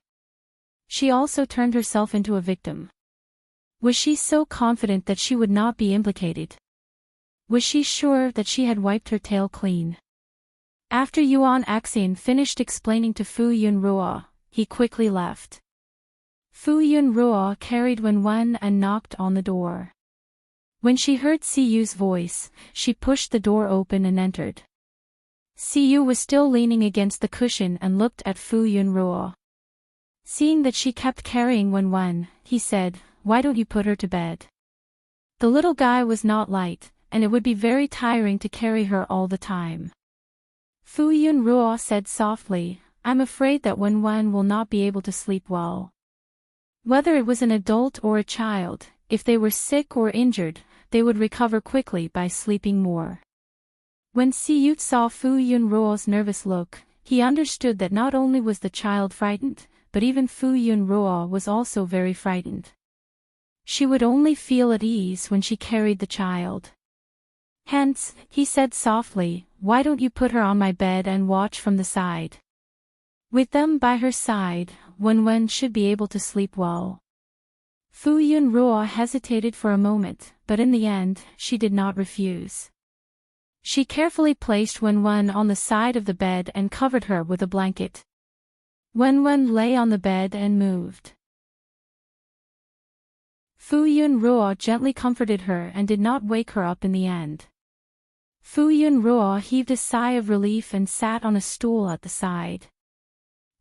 She also turned herself into a victim. Was she so confident that she would not be implicated? Was she sure that she had wiped her tail clean? After Yuan Xian finished explaining to Fu Yun Ruo, he quickly left. Fu Yun Ruo carried Wen and knocked on the door. When she heard Siyu's voice, she pushed the door open and entered. Siyu was still leaning against the cushion and looked at Fu Yun Ruo. Seeing that she kept carrying Wen, he said, why don't you put her to bed? The little guy was not light, and it would be very tiring to carry her all the time. Fu Yun Ruo said softly, I'm afraid that Wen will not be able to sleep well. Whether it was an adult or a child, if they were sick or injured, they would recover quickly by sleeping more. When Si Yu saw Fu Yunruo's nervous look, he understood that not only was the child frightened, but even Fu Yunruo was also very frightened. She would only feel at ease when she carried the child. Hence, he said softly, "Why don't you put her on my bed and watch from the side?" With them by her side, Wen should be able to sleep well. Fu Yunruo hesitated for a moment, but in the end, she did not refuse. She carefully placed Wen on the side of the bed and covered her with a blanket. Wen lay on the bed and moved. Fu Yunruo gently comforted her and did not wake her up in the end. Fu Yunruo heaved a sigh of relief and sat on a stool at the side.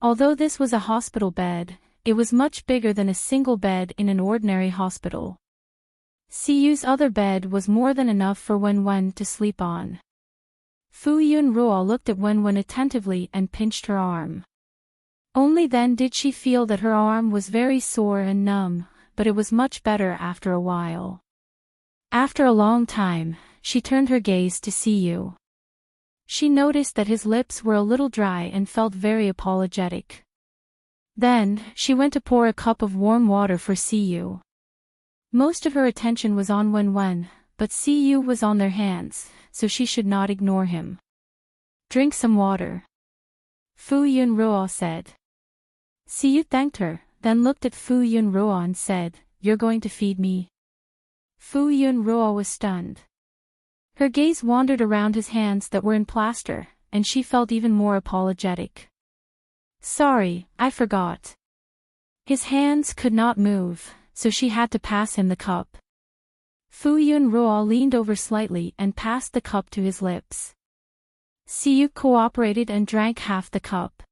Although this was a hospital bed, it was much bigger than a single bed in an ordinary hospital. Si Yu's other bed was more than enough for Wen to sleep on. Fu Yunruo looked at Wen attentively and pinched her arm. Only then did she feel that her arm was very sore and numb, but it was much better after a while. After a long time, she turned her gaze to Si Yu. She noticed that his lips were a little dry and felt very apologetic. Then, she went to pour a cup of warm water for Si Yu. Most of her attention was on Wen, but Si Yu was on their hands, so she should not ignore him. "Drink some water," Fu Yunruo said. Si Yu thanked her, then looked at Fu Yunruo and said, "You're going to feed me?" Fu Yunruo was stunned. Her gaze wandered around his hands that were in plaster, and she felt even more apologetic. "Sorry, I forgot." His hands could not move, so she had to pass him the cup. Fu Yunruo leaned over slightly and passed the cup to his lips. Si Yu cooperated and drank half the cup.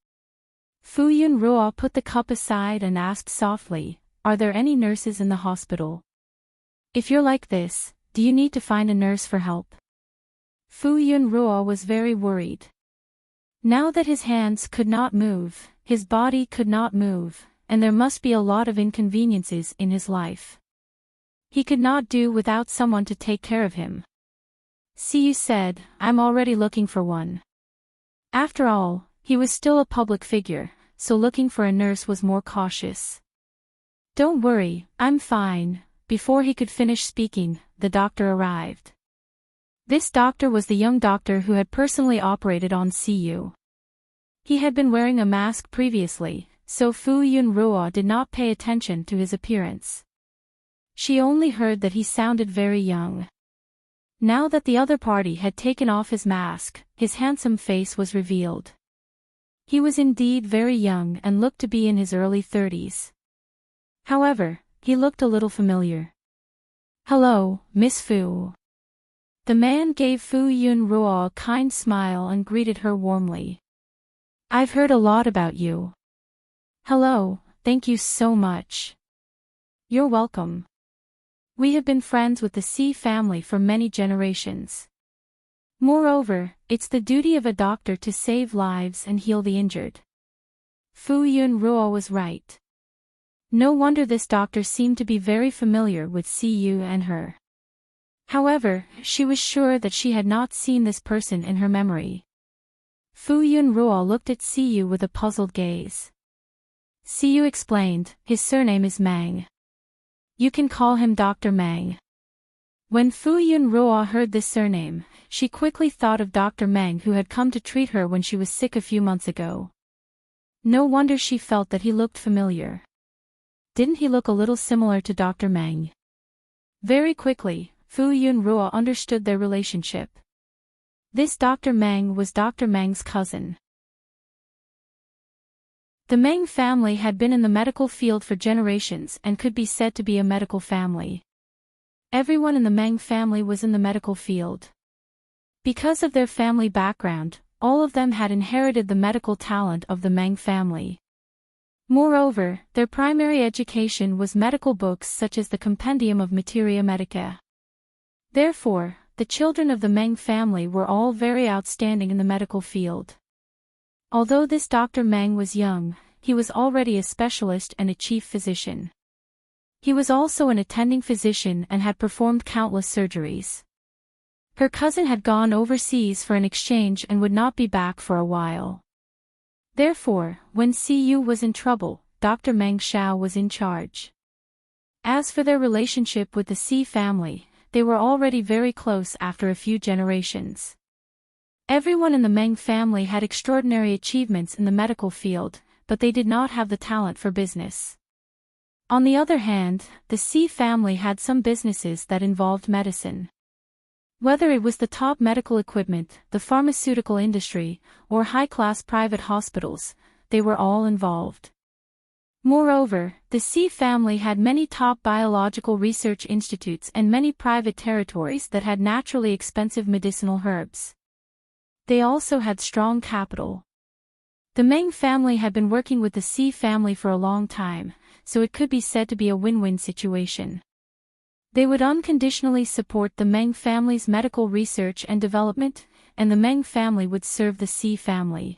Fu Yunruo put the cup aside and asked softly, "Are there any nurses in the hospital? If you're like this, do you need to find a nurse for help?" Fu Yunruo was very worried. Now that his hands could not move, his body could not move, and there must be a lot of inconveniences in his life. He could not do without someone to take care of him. Si Yu said, "I'm already looking for one." After all, he was still a public figure, so looking for a nurse was more cautious. "Don't worry, I'm fine." Before he could finish speaking, the doctor arrived. This doctor was the young doctor who had personally operated on Si Yu. He had been wearing a mask previously, so Fu Yunruo did not pay attention to his appearance. She only heard that he sounded very young. Now that the other party had taken off his mask, his handsome face was revealed. He was indeed very young and looked to be in his early 30s. However, he looked a little familiar. "Hello, Miss Fu." The man gave Fu Yunruo a kind smile and greeted her warmly. "I've heard a lot about you." "Hello, thank you so much." "You're welcome. We have been friends with the Si family for many generations. Moreover, it's the duty of a doctor to save lives and heal the injured." Fu Yunruo was right. No wonder this doctor seemed to be very familiar with Si Yu and her. However, she was sure that she had not seen this person in her memory. Fu Yunruo looked at Si Yu with a puzzled gaze. Si Yu explained, "His surname is Mang. You can call him Dr. Mang." When Fu Yunruo heard this surname, she quickly thought of Dr. Meng who had come to treat her when she was sick a few months ago. No wonder she felt that he looked familiar. Didn't he look a little similar to Dr. Meng? Very quickly, Fu Yunruo understood their relationship. This Dr. Meng was Dr. Meng's cousin. The Meng family had been in the medical field for generations and could be said to be a medical family. Everyone in the Meng family was in the medical field. Because of their family background, all of them had inherited the medical talent of the Meng family. Moreover, their primary education was medical books such as the Compendium of Materia Medica. Therefore, the children of the Meng family were all very outstanding in the medical field. Although this Dr. Meng was young, he was already a specialist and a chief physician. He was also an attending physician and had performed countless surgeries. Her cousin had gone overseas for an exchange and would not be back for a while. Therefore, when Siyu was in trouble, Dr. Meng Xiao was in charge. As for their relationship with the Si family, they were already very close after a few generations. Everyone in the Meng family had extraordinary achievements in the medical field, but they did not have the talent for business. On the other hand, the Si family had some businesses that involved medicine. Whether it was the top medical equipment, the pharmaceutical industry, or high-class private hospitals, they were all involved. Moreover, the Si family had many top biological research institutes and many private territories that had naturally expensive medicinal herbs. They also had strong capital. The Meng family had been working with the Si family for a long time, so it could be said to be a win-win situation. They would unconditionally support the Meng family's medical research and development, and the Meng family would serve the Si family.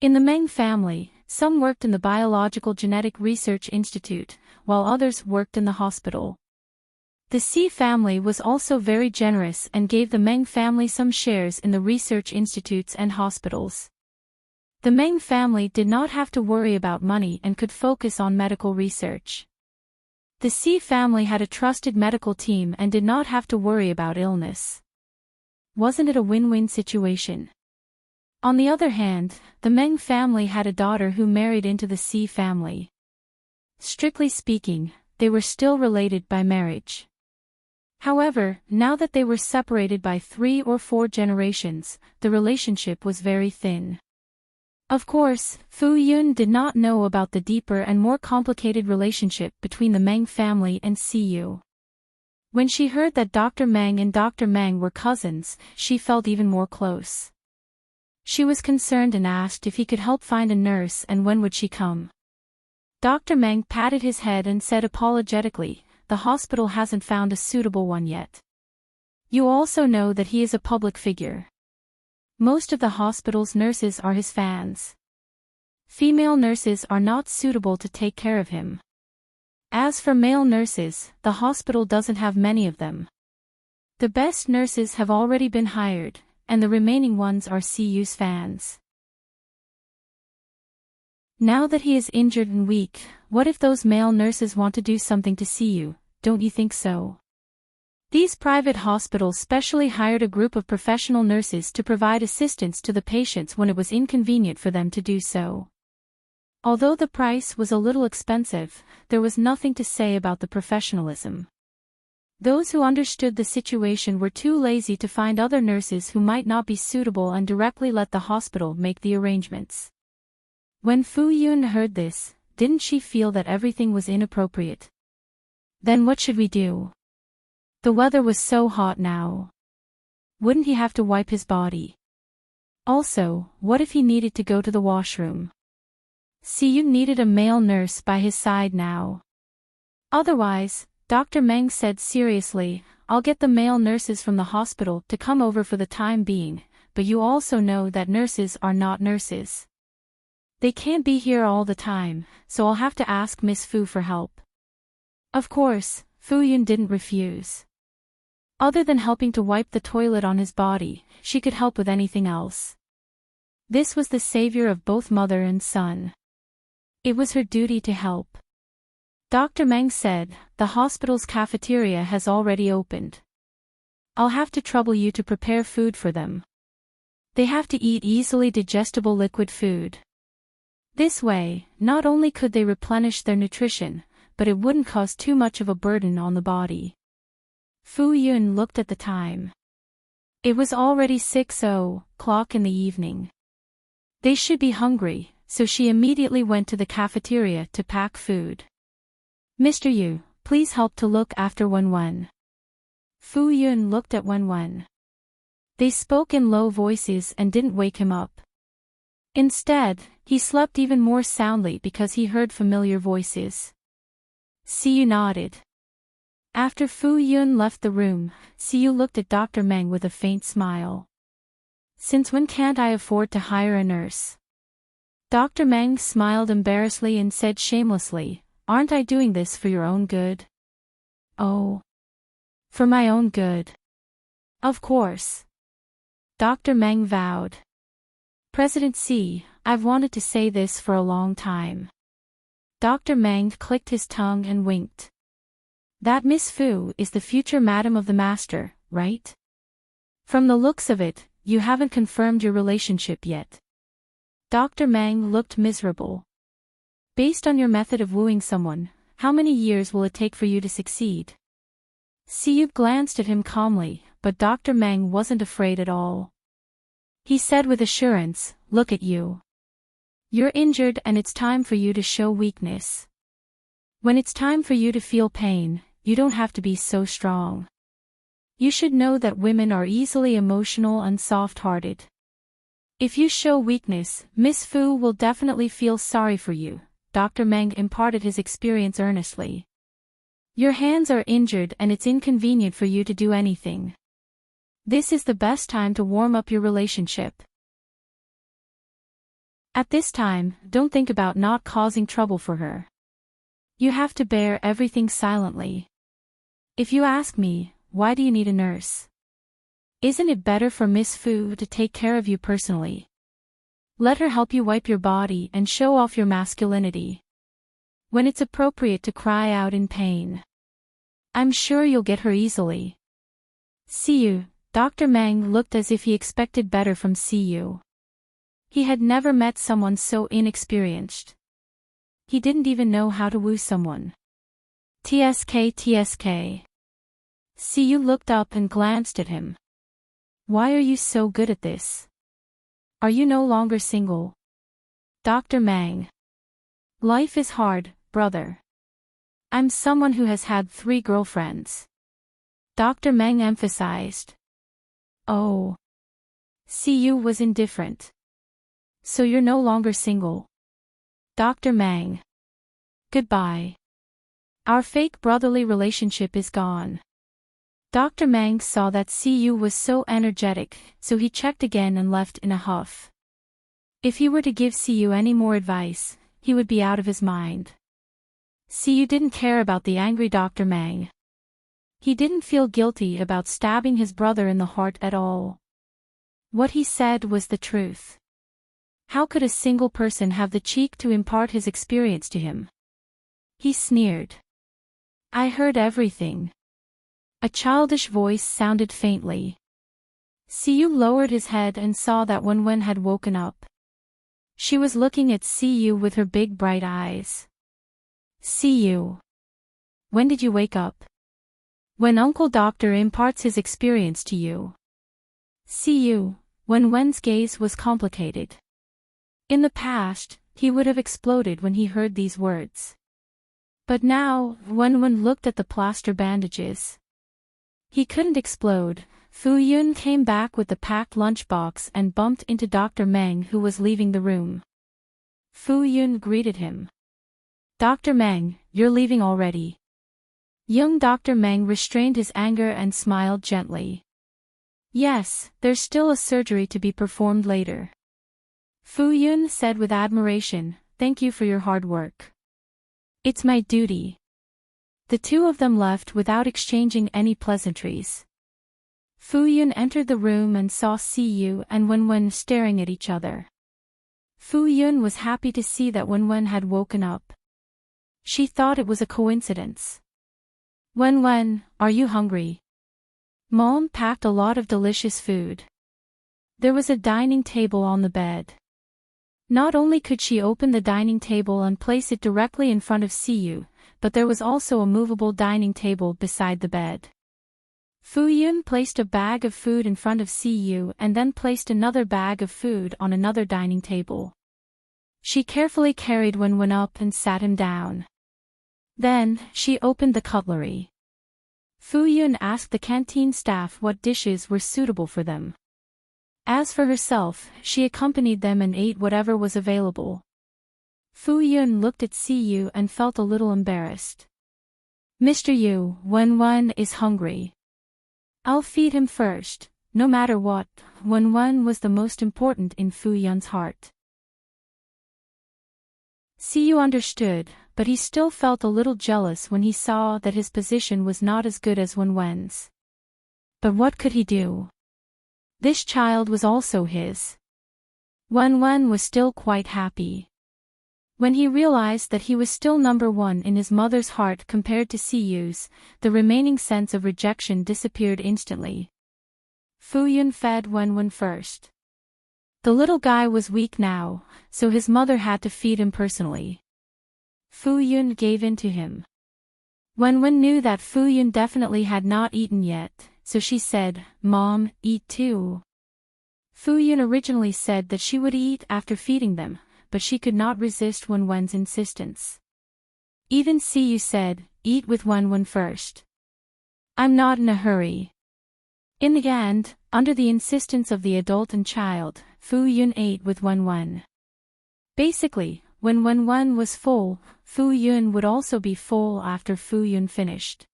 In the Meng family, some worked in the Biological Genetic Research Institute, while others worked in the hospital. The Si family was also very generous and gave the Meng family some shares in the research institutes and hospitals. The Meng family did not have to worry about money and could focus on medical research. The Si family had a trusted medical team and did not have to worry about illness. Wasn't it a win-win situation? On the other hand, the Meng family had a daughter who married into the Si family. Strictly speaking, they were still related by marriage. However, now that they were separated by 3 or 4 generations, the relationship was very thin. Of course, Fu Yun did not know about the deeper and more complicated relationship between the Meng family and Siyu. When she heard that Dr. Meng and Dr. Meng were cousins, she felt even more close. She was concerned and asked if he could help find a nurse and when would she come. Dr. Meng patted his head and said apologetically, "The hospital hasn't found a suitable one yet. You also know that he is a public figure. Most of the hospital's nurses are his fans. Female nurses are not suitable to take care of him. As for male nurses, the hospital doesn't have many of them. The best nurses have already been hired, and the remaining ones are Siyu's fans. Now that he is injured and weak, what if those male nurses want to do something to Siyu, don't you think so?" These private hospitals specially hired a group of professional nurses to provide assistance to the patients when it was inconvenient for them to do so. Although the price was a little expensive, there was nothing to say about the professionalism. Those who understood the situation were too lazy to find other nurses who might not be suitable and directly let the hospital make the arrangements. When Fu Yun heard this, didn't she feel that everything was inappropriate? Then what should we do? The weather was so hot now. Wouldn't he have to wipe his body? Also, what if he needed to go to the washroom? Siyu needed a male nurse by his side now. Otherwise, Dr. Meng said seriously, "I'll get the male nurses from the hospital to come over for the time being, but you also know that nurses are not nurses. They can't be here all the time, so I'll have to ask Miss Fu for help." Of course, Fu Yun didn't refuse. Other than helping to wipe the toilet on his body, she could help with anything else. This was the savior of both mother and son. It was her duty to help. Dr. Meng said, "The hospital's cafeteria has already opened. I'll have to trouble you to prepare food for them. They have to eat easily digestible liquid food. This way, not only could they replenish their nutrition, but it wouldn't cause too much of a burden on the body." Fu Yun looked at the time. It was already 6:00 in the evening. They should be hungry, so she immediately went to the cafeteria to pack food. "Mr. Yu, please help to look after Wenwen." Fu Yun looked at Wenwen. They spoke in low voices and didn't wake him up. Instead, he slept even more soundly because he heard familiar voices. Siyu nodded. After Fu Yun left the room, Siyu looked at Dr. Meng with a faint smile. "Since when can't I afford to hire a nurse?" Dr. Meng smiled embarrassedly and said shamelessly, "Aren't I doing this for your own good?" "Oh. For my own good." Of course. Dr. Meng vowed. President C, I've wanted to say this for a long time. Dr. Meng clicked his tongue and winked. That Miss Fu is the future Madam of the Master, right? From the looks of it, you haven't confirmed your relationship yet. Dr. Meng looked miserable. Based on your method of wooing someone, how many years will it take for you to succeed? Siyu glanced at him calmly, but Dr. Meng wasn't afraid at all. He said with assurance, look at you. You're injured and it's time for you to show weakness. When it's time for you to feel pain, you don't have to be so strong. You should know that women are easily emotional and soft-hearted. If you show weakness, Miss Fu will definitely feel sorry for you, Dr. Meng imparted his experience earnestly. Your hands are injured and it's inconvenient for you to do anything. This is the best time to warm up your relationship. At this time, don't think about not causing trouble for her. You have to bear everything silently. If you ask me, why do you need a nurse? Isn't it better for Miss Fu to take care of you personally? Let her help you wipe your body and show off your masculinity. When it's appropriate to cry out in pain. I'm sure you'll get her easily. Siyu, Dr. Meng looked as if he expected better from Siyu. He had never met someone so inexperienced. He didn't even know how to woo someone. TSK. Siyu looked up and glanced at him. Why are you so good at this? Are you no longer single? Dr. Meng. Life is hard, brother. I'm someone who has had 3 girlfriends. Dr. Meng emphasized. Oh. Siyu was indifferent. So you're no longer single? Dr. Meng. Goodbye. Our fake brotherly relationship is gone. Dr. Meng saw that Siyu was so energetic, so he checked again and left in a huff. If he were to give Siyu any more advice, he would be out of his mind. Siyu didn't care about the angry Dr. Meng. He didn't feel guilty about stabbing his brother in the heart at all. What he said was the truth. How could a single person have the cheek to impart his experience to him? He sneered. I heard everything. A childish voice sounded faintly. Siyu lowered his head and saw that Wenwen had woken up. She was looking at Siyu with her big bright eyes. Siyu. When did you wake up? When Uncle Doctor imparts his experience to you. Siyu, Wenwen's gaze was complicated. In the past, he would have exploded when he heard these words. But now, Wenwen looked at the plaster bandages. He couldn't explode. Fu Yun came back with the packed lunchbox and bumped into Dr. Meng, who was leaving the room. Fu Yun greeted him. Dr. Meng, you're leaving already. Young Dr. Meng restrained his anger and smiled gently. Yes, there's still a surgery to be performed later. Fu Yun said with admiration, thank you for your hard work. It's my duty. The two of them left without exchanging any pleasantries. Fu Yun entered the room and saw Siyu and Wenwen staring at each other. Fu Yun was happy to see that Wenwen had woken up. She thought it was a coincidence. Wenwen, are you hungry? Mom packed a lot of delicious food. There was a dining table on the bed. Not only could she open the dining table and place it directly in front of Siyu, but there was also a movable dining table beside the bed. Fu Yun placed a bag of food in front of Siyu and then placed another bag of food on another dining table. She carefully carried Wenwen up and sat him down. Then, she opened the cutlery. Fu Yun asked the canteen staff what dishes were suitable for them. As for herself, she accompanied them and ate whatever was available. Fu Yun looked at Siyu and felt a little embarrassed. Mr. Yu, Wenwen is hungry. I'll feed him first, no matter what. Wenwen was the most important in Fu Yun's heart. Siyu understood, but he still felt a little jealous when he saw that his position was not as good as Wenwen's. But what could he do? This child was also his. Wen was still quite happy. When he realized that he was still number one in his mother's heart compared to Siyu's, the remaining sense of rejection disappeared instantly. Fu Yun fed Wen first. The little guy was weak now, so his mother had to feed him personally. Fu Yun gave in to him. Wen knew that Fu Yun definitely had not eaten yet, so she said, "Mom, eat too." Fu Yun originally said that she would eat after feeding them, but she could not resist Wen's insistence. Even Siyu said, "Eat with Wen first. I'm not in a hurry." In the end, under the insistence of the adult and child, Fu Yun ate with Wen. Basically, when Wen was full, Fu Yun would also be full after Fu Yun finished.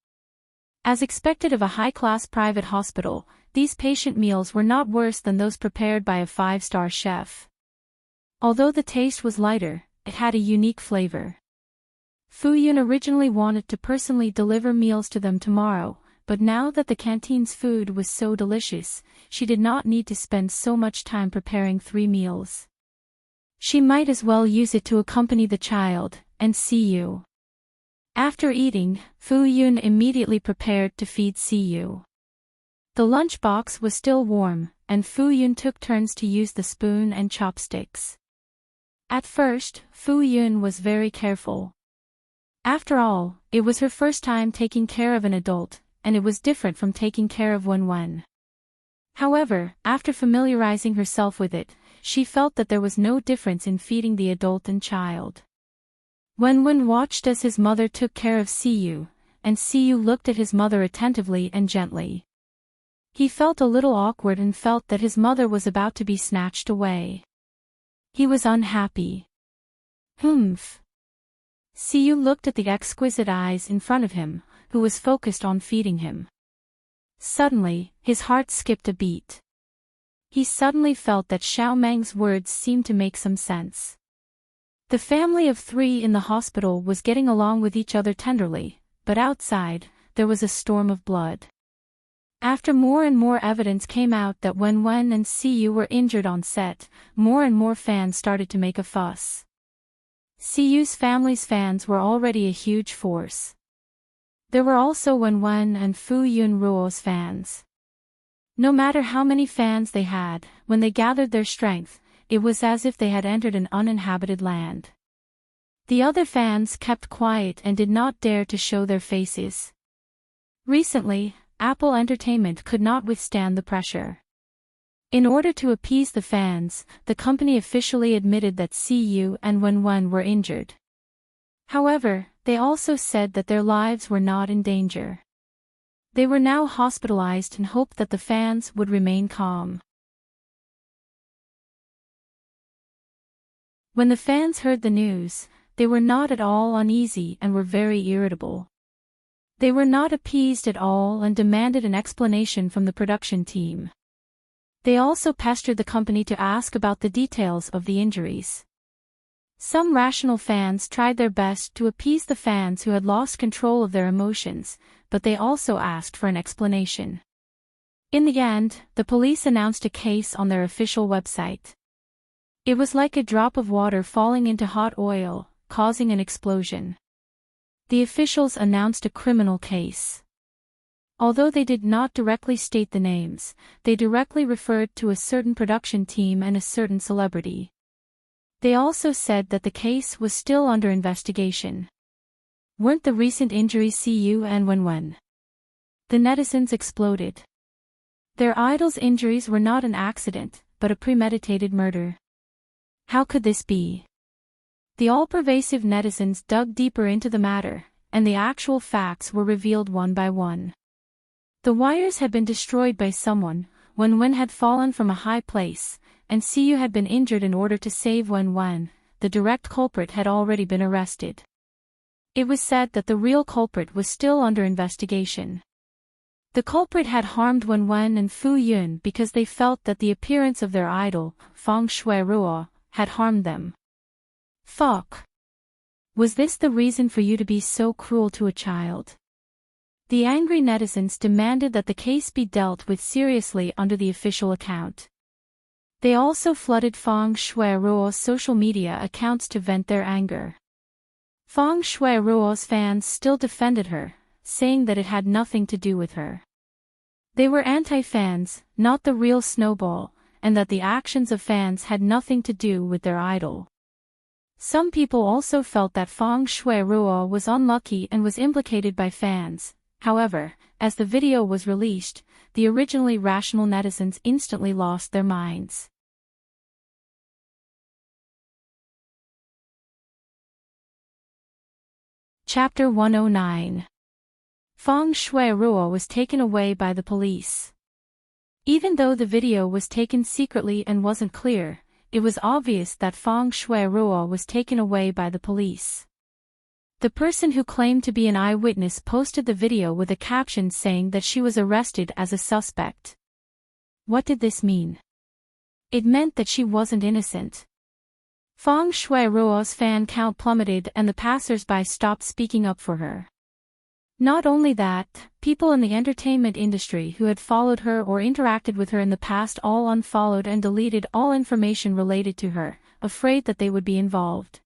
As expected of a high-class private hospital, these patient meals were not worse than those prepared by a 5-star chef. Although the taste was lighter, it had a unique flavor. Fu Yun originally wanted to personally deliver meals to them tomorrow, but now that the canteen's food was so delicious, she did not need to spend so much time preparing 3 meals. She might as well use it to accompany the child, and Siyu. After eating, Fu Yun immediately prepared to feed Siyu. The lunchbox was still warm, and Fu Yun took turns to use the spoon and chopsticks. At first, Fu Yun was very careful. After all, it was her first time taking care of an adult, and it was different from taking care of Wen. However, after familiarizing herself with it, she felt that there was no difference in feeding the adult and child. Wen watched as his mother took care of Siyu, and Siyu looked at his mother attentively and gently. He felt a little awkward and felt that his mother was about to be snatched away. He was unhappy. Humph. Siyu looked at the exquisite eyes in front of him, who was focused on feeding him. Suddenly, his heart skipped a beat. He suddenly felt that Xiao Meng's words seemed to make some sense. The family of 3 in the hospital was getting along with each other tenderly, but outside, there was a storm of blood. After more and more evidence came out that Wen and Siyu were injured on set, more and more fans started to make a fuss. Siyu's family's fans were already a huge force. There were also Wen and Fu Yun Ruo's fans. No matter how many fans they had, when they gathered their strength, it was as if they had entered an uninhabited land. The other fans kept quiet and did not dare to show their faces. Recently, Apple Entertainment could not withstand the pressure. In order to appease the fans, the company officially admitted that Siyu and Wen were injured. However, they also said that their lives were not in danger. They were now hospitalized and hoped that the fans would remain calm. When the fans heard the news, they were not at all uneasy and were very irritable. They were not appeased at all and demanded an explanation from the production team. They also pestered the company to ask about the details of the injuries. Some rational fans tried their best to appease the fans who had lost control of their emotions, but they also asked for an explanation. In the end, the police announced a case on their official website. It was like a drop of water falling into hot oil, causing an explosion. The officials announced a criminal case. Although they did not directly state the names, they directly referred to a certain production team and a certain celebrity. They also said that the case was still under investigation. Weren't the recent injuries Siyu and Wen? The netizens exploded. Their idol's injuries were not an accident, but a premeditated murder. How could this be? The all-pervasive netizens dug deeper into the matter, and the actual facts were revealed one by one. The wires had been destroyed by someone, Wen had fallen from a high place, and Siyu had been injured in order to save Wen. The direct culprit had already been arrested. It was said that the real culprit was still under investigation. The culprit had harmed Wen and Fu Yun because they felt that the appearance of their idol, Feng Shui Ruo, had harmed them. Fuck. Was this the reason for you to be so cruel to a child? The angry netizens demanded that the case be dealt with seriously under the official account. They also flooded Feng Shui-ruo's social media accounts to vent their anger. Feng Shui-ruo's fans still defended her, saying that it had nothing to do with her. They were anti-fans, not the real Snowball, and that the actions of fans had nothing to do with their idol. Some people also felt that Feng Shui-ruo was unlucky and was implicated by fans. However, as the video was released, the originally rational netizens instantly lost their minds. Chapter 109. Feng Shui-ruo was taken away by the police. Even though the video was taken secretly and wasn't clear, it was obvious that Feng Shui-ruo was taken away by the police. The person who claimed to be an eyewitness posted the video with a caption saying that she was arrested as a suspect. What did this mean? It meant that she wasn't innocent. Feng Shui-ruo's fan count plummeted and the passers-by stopped speaking up for her. Not only that, people in the entertainment industry who had followed her or interacted with her in the past all unfollowed and deleted all information related to her, afraid that they would be involved.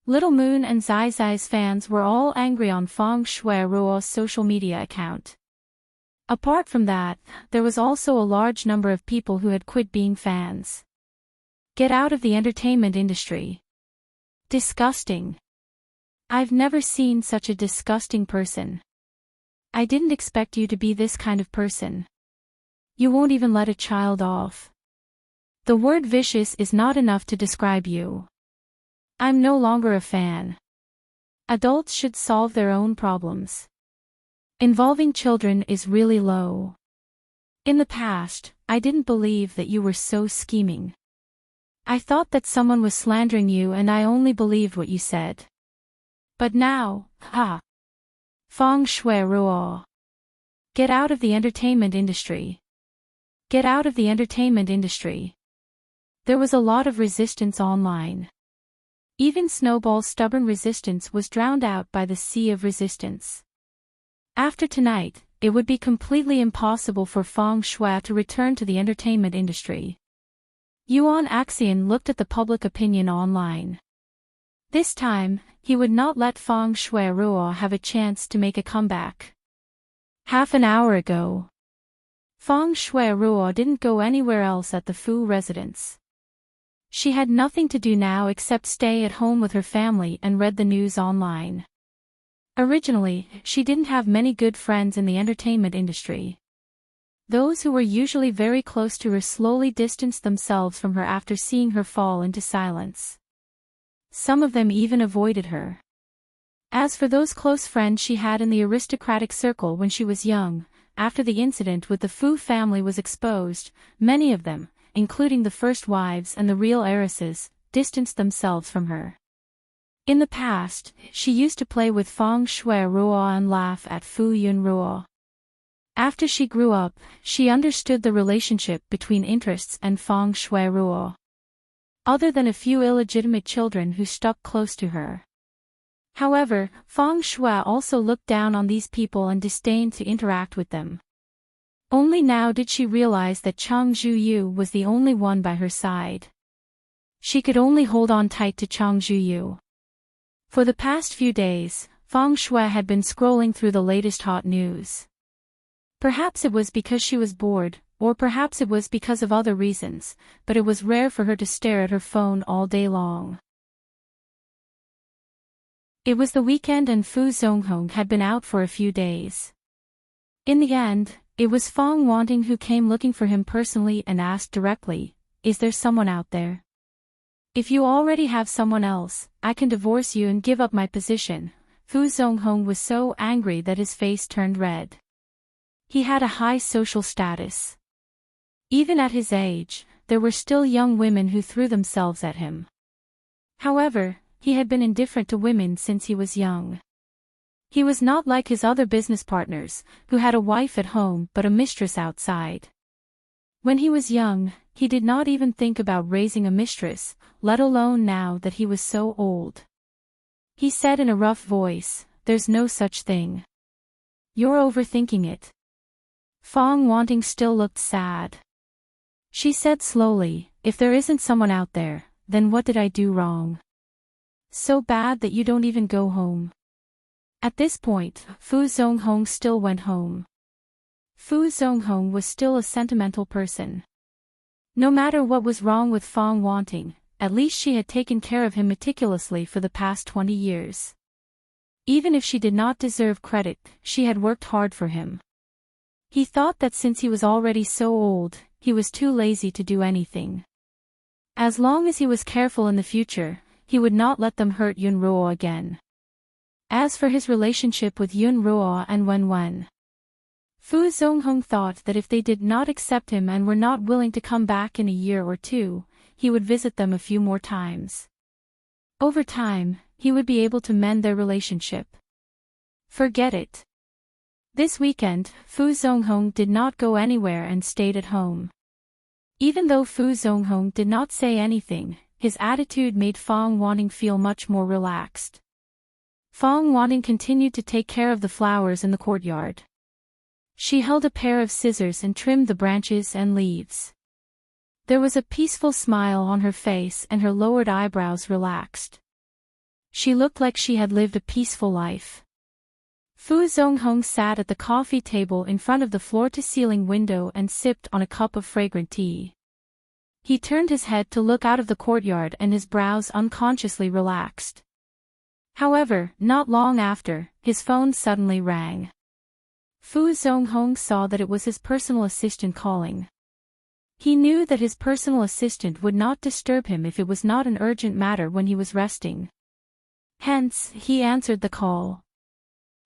Little Moon and Zai Zai's fans were all angry on Feng Shui-ruo's social media account. Apart from that, there was also a large number of people who had quit being fans. Get out of the entertainment industry. Disgusting. I've never seen such a disgusting person. I didn't expect you to be this kind of person. You won't even let a child off. The word vicious is not enough to describe you. I'm no longer a fan. Adults should solve their own problems. Involving children is really low. In the past, I didn't believe that you were so scheming. I thought that someone was slandering you and I only believed what you said. But now, Feng Shui-ruo. Get out of the entertainment industry. Get out of the entertainment industry. There was a lot of resistance online. Even Snowball's stubborn resistance was drowned out by the sea of resistance. After tonight, it would be completely impossible for Feng Shui to return to the entertainment industry. Yuan Axian looked at the public opinion online. This time, he would not let Feng Shui-ruo have a chance to make a comeback. Half an hour ago, Feng Shui-ruo didn't go anywhere else at the Fu residence. She had nothing to do now except stay at home with her family and read the news online. Originally, she didn't have many good friends in the entertainment industry. Those who were usually very close to her slowly distanced themselves from her after seeing her fall into silence. Some of them even avoided her. As for those close friends she had in the aristocratic circle when she was young, after the incident with the Fu family was exposed, many of them, including the first wives and the real heiresses, distanced themselves from her. In the past, she used to play with Feng Shui-ruo and laugh at Fu Yunruo. After she grew up, she understood the relationship between interests and Feng Shui-ruo. Other than a few illegitimate children who stuck close to her. However, Feng Shui also looked down on these people and disdained to interact with them. Only now did she realize that Chang Zhuyu was the only one by her side. She could only hold on tight to Chang Zhuyu. For the past few days, Feng Shui had been scrolling through the latest hot news. Perhaps it was because she was bored, or perhaps it was because of other reasons, but it was rare for her to stare at her phone all day long. It was the weekend and Fu Zonghong had been out for a few days. In the end, it was Feng Wanting who came looking for him personally and asked directly, "Is there someone out there? If you already have someone else, I can divorce you and give up my position." Fu Zonghong was so angry that his face turned red. He had a high social status. Even at his age, there were still young women who threw themselves at him. However, he had been indifferent to women since he was young. He was not like his other business partners, who had a wife at home but a mistress outside. When he was young, he did not even think about raising a mistress, let alone now that he was so old. He said in a rough voice, "There's no such thing. You're overthinking it. Fong Wanting still looked sad. She said slowly, if there isn't someone out there, then what did I do wrong? So bad that you don't even go home. At this point, Fu Zonghong still went home. Fu Zonghong was still a sentimental person. No matter what was wrong with Fong Wanting, at least she had taken care of him meticulously for the past 20 years. Even if she did not deserve credit, she had worked hard for him. He thought that since he was already so old, he was too lazy to do anything. As long as he was careful in the future, he would not let them hurt Yun Ruo again. As for his relationship with Yun Ruo and Wen Wen, Fu Zonghong thought that if they did not accept him and were not willing to come back in a year or two, he would visit them a few more times. Over time, he would be able to mend their relationship. Forget it. This weekend, Fu Zonghong did not go anywhere and stayed at home. Even though Fu Zonghong did not say anything, his attitude made Fong Wanting feel much more relaxed. Fong Wanting continued to take care of the flowers in the courtyard. She held a pair of scissors and trimmed the branches and leaves. There was a peaceful smile on her face and her lowered eyebrows relaxed. She looked like she had lived a peaceful life. Fu Zonghong sat at the coffee table in front of the floor-to-ceiling window and sipped on a cup of fragrant tea. He turned his head to look out of the courtyard and his brows unconsciously relaxed. However, not long after, his phone suddenly rang. Fu Zonghong saw that it was his personal assistant calling. He knew that his personal assistant would not disturb him if it was not an urgent matter when he was resting. Hence, he answered the call.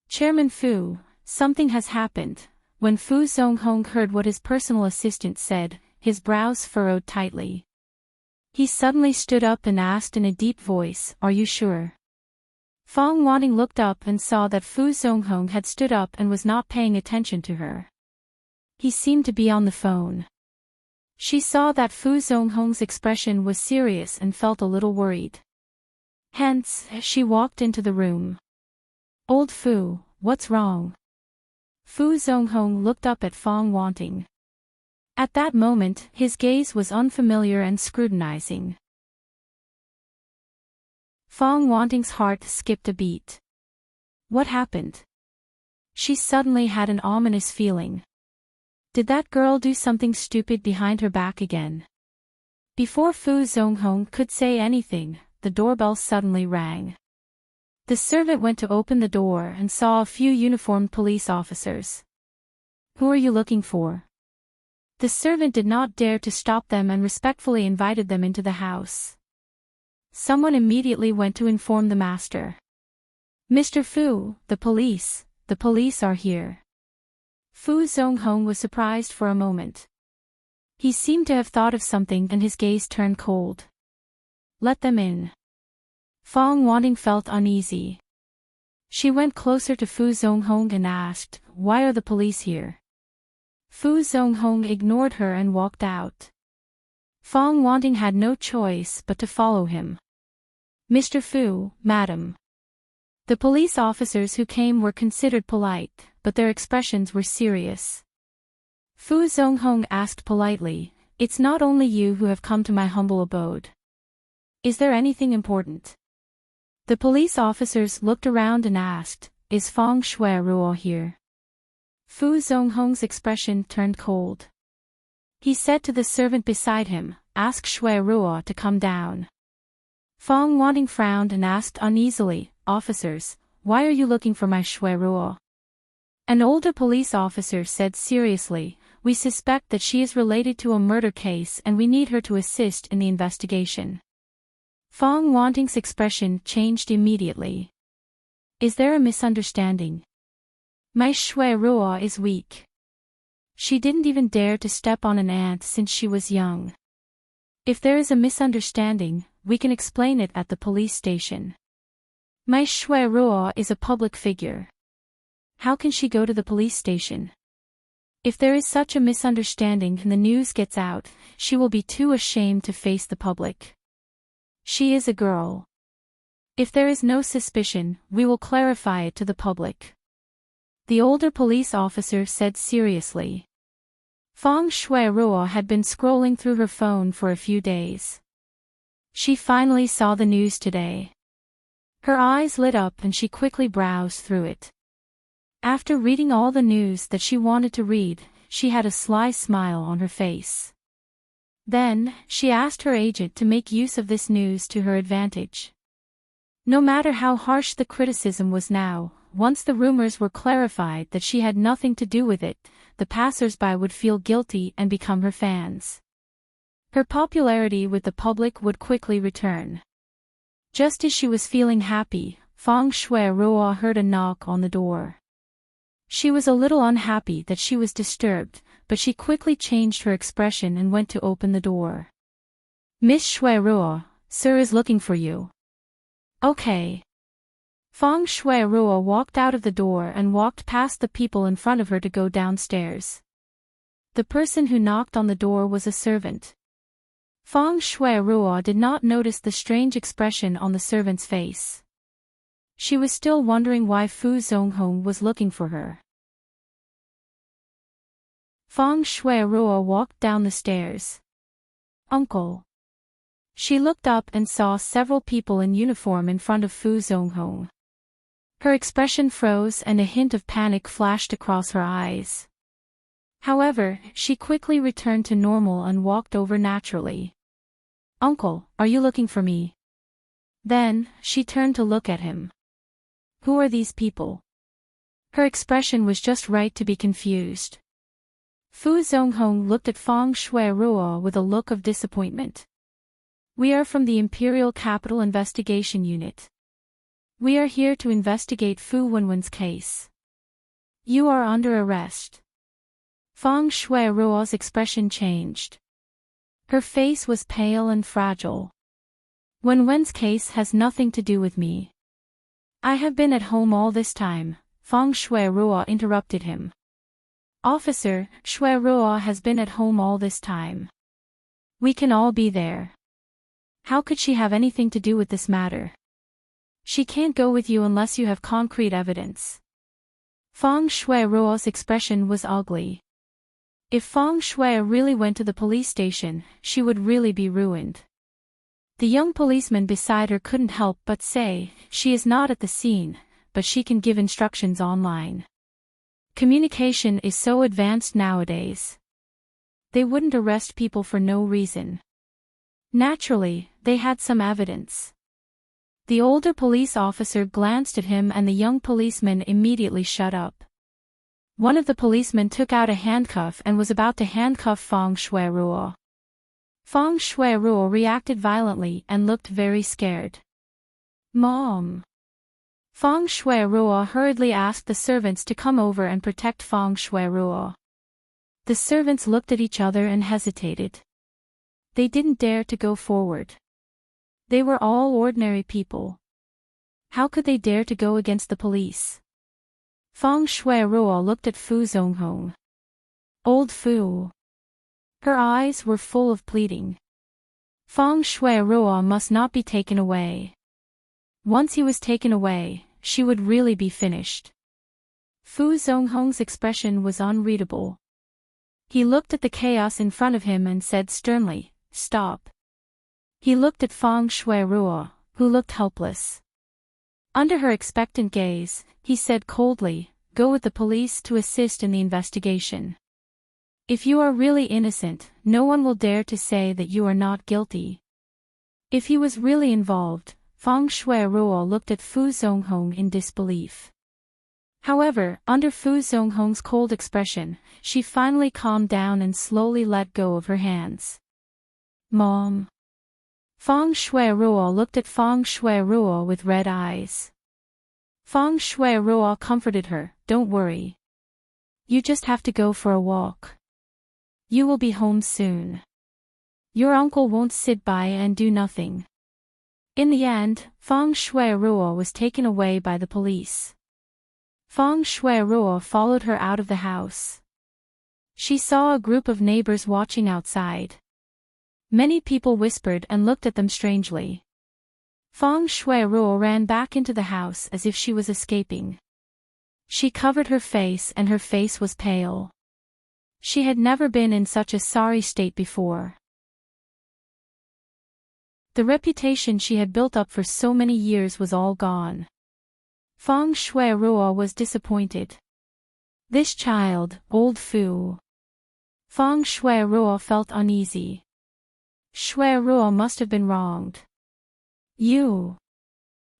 Chairman Fu, something has happened. When Fu Zonghong heard what his personal assistant said, his brows furrowed tightly. He suddenly stood up and asked in a deep voice, "Are you sure?" Fong Wanting looked up and saw that Fu Zonghong had stood up and was not paying attention to her. He seemed to be on the phone. She saw that Fu Zonghong's expression was serious and felt a little worried. Hence, she walked into the room. "Old Fu, what's wrong?" Fu Zonghong looked up at Fong Wanting. At that moment, his gaze was unfamiliar and scrutinizing. Fong Wanting's heart skipped a beat. What happened? She suddenly had an ominous feeling. Did that girl do something stupid behind her back again? Before Fu Zonghong could say anything, the doorbell suddenly rang. The servant went to open the door and saw a few uniformed police officers. "Who are you looking for?" The servant did not dare to stop them and respectfully invited them into the house. Someone immediately went to inform the master. "Mr. Fu, the police are here." Fu Zonghong was surprised for a moment. He seemed to have thought of something and his gaze turned cold. "Let them in." Fong Wanting felt uneasy. She went closer to Fu Zonghong and asked, "Why are the police here?" Fu Zonghong ignored her and walked out. Fong Wanting had no choice but to follow him. "Mr. Fu, madam." The police officers who came were considered polite, but their expressions were serious. Fu Zonghong asked politely, "It's not only you who have come to my humble abode. Is there anything important?" The police officers looked around and asked, "Is Fong Shuiruo here?" Fu Zonghong's expression turned cold. He said to the servant beside him, "Ask Shuiruo to come down." Fong Wanting frowned and asked uneasily, "Officers, why are you looking for my Shuiruo?" An older police officer said seriously, "We suspect that she is related to a murder case and we need her to assist in the investigation." Fong Wanting's expression changed immediately. "Is there a misunderstanding? My Shuiruo is weak. She didn't even dare to step on an ant since she was young. If there is a misunderstanding, we can explain it at the police station. My Shuiruo is a public figure. How can she go to the police station? If there is such a misunderstanding and the news gets out, she will be too ashamed to face the public. She is a girl. If there is no suspicion, we will clarify it to the public." the older police officer said seriously. Feng Shui-ruo had been scrolling through her phone for a few days. She finally saw the news today. Her eyes lit up and she quickly browsed through it. After reading all the news that she wanted to read, she had a sly smile on her face. Then, she asked her agent to make use of this news to her advantage. No matter how harsh the criticism was now, once the rumors were clarified that she had nothing to do with it, the passers-by would feel guilty and become her fans. Her popularity with the public would quickly return. Just as she was feeling happy, Feng Shui-ruo heard a knock on the door. She was a little unhappy that she was disturbed, but she quickly changed her expression and went to open the door. "Miss Shui-ruo, sir is looking for you." "Okay." Feng Shui-ruo walked out of the door and walked past the people in front of her to go downstairs. The person who knocked on the door was a servant. Feng Shui-ruo did not notice the strange expression on the servant's face. She was still wondering why Fu Zonghong was looking for her. Feng Shui-ruo walked down the stairs. "Uncle." She looked up and saw several people in uniform in front of Fu Zonghong. Her expression froze and a hint of panic flashed across her eyes. However, she quickly returned to normal and walked over naturally. "Uncle, are you looking for me?" Then, she turned to look at him. "Who are these people?" Her expression was just right to be confused. Fu Zonghong looked at Feng Shui-ruo with a look of disappointment. "We are from the Imperial Capital Investigation Unit. We are here to investigate Fu Wenwen's case. You are under arrest." Feng Shui-ruo's expression changed. Her face was pale and fragile. "Wenwen's case has nothing to do with me. I have been at home all this time," Feng Shui-ruo interrupted him. "Officer, Shui-ruo has been at home all this time. We can all be there. How could she have anything to do with this matter? She can't go with you unless you have concrete evidence." Feng Shui-ruo's expression was ugly. If Feng Shui really went to the police station, she would really be ruined. The young policeman beside her couldn't help but say, "She is not at the scene, but she can give instructions online. Communication is so advanced nowadays. They wouldn't arrest people for no reason." Naturally, they had some evidence. The older police officer glanced at him and the young policeman immediately shut up. One of the policemen took out a handcuff and was about to handcuff Feng Shui-ruo. Feng Shui-ruo reacted violently and looked very scared. "Mom." Feng Shui-ruo hurriedly asked the servants to come over and protect Feng Shui-ruo. The servants looked at each other and hesitated. They didn't dare to go forward. They were all ordinary people. How could they dare to go against the police? Feng Shui-ruo looked at Fu Zonghong. "Old Fu." Her eyes were full of pleading. Feng Shui-ruo must not be taken away. Once he was taken away, she would really be finished. Fu Zonghong's expression was unreadable. He looked at the chaos in front of him and said sternly, "Stop." He looked at Feng Shui-ruo, who looked helpless. Under her expectant gaze, he said coldly, "Go with the police to assist in the investigation. If you are really innocent, no one will dare to say that you are not guilty." If he was really involved, Feng Shui-ruo looked at Fu Zonghong in disbelief. However, under Fu Zonghong's cold expression, she finally calmed down and slowly let go of her hands. "Mom." Feng Shui-ruo looked at Feng Shui-ruo with red eyes. Feng Shui-ruo comforted her, "Don't worry. You just have to go for a walk. You will be home soon. Your uncle won't sit by and do nothing." In the end, Feng Shui-ruo was taken away by the police. Feng Shui-ruo followed her out of the house. She saw a group of neighbors watching outside. Many people whispered and looked at them strangely. Feng Shui-ruo ran back into the house as if she was escaping. She covered her face and her face was pale. She had never been in such a sorry state before. The reputation she had built up for so many years was all gone. Feng Shui Ruo was disappointed. This child, old Fu. Feng Shui Ruo felt uneasy. Shui Ruo must have been wronged. You.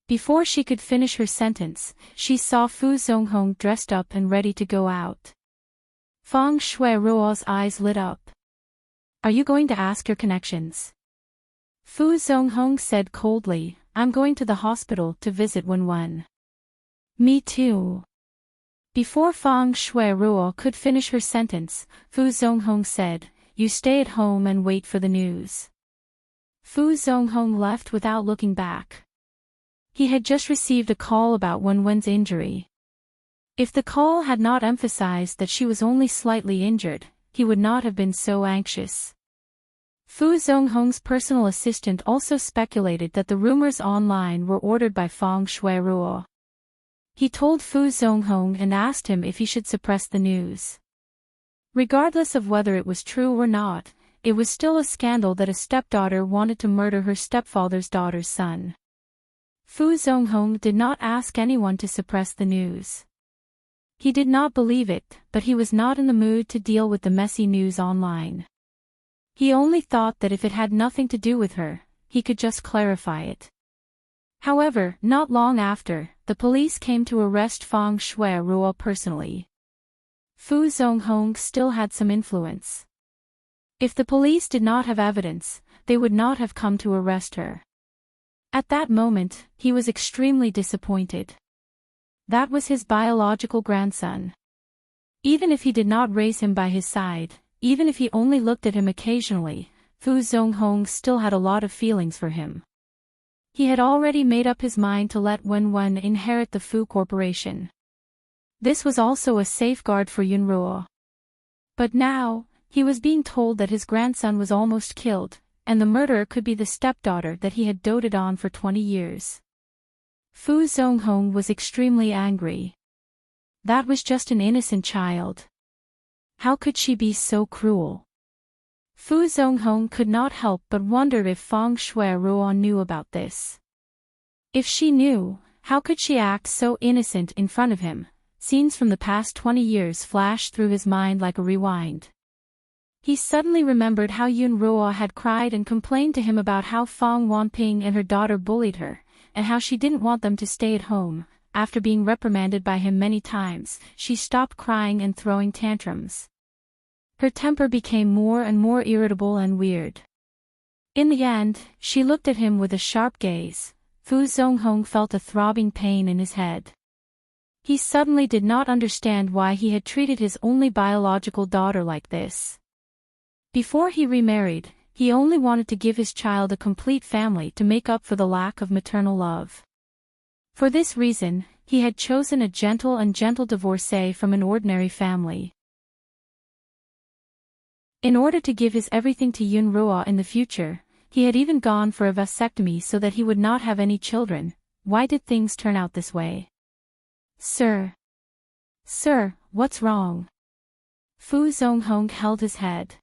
Before she could finish her sentence, she saw Fu Zonghong dressed up and ready to go out. Feng Shui Ruo's eyes lit up. Are you going to ask your connections? Fu Zonghong said coldly, I'm going to the hospital to visit Wenwen. Me too. Before Feng Shui Ruo could finish her sentence, Fu Zonghong said, you stay at home and wait for the news. Fu Zonghong left without looking back. He had just received a call about Wenwen's injury. If the call had not emphasized that she was only slightly injured, he would not have been so anxious. Fu Zonghong's personal assistant also speculated that the rumors online were ordered by Feng Shui Ruo. He told Fu Zonghong and asked him if he should suppress the news. Regardless of whether it was true or not, it was still a scandal that a stepdaughter wanted to murder her stepfather's daughter's son. Fu Zonghong did not ask anyone to suppress the news. He did not believe it, but he was not in the mood to deal with the messy news online. He only thought that if it had nothing to do with her, he could just clarify it. However, not long after, the police came to arrest Feng Shui Ruo personally. Fu Zonghong still had some influence. If the police did not have evidence, they would not have come to arrest her. At that moment, he was extremely disappointed. That was his biological grandson. Even if he did not raise him by his side, even if he only looked at him occasionally, Fu Zonghong still had a lot of feelings for him. He had already made up his mind to let Wenwen inherit the Fu Corporation. This was also a safeguard for Yunruo. But now, he was being told that his grandson was almost killed, and the murderer could be the stepdaughter that he had doted on for 20 years. Fu Zonghong was extremely angry. That was just an innocent child. How could she be so cruel? Fu Zonghong could not help but wonder if Feng Shui Ruo knew about this. If she knew, how could she act so innocent in front of him? Scenes from the past 20 years flashed through his mind like a rewind. He suddenly remembered how Yun Ruo had cried and complained to him about how Feng Wanping and her daughter bullied her, and how she didn't want them to stay at home. After being reprimanded by him many times, she stopped crying and throwing tantrums. Her temper became more and more irritable and weird. In the end, she looked at him with a sharp gaze. Fu Zonghong felt a throbbing pain in his head. He suddenly did not understand why he had treated his only biological daughter like this. Before he remarried, he only wanted to give his child a complete family to make up for the lack of maternal love. For this reason, he had chosen a gentle divorcee from an ordinary family. In order to give his everything to Yun Ruo in the future, he had even gone for a vasectomy so that he would not have any children. Why did things turn out this way? Sir, what's wrong? Fu Zonghong held his head.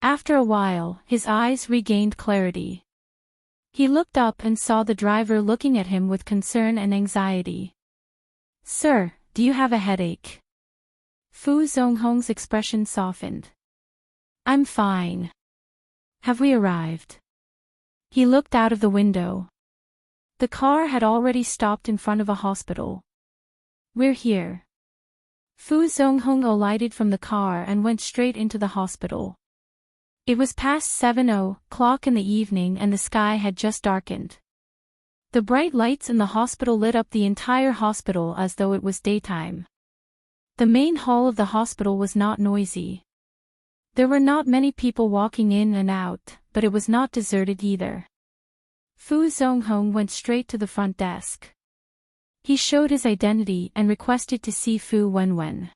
After a while, his eyes regained clarity. He looked up and saw the driver looking at him with concern and anxiety. Sir, do you have a headache? Fu Zonghong's expression softened. I'm fine. Have we arrived? He looked out of the window. The car had already stopped in front of a hospital. We're here. Fu Zonghong alighted from the car and went straight into the hospital. It was past 7:00 in the evening and the sky had just darkened. The bright lights in the hospital lit up the entire hospital as though it was daytime. The main hall of the hospital was not noisy. There were not many people walking in and out, but it was not deserted either. Fu Zonghong went straight to the front desk. He showed his identity and requested to see Fu Wenwen.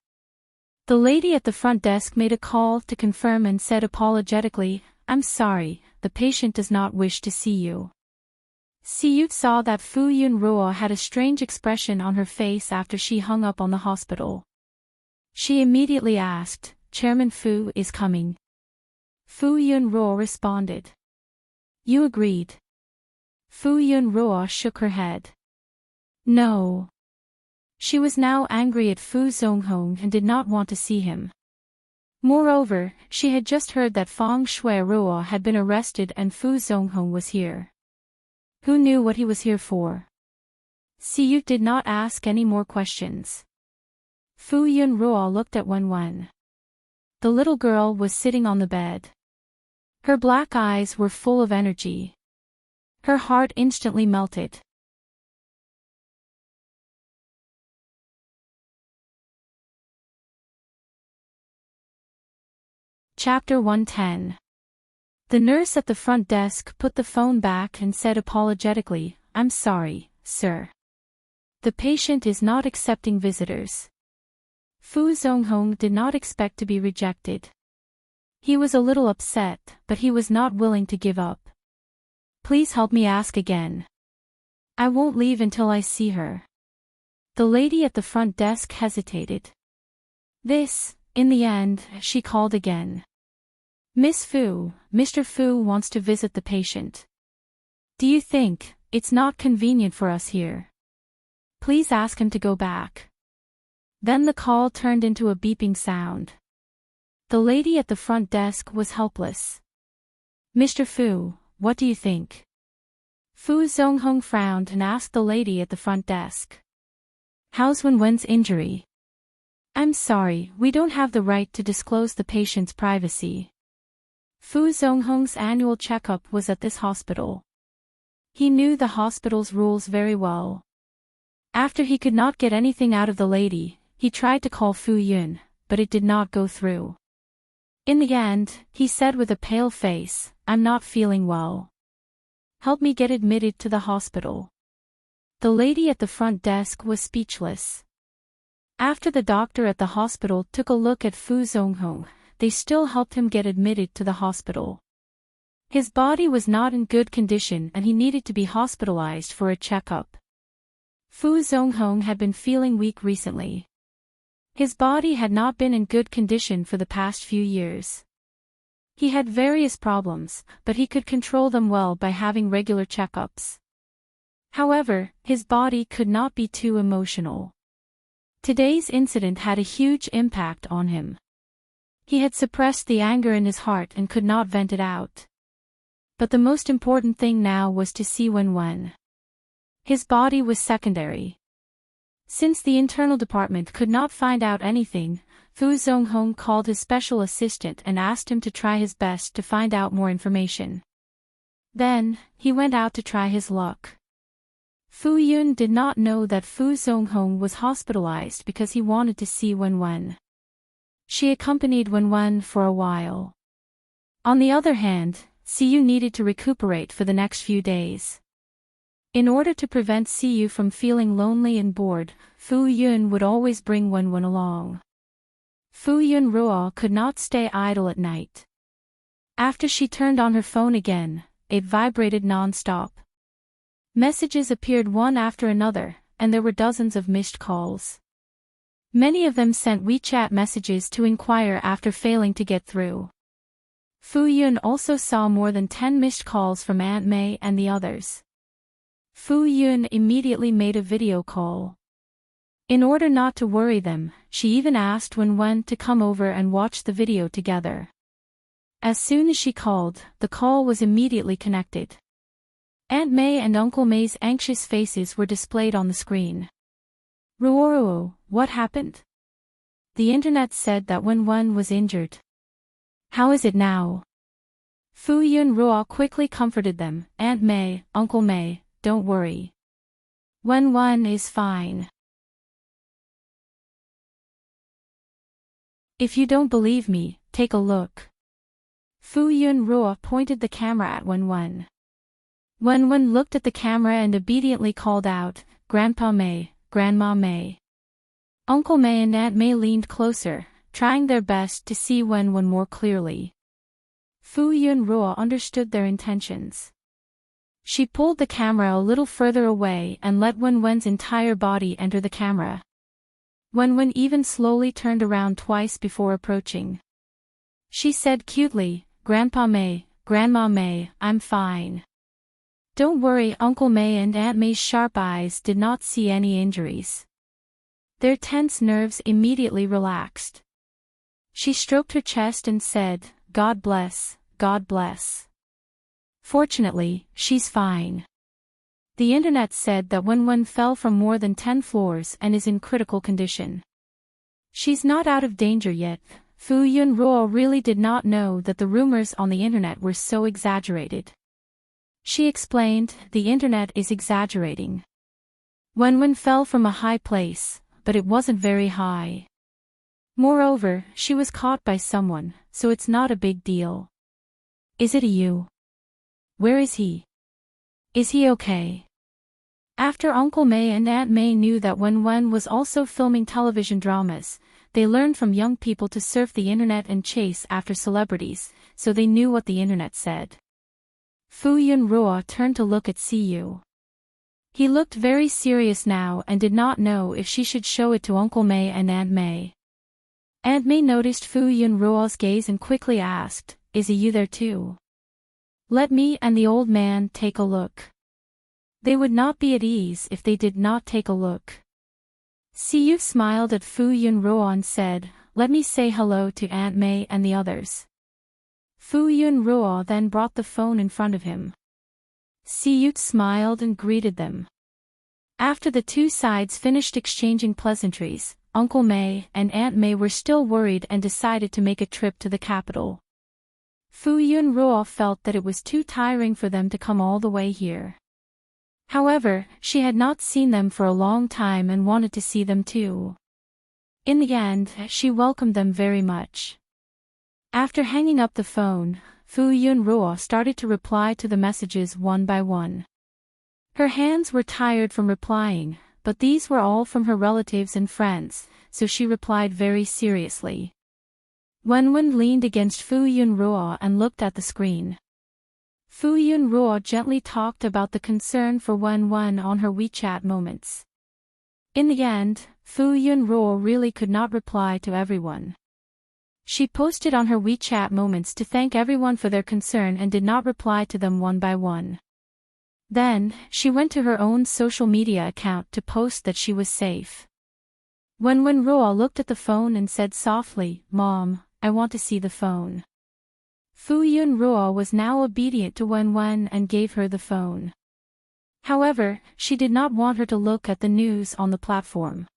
The lady at the front desk made a call to confirm and said apologetically, I'm sorry, the patient does not wish to see you. Siyu saw that Fu Yunruo had a strange expression on her face after she hung up on the hospital. She immediately asked, "Chairman Fu is coming?" Fu Yunruo responded. "You agreed?" Fu Yunruo shook her head. No. She was now angry at Fu Zonghong and did not want to see him. Moreover, she had just heard that Fang Shui-ruo had been arrested and Fu Zonghong was here. Who knew what he was here for? Siyu did not ask any more questions. Fu Yunruo looked at Wen. The little girl was sitting on the bed. Her black eyes were full of energy. Her heart instantly melted. Chapter 110. The nurse at the front desk put the phone back and said apologetically, "I'm sorry, sir. The patient is not accepting visitors." Fu Zonghong did not expect to be rejected. He was a little upset, but he was not willing to give up. "Please help me ask again. I won't leave until I see her." The lady at the front desk hesitated. In the end, she called again. "Miss Fu, Mr. Fu wants to visit the patient. Do you think it's not convenient for us here? Please ask him to go back." Then the call turned into a beeping sound. The lady at the front desk was helpless. "Mr. Fu, what do you think?" Fu Zonghong frowned and asked the lady at the front desk. "How's Wen's injury?" "I'm sorry, we don't have the right to disclose the patient's privacy." Fu Zonghong's annual checkup was at this hospital. He knew the hospital's rules very well. After he could not get anything out of the lady, he tried to call Fu Yun, but it did not go through. In the end, he said with a pale face, "I'm not feeling well. Help me get admitted to the hospital." The lady at the front desk was speechless. After the doctor at the hospital took a look at Fu Zonghong, they still helped him get admitted to the hospital. His body was not in good condition and he needed to be hospitalized for a checkup. Fu Zonghong had been feeling weak recently. His body had not been in good condition for the past few years. He had various problems, but he could control them well by having regular checkups. However, his body could not be too emotional. Today's incident had a huge impact on him. He had suppressed the anger in his heart and could not vent it out. But the most important thing now was to see Wen. His body was secondary. Since the internal department could not find out anything, Fu Zonghong called his special assistant and asked him to try his best to find out more information. Then, he went out to try his luck. Fu Yun did not know that Fu Zonghong was hospitalized because he wanted to see Wen. She accompanied Wen for a while. On the other hand, Siyu needed to recuperate for the next few days. In order to prevent Siyu from feeling lonely and bored, Fu Yun would always bring Wen along. Fu Yunruo could not stay idle at night. After she turned on her phone again, it vibrated non-stop. Messages appeared one after another, and there were dozens of missed calls. Many of them sent WeChat messages to inquire after failing to get through. Fu Yun also saw more than 10 missed calls from Aunt May and the others. Fu Yun immediately made a video call. In order not to worry them, she even asked Wen to come over and watch the video together. As soon as she called, the call was immediately connected. Aunt May and Uncle May's anxious faces were displayed on the screen. "Ruoruo, what happened?" "The internet said that Wen was injured." "How is it now?" Fu Yunruo quickly comforted them. "Aunt May, Uncle May, don't worry. Wen is fine." "If you don't believe me, take a look." Fu Yunruo pointed the camera at Wen. Wen looked at the camera and obediently called out, "Grandpa May, Grandma May." Uncle May and Aunt May leaned closer, trying their best to see Wen more clearly. Fu Yunruo understood their intentions. She pulled the camera a little further away and let Wenwen's entire body enter the camera. Wenwen even slowly turned around twice before approaching. She said cutely, Grandpa May, Grandma May, I'm fine. Don't worry. Uncle May and Aunt May's sharp eyes did not see any injuries. Their tense nerves immediately relaxed. She stroked her chest and said, God bless, God bless. Fortunately, she's fine. The internet said that Wenwen fell from more than 10 floors and is in critical condition. She's not out of danger yet. Fu Yunruo really did not know that the rumors on the internet were so exaggerated. She explained, the internet is exaggerating. Wenwen fell from a high place, but it wasn't very high. Moreover, she was caught by someone, so it's not a big deal. Is it you? Where is he? Is he okay? After Uncle May and Aunt May knew that Wenwen was also filming television dramas, they learned from young people to surf the internet and chase after celebrities, so they knew what the internet said. Fu Yunruo turned to look at Siyu. He looked very serious now and did not know if she should show it to Uncle May and Aunt May. Aunt May noticed Fu Yunruo's gaze and quickly asked, Is he you there too? Let me and the old man take a look. They would not be at ease if they did not take a look. Siyu smiled at Fu Yunruo and said, Let me say hello to Aunt May and the others. Fu Yunruo then brought the phone in front of him. Siyu smiled and greeted them. After the two sides finished exchanging pleasantries, Uncle May and Aunt May were still worried and decided to make a trip to the capital. Fu Yunruo felt that it was too tiring for them to come all the way here. However, she had not seen them for a long time and wanted to see them too. In the end, she welcomed them very much. After hanging up the phone, Fu Yunruo started to reply to the messages one by one. Her hands were tired from replying, but these were all from her relatives and friends, so she replied very seriously. Wenwen leaned against Fu Yunruo and looked at the screen. Fu Yunruo gently talked about the concern for Wenwen on her WeChat moments. In the end, Fu Yunruo really could not reply to everyone. She posted on her WeChat moments to thank everyone for their concern and did not reply to them one by one. Then, she went to her own social media account to post that she was safe. Wenwen Ruo looked at the phone and said softly, Mom, I want to see the phone. Fu Yunruo was now obedient to Wenwen and gave her the phone. However, she did not want her to look at the news on the platform.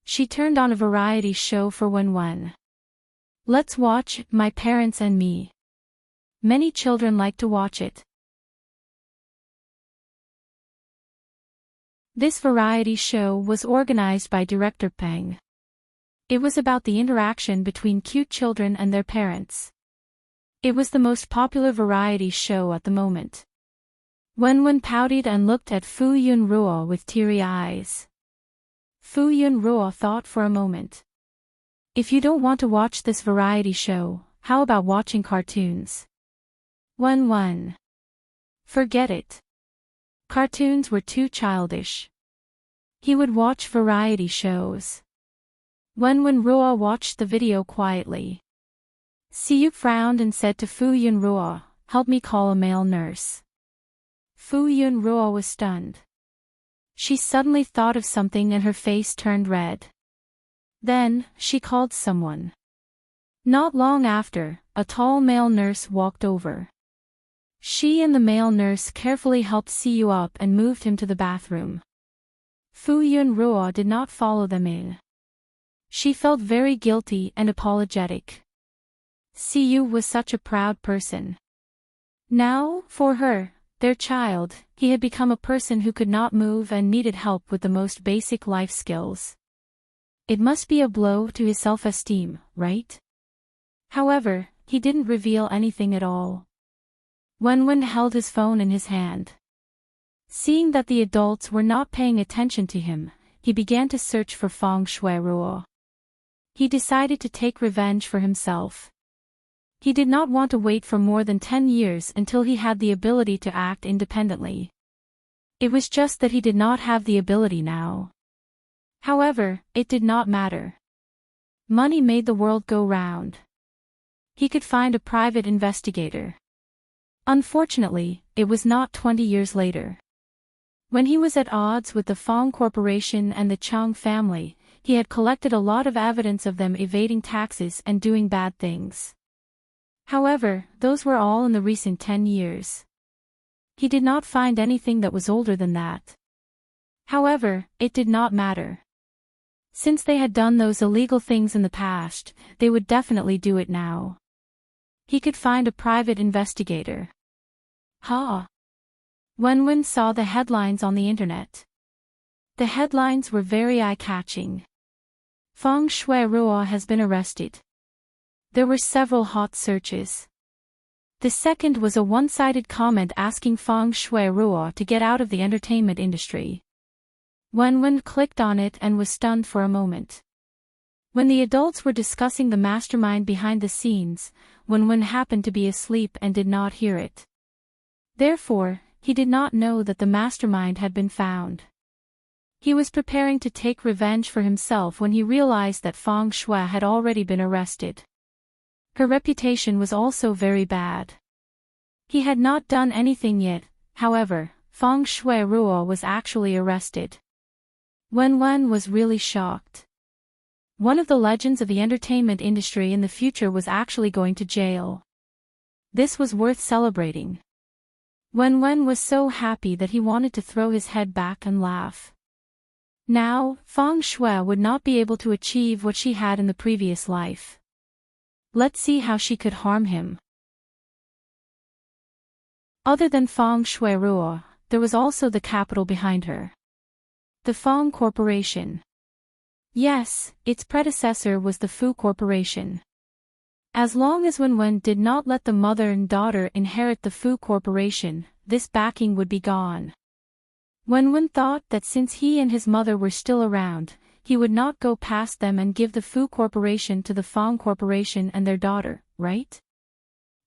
She turned on a variety show for Wenwen. Let's watch My Parents and Me. Many children like to watch it. This variety show was organized by director Peng. It was about the interaction between cute children and their parents. It was the most popular variety show at the moment. Wenwen pouted and looked at Fu Yunruo with teary eyes. Fu Yunruo thought for a moment. If you don't want to watch this variety show, how about watching cartoons? Wenwen. Forget it. Cartoons were too childish. He would watch variety shows. Wenwen Ruo watched the video quietly. Siyu frowned and said to Fu Yunruo, help me call a male nurse. Fu Yunruo was stunned. She suddenly thought of something and her face turned red. Then, she called someone. Not long after, a tall male nurse walked over. She and the male nurse carefully helped Siyu up and moved him to the bathroom. Fu Yunruo did not follow them in. She felt very guilty and apologetic. Siyu was such a proud person. Now, for her, their child, he had become a person who could not move and needed help with the most basic life skills. It must be a blow to his self-esteem, right? However, he didn't reveal anything at all. Wenwen held his phone in his hand. Seeing that the adults were not paying attention to him, he began to search for Feng Shui Ruo. He decided to take revenge for himself. He did not want to wait for more than 10 years until he had the ability to act independently. It was just that he did not have the ability now. However, it did not matter. Money made the world go round. He could find a private investigator. Unfortunately, it was not 20 years later. When he was at odds with the Fong Corporation and the Chung family, he had collected a lot of evidence of them evading taxes and doing bad things. However, those were all in the recent 10 years. He did not find anything that was older than that. However, it did not matter. Since they had done those illegal things in the past, they would definitely do it now. He could find a private investigator. Wen saw the headlines on the internet. The headlines were very eye-catching. Feng Shui-ruo has been arrested. There were several hot searches. The second was a one-sided comment asking Feng Shui-ruo to get out of the entertainment industry. Wen clicked on it and was stunned for a moment. When the adults were discussing the mastermind behind the scenes, Wen happened to be asleep and did not hear it. Therefore, he did not know that the mastermind had been found. He was preparing to take revenge for himself when he realized that Feng Shui had already been arrested. Her reputation was also very bad. He had not done anything yet, however, Feng Shui-ruo was actually arrested. Wen was really shocked. One of the legends of the entertainment industry in the future was actually going to jail. This was worth celebrating. Wen was so happy that he wanted to throw his head back and laugh. Now, Feng Shui would not be able to achieve what she had in the previous life. Let's see how she could harm him. Other than Feng Shui-ruo, there was also the capital behind her. The Fong Corporation. Yes, its predecessor was the Fu Corporation. As long as Wen did not let the mother and daughter inherit the Fu Corporation, this backing would be gone. Wen thought that since he and his mother were still around, he would not go past them and give the Fu Corporation to the Fong Corporation and their daughter, right?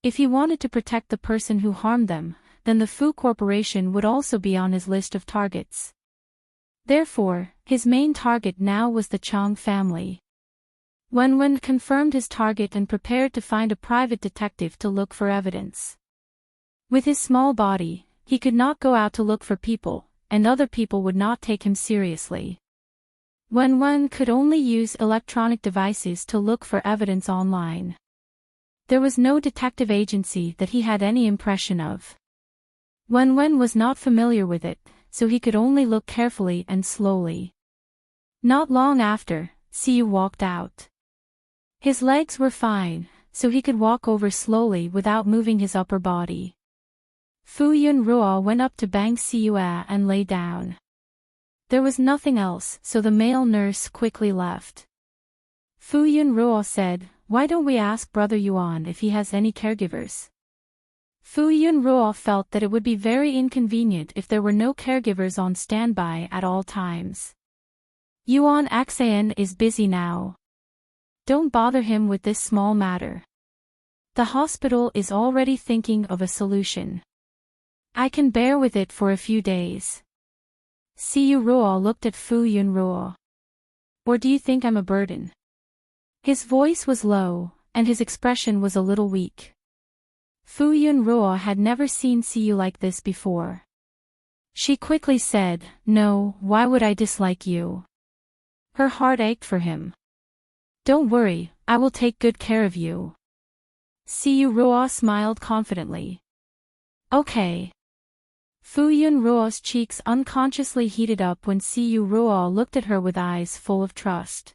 If he wanted to protect the person who harmed them, then the Fu Corporation would also be on his list of targets. Therefore, his main target now was the Chang family. Wen confirmed his target and prepared to find a private detective to look for evidence. With his small body, he could not go out to look for people, and other people would not take him seriously. Wen could only use electronic devices to look for evidence online. There was no detective agency that he had any impression of. Wen was not familiar with it, so he could only look carefully and slowly. Not long after, Siyu walked out. His legs were fine, so he could walk over slowly without moving his upper body. Fu Yunruo went up to Bang Siyu and lay down. There was nothing else, so the male nurse quickly left. Fu Yunruo said, "Why don't we ask Brother Yuan if he has any caregivers?" Fu Yunruo felt that it would be very inconvenient if there were no caregivers on standby at all times. Yuan Xan is busy now. Don't bother him with this small matter. The hospital is already thinking of a solution. I can bear with it for a few days. Siyu Ruo looked at Fu Yunruo. Or do you think I'm a burden? His voice was low, and his expression was a little weak. Fu Yunruo had never seen Siyu like this before. She quickly said, "No, why would I dislike you?" Her heart ached for him. "Don't worry, I will take good care of you." Siyu Ruo smiled confidently. "Okay." Fu Yunruo's cheeks unconsciously heated up when Siyu Ruo looked at her with eyes full of trust.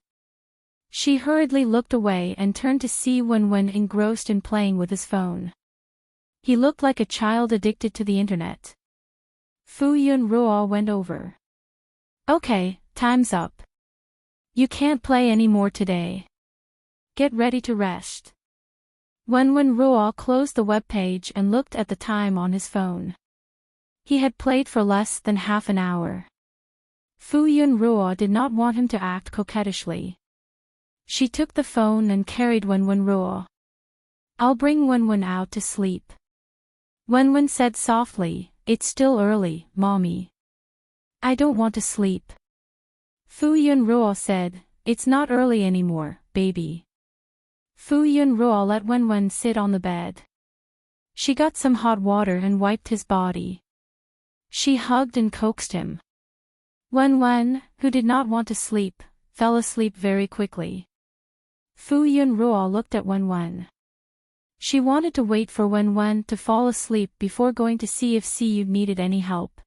She hurriedly looked away and turned to see Wen engrossed in playing with his phone. He looked like a child addicted to the internet. Fu Yunruo went over. "Okay, time's up. You can't play any more today. Get ready to rest." Wen Ruo closed the web page and looked at the time on his phone. He had played for less than half an hour. Fu Yunruo did not want him to act coquettishly. She took the phone and carried Wen Ruo. I'll bring Wenwen out to sleep. Wenwen said softly, it's still early, Mommy. I don't want to sleep. Fu Yunruo said, it's not early anymore, baby. Fu Yunruo let Wenwen sit on the bed. She got some hot water and wiped his body. She hugged and coaxed him. Wenwen, who did not want to sleep, fell asleep very quickly. Fu Yunruo looked at Wenwen. She wanted to wait for Wenwen to fall asleep before going to see if Siyu needed any help.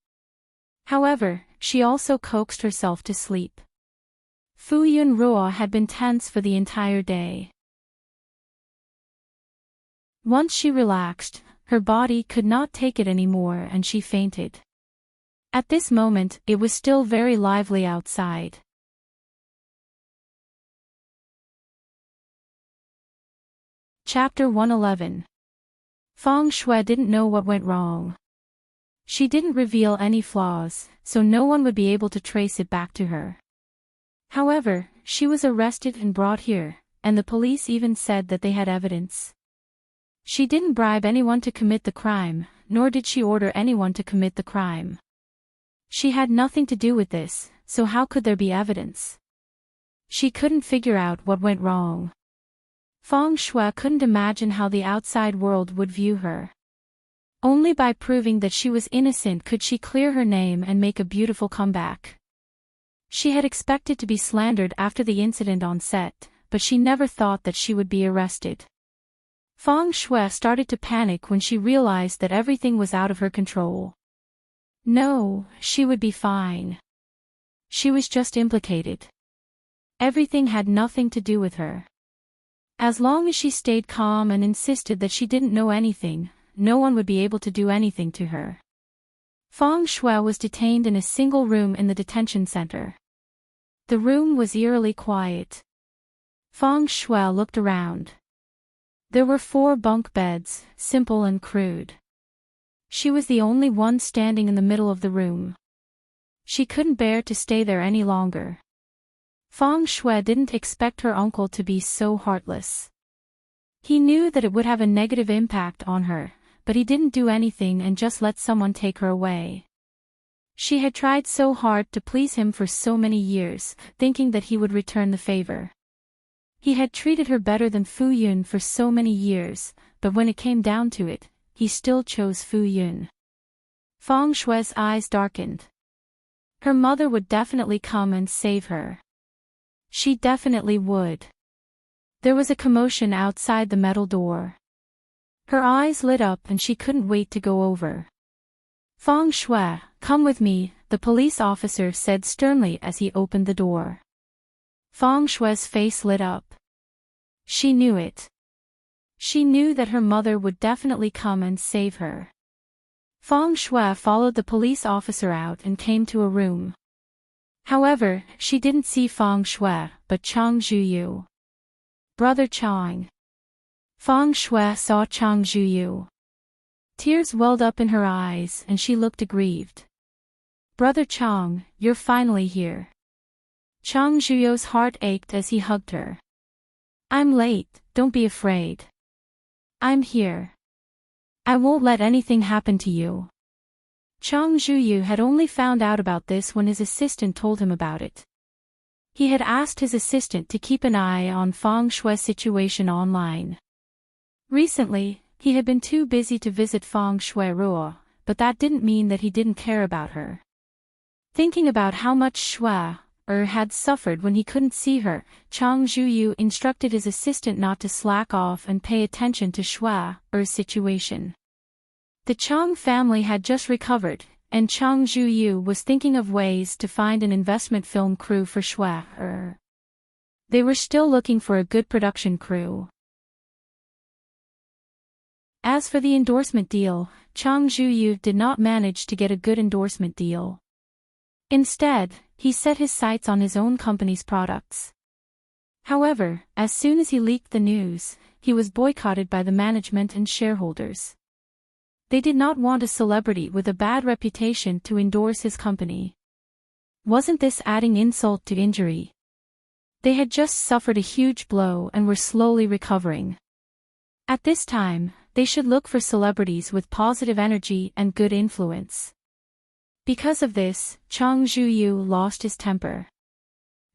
However, she also coaxed herself to sleep. Fu Yunruo had been tense for the entire day. Once she relaxed, her body could not take it anymore and she fainted. At this moment, it was still very lively outside. Chapter 111. Feng Shui didn't know what went wrong. She didn't reveal any flaws, so no one would be able to trace it back to her. However, she was arrested and brought here, and the police even said that they had evidence. She didn't bribe anyone to commit the crime, nor did she order anyone to commit the crime. She had nothing to do with this, so how could there be evidence? She couldn't figure out what went wrong. Feng Shui couldn't imagine how the outside world would view her. Only by proving that she was innocent could she clear her name and make a beautiful comeback. She had expected to be slandered after the incident on set, but she never thought that she would be arrested. Feng Shui started to panic when she realized that everything was out of her control. No, she would be fine. She was just implicated. Everything had nothing to do with her. As long as she stayed calm and insisted that she didn't know anything, no one would be able to do anything to her. Feng Shui was detained in a single room in the detention center. The room was eerily quiet. Feng Shui looked around. There were 4 bunk beds, simple and crude. She was the only one standing in the middle of the room. She couldn't bear to stay there any longer. Feng Shui didn't expect her uncle to be so heartless. He knew that it would have a negative impact on her, but he didn't do anything and just let someone take her away. She had tried so hard to please him for so many years, thinking that he would return the favor. He had treated her better than Fu Yun for so many years, but when it came down to it, he still chose Fu Yun. Feng Shui's eyes darkened. Her mother would definitely come and save her. She definitely would. There was a commotion outside the metal door. Her eyes lit up and she couldn't wait to go over. Feng Shui, come with me, the police officer said sternly as he opened the door. Feng Shui's face lit up. She knew it. She knew that her mother would definitely come and save her. Feng Shui followed the police officer out and came to a room. However, she didn't see Feng Shui, but Chang Zhuyu. Brother Chang. Feng Shui saw Chang Zhuyu. Tears welled up in her eyes and she looked aggrieved. Brother Chang, you're finally here. Chang Zhuyu's heart ached as he hugged her. I'm late, don't be afraid. I'm here. I won't let anything happen to you. Chang Zhuyu had only found out about this when his assistant told him about it. He had asked his assistant to keep an eye on Feng Shui's situation online. Recently, he had been too busy to visit Feng Shui Ruo, but that didn't mean that he didn't care about her. Thinking about how much Shui had suffered when he couldn't see her, Chang Zhuyu instructed his assistant not to slack off and pay attention to Shui's situation. The Chang family had just recovered, and Chang Zhuyu was thinking of ways to find an investment film crew for Shui. They were still looking for a good production crew. As for the endorsement deal, Chang Zhuyu did not manage to get a good endorsement deal. Instead, he set his sights on his own company's products. However, as soon as he leaked the news, he was boycotted by the management and shareholders. They did not want a celebrity with a bad reputation to endorse his company. Wasn't this adding insult to injury? They had just suffered a huge blow and were slowly recovering. At this time, they should look for celebrities with positive energy and good influence. Because of this, Chang Zhuyu lost his temper.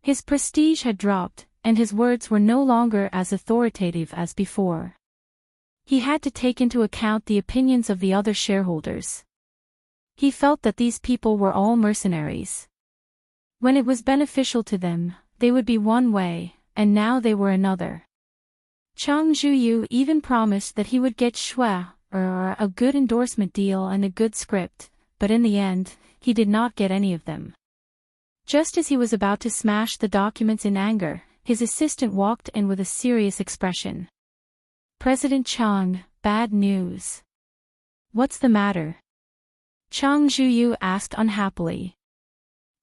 His prestige had dropped, and his words were no longer as authoritative as before. He had to take into account the opinions of the other shareholders. He felt that these people were all mercenaries. When it was beneficial to them, they would be one way, and now they were another. Chang Zhuyu even promised that he would get a good endorsement deal and a good script, but in the end, he did not get any of them. Just as he was about to smash the documents in anger, his assistant walked in with a serious expression. "President Chang, bad news." "What's the matter?" Chang Zhuyu asked unhappily.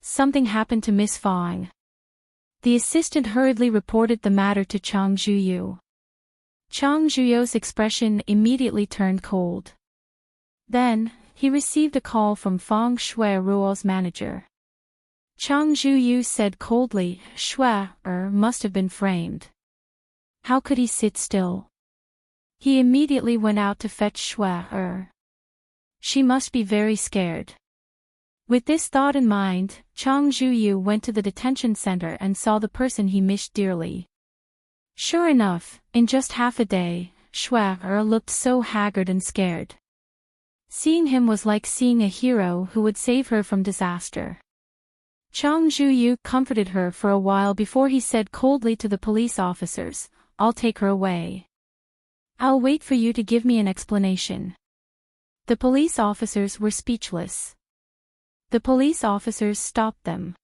"Something happened to Miss Fang." The assistant hurriedly reported the matter to Chang Zhuyu. Chang Zhuyu's expression immediately turned cold. Then, he received a call from Fang Shuiruo's manager. Chang Zhuyu said coldly, "Shui must have been framed. How could he sit still?" He immediately went out to fetch Shui. She must be very scared. With this thought in mind, Chang Zhuyu went to the detention center and saw the person he missed dearly. Sure enough, in just half a day, Shui looked so haggard and scared. Seeing him was like seeing a hero who would save her from disaster. Chang Zhuyu comforted her for a while before he said coldly to the police officers, "I'll take her away. I'll wait for you to give me an explanation." The police officers were speechless. The police officers stopped them.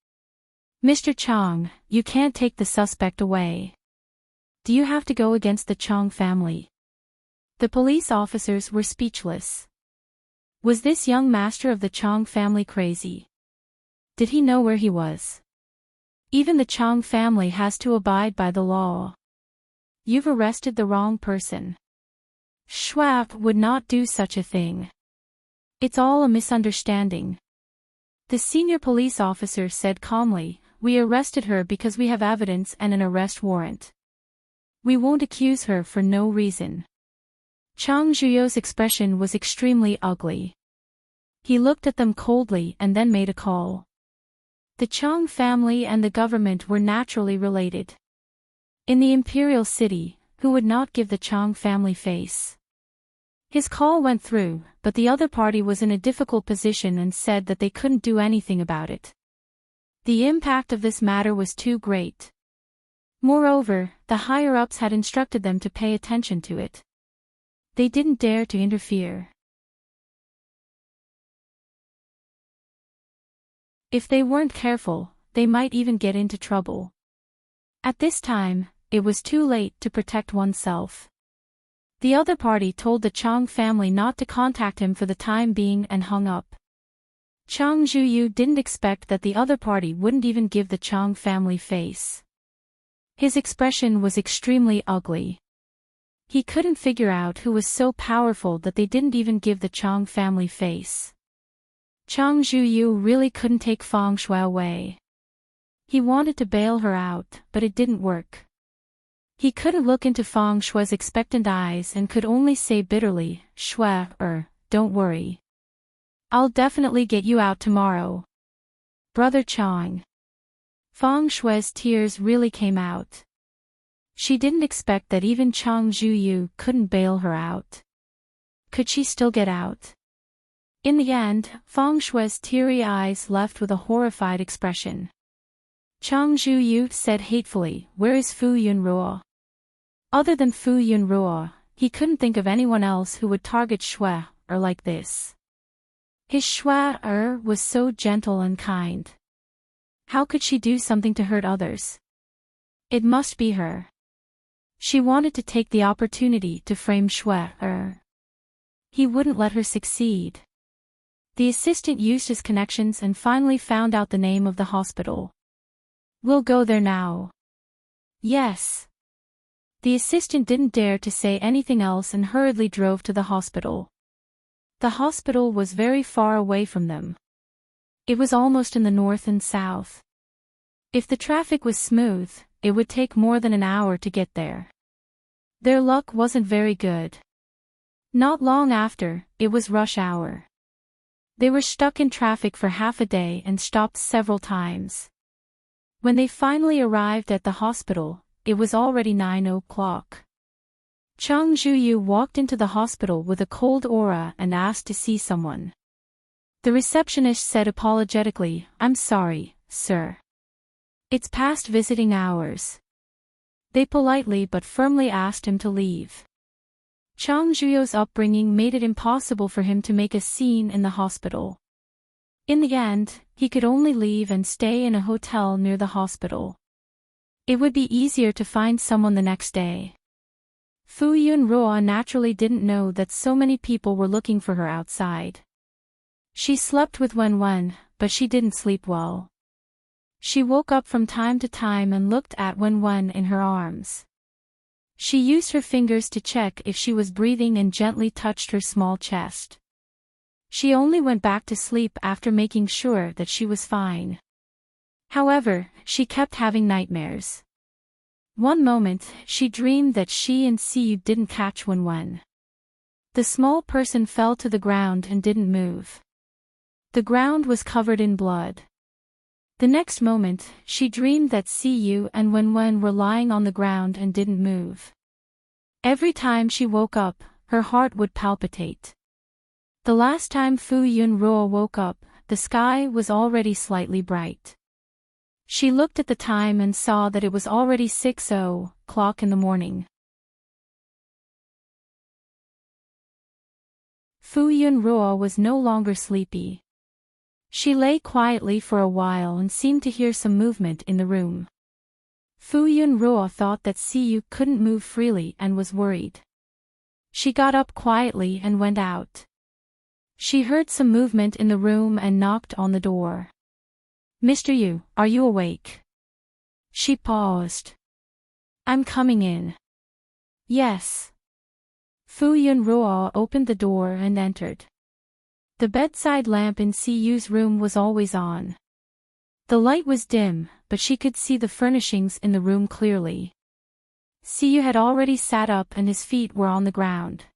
"Mr. Chang, you can't take the suspect away. Do you have to go against the Chang family?" The police officers were speechless. Was this young master of the Chang family crazy? Did he know where he was? Even the Chang family has to abide by the law. You've arrested the wrong person. Shui would not do such a thing. It's all a misunderstanding. The senior police officer said calmly, "We arrested her because we have evidence and an arrest warrant. We won't accuse her for no reason." Chang Zhuyu's expression was extremely ugly. He looked at them coldly and then made a call. The Chang family and the government were naturally related. In the imperial city, who would not give the Chang family face? His call went through, but the other party was in a difficult position and said that they couldn't do anything about it. The impact of this matter was too great. Moreover, the higher-ups had instructed them to pay attention to it. They didn't dare to interfere. If they weren't careful, they might even get into trouble. At this time, it was too late to protect oneself. The other party told the Chang family not to contact him for the time being and hung up. Chang Zhuyu didn't expect that the other party wouldn't even give the Chang family face. His expression was extremely ugly. He couldn't figure out who was so powerful that they didn't even give the Chang family face. Chang Zhuyu really couldn't take Fang Shui away. He wanted to bail her out, but it didn't work. He couldn't look into Fang Shui's expectant eyes and could only say bitterly, "Shui, don't worry. I'll definitely get you out tomorrow. Brother Chang." Fang Shui's tears really came out. She didn't expect that even Chang Zhuyu couldn't bail her out. Could she still get out? In the end, Fang Shui's teary eyes left with a horrified expression. Chang Zhuyu said hatefully, "Where is Fu Yunruo?" Other than Fu Yunruo, he couldn't think of anyone else who would target Shui like this. His Shui was so gentle and kind. How could she do something to hurt others? It must be her. She wanted to take the opportunity to frame Shui. He wouldn't let her succeed. The assistant used his connections and finally found out the name of the hospital. "We'll go there now." "Yes." The assistant didn't dare to say anything else and hurriedly drove to the hospital. The hospital was very far away from them. It was almost in the north and south. If the traffic was smooth, it would take more than an hour to get there. Their luck wasn't very good. Not long after, it was rush hour. They were stuck in traffic for half a day and stopped several times. When they finally arrived at the hospital, it was already 9 o'clock. Chang Zhuyu walked into the hospital with a cold aura and asked to see someone. The receptionist said apologetically, "I'm sorry, sir. It's past visiting hours." They politely but firmly asked him to leave. Chang Zhuyu's upbringing made it impossible for him to make a scene in the hospital. In the end, he could only leave and stay in a hotel near the hospital. It would be easier to find someone the next day. Fu Yunruo naturally didn't know that so many people were looking for her outside. She slept with Wen, but she didn't sleep well. She woke up from time to time and looked at Wen in her arms. She used her fingers to check if she was breathing and gently touched her small chest. She only went back to sleep after making sure that she was fine. However, she kept having nightmares. One moment, she dreamed that she and Siyu didn't catch Wen. The small person fell to the ground and didn't move. The ground was covered in blood. The next moment, she dreamed that Siyu and Wen were lying on the ground and didn't move. Every time she woke up, her heart would palpitate. The last time Fu Yunruo woke up, the sky was already slightly bright. She looked at the time and saw that it was already 6 o'clock in the morning. Fu Yunruo was no longer sleepy. She lay quietly for a while and seemed to hear some movement in the room. Fu Yunruo thought that Siyu couldn't move freely and was worried. She got up quietly and went out. She heard some movement in the room and knocked on the door. "Mr. Yu, are you awake?" She paused. "I'm coming in." "Yes." Fu Yunruo opened the door and entered. The bedside lamp in Siyu's room was always on. The light was dim, but she could see the furnishings in the room clearly. Siyu had already sat up and his feet were on the ground.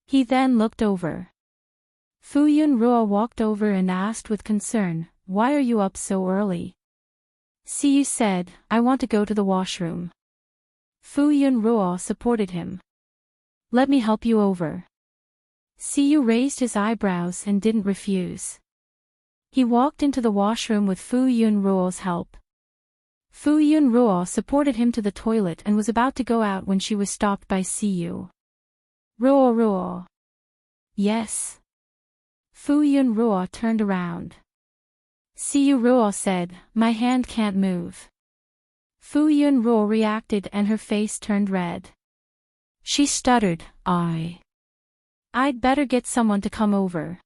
He then looked over. Fu Yunruo walked over and asked with concern, "Why are you up so early?" Siyu said, "I want to go to the washroom." Fu Yunruo supported him. "Let me help you over." Siyu raised his eyebrows and didn't refuse. He walked into the washroom with Fu Yunruo's help. Fu Yunruo supported him to the toilet and was about to go out when she was stopped by Siyu. "Ruo." "Yes." Fu Yunruo turned around. Siyu Ruo said, "My hand can't move." Fu Yunruo reacted and her face turned red. She stuttered, I'd better get someone to come over."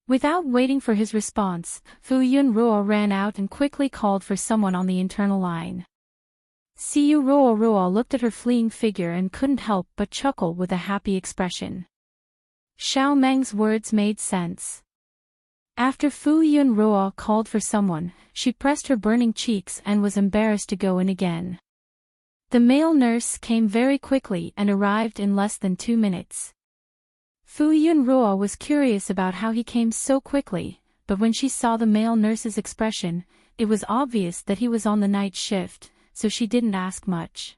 Without waiting for his response, Fu Yunruo ran out and quickly called for someone on the internal line. Siyu Ruo looked at her fleeing figure and couldn't help but chuckle with a happy expression. Xiao Meng's words made sense. After Fu Yunruo called for someone, she pressed her burning cheeks and was embarrassed to go in again. The male nurse came very quickly and arrived in less than 2 minutes. Fu Yunruo was curious about how he came so quickly, but when she saw the male nurse's expression, it was obvious that he was on the night shift, so she didn't ask much.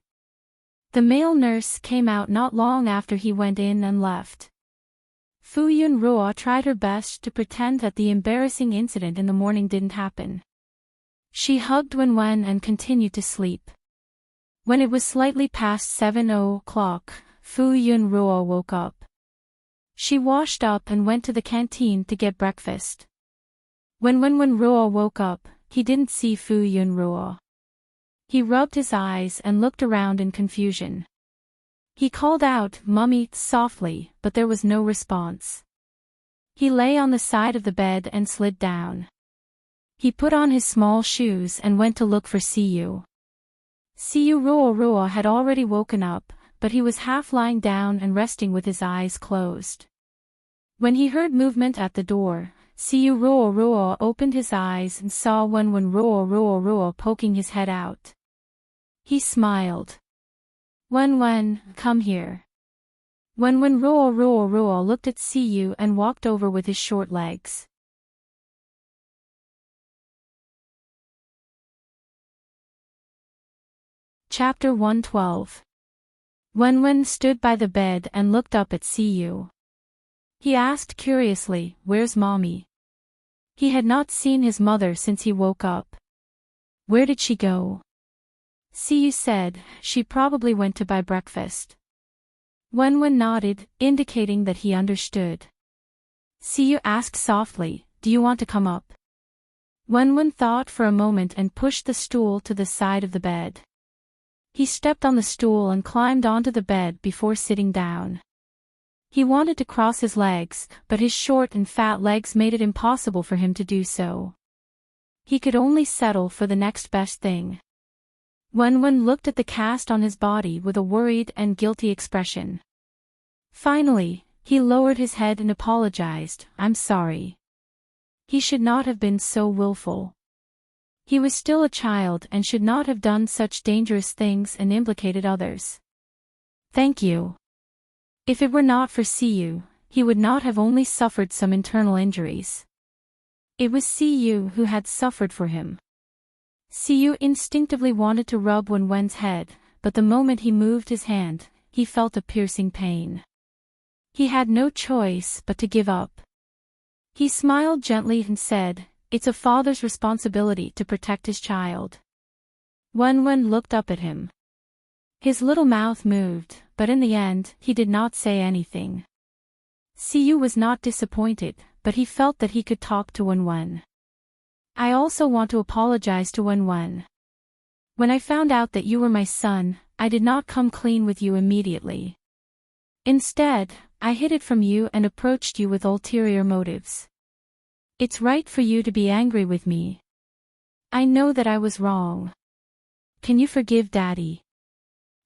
The male nurse came out not long after he went in and left. Fu Yunruo tried her best to pretend that the embarrassing incident in the morning didn't happen. She hugged Wen and continued to sleep. When it was slightly past 7 o'clock, Fu Yunruo woke up. She washed up and went to the canteen to get breakfast. When Ruo woke up, he didn't see Fu Yunruo. He rubbed his eyes and looked around in confusion. He called out, "Mummy," softly, but there was no response. He lay on the side of the bed and slid down. He put on his small shoes and went to look for Siyu. Siyu Ruo had already woken up, but he was half lying down and resting with his eyes closed. When he heard movement at the door, Siyu Ruo opened his eyes and saw Wen Ruo poking his head out. He smiled. Wen, come here. Wen Ruo looked at Siyu and walked over with his short legs. Chapter 112. Wen stood by the bed and looked up at Siyu. He asked curiously, "Where's Mommy?" He had not seen his mother since he woke up. "Where did she go?" Siyu said, "She probably went to buy breakfast." Wen nodded, indicating that he understood. Siyu asked softly, "Do you want to come up?" Wen thought for a moment and pushed the stool to the side of the bed. He stepped on the stool and climbed onto the bed before sitting down. He wanted to cross his legs, but his short and fat legs made it impossible for him to do so. He could only settle for the next best thing. Wen looked at the cast on his body with a worried and guilty expression. Finally, he lowered his head and apologized, "I'm sorry. He should not have been so willful. He was still a child and should not have done such dangerous things and implicated others. Thank you. If it were not for Siyu, he would not have only suffered some internal injuries. It was Siyu who had suffered for him." Siyu instinctively wanted to rub Wen's head, but the moment he moved his hand, he felt a piercing pain. He had no choice but to give up. He smiled gently and said, "It's a father's responsibility to protect his child." Wen looked up at him. His little mouth moved, but in the end, he did not say anything. Siyu was not disappointed, but he felt that he could talk to Wen. "I also want to apologize to Wen. When I found out that you were my son, I did not come clean with you immediately. Instead, I hid it from you and approached you with ulterior motives. It's right for you to be angry with me. I know that I was wrong. Can you forgive Daddy?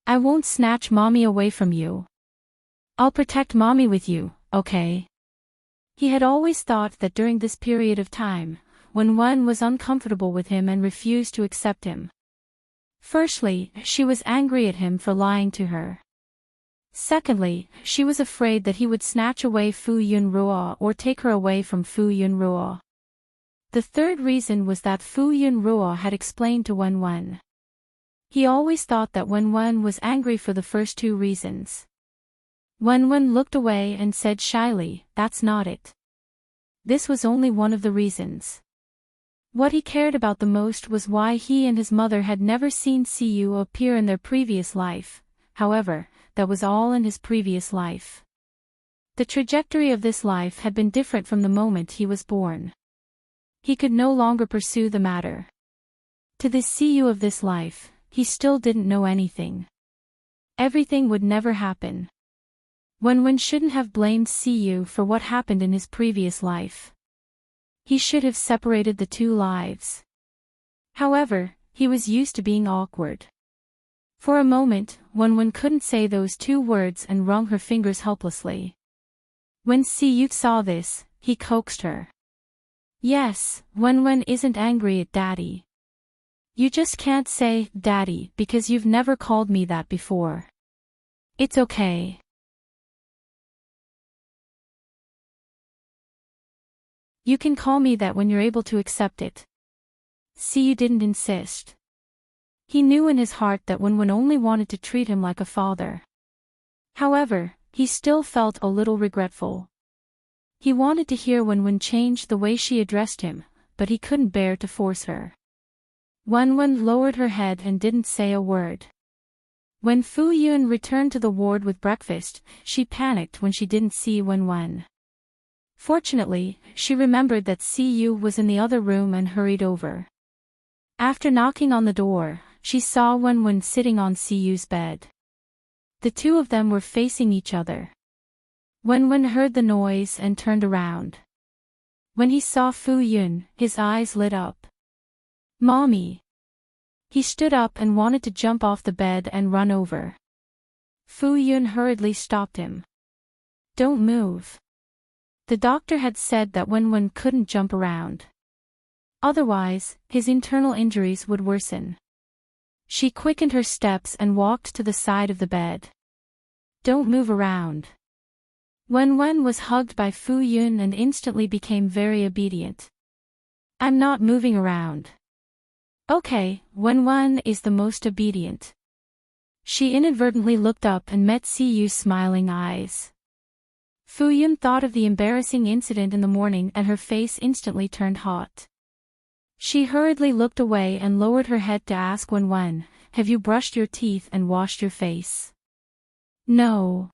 I won't snatch Mommy away from you. I'll protect Mommy with you, okay?" He had always thought that during this period of time, Wen was uncomfortable with him and refused to accept him. Firstly, she was angry at him for lying to her. Secondly, she was afraid that he would snatch away Fu Yunruo or take her away from Fu Yunruo. The third reason was that Fu Yunruo had explained to Wen. He always thought that Wen was angry for the first two reasons. Wen looked away and said shyly, "That's not it. This was only one of the reasons." What he cared about the most was why he and his mother had never seen Siyu appear in their previous life. However, that was all in his previous life. The trajectory of this life had been different from the moment he was born. He could no longer pursue the matter. To the Siyu of this life, he still didn't know anything. Everything would never happen. Wen shouldn't have blamed Siyu for what happened in his previous life. He should have separated the two lives. However, he was used to being awkward. For a moment, Wen couldn't say those two words and wrung her fingers helplessly. When Siyu saw this, he coaxed her. "Yes, Wen isn't angry at Daddy. You just can't say, Daddy, because you've never called me that before. It's okay. You can call me that when you're able to accept it." Siyu didn't insist. He knew in his heart that Wen only wanted to treat him like a father. However, he still felt a little regretful. He wanted to hear Wen change the way she addressed him, but he couldn't bear to force her. Wen lowered her head and didn't say a word. When Fu Yun returned to the ward with breakfast, she panicked when she didn't see Wen. Fortunately, she remembered that Siyu was in the other room and hurried over. After knocking on the door, she saw Wen sitting on Siyu's bed. The two of them were facing each other. Wen heard the noise and turned around. When he saw Fu Yun, his eyes lit up. "Mommy!" He stood up and wanted to jump off the bed and run over. Fu Yun hurriedly stopped him. "Don't move. The doctor had said that Wen couldn't jump around. Otherwise, his internal injuries would worsen." She quickened her steps and walked to the side of the bed. Don't move around. Wen was hugged by Fu Yun and instantly became very obedient. I'm not moving around. Okay, Wen is the most obedient. She inadvertently looked up and met Siyu's smiling eyes. Fu Yun thought of the embarrassing incident in the morning and her face instantly turned hot. She hurriedly looked away and lowered her head to ask Wen, have you brushed your teeth and washed your face? No.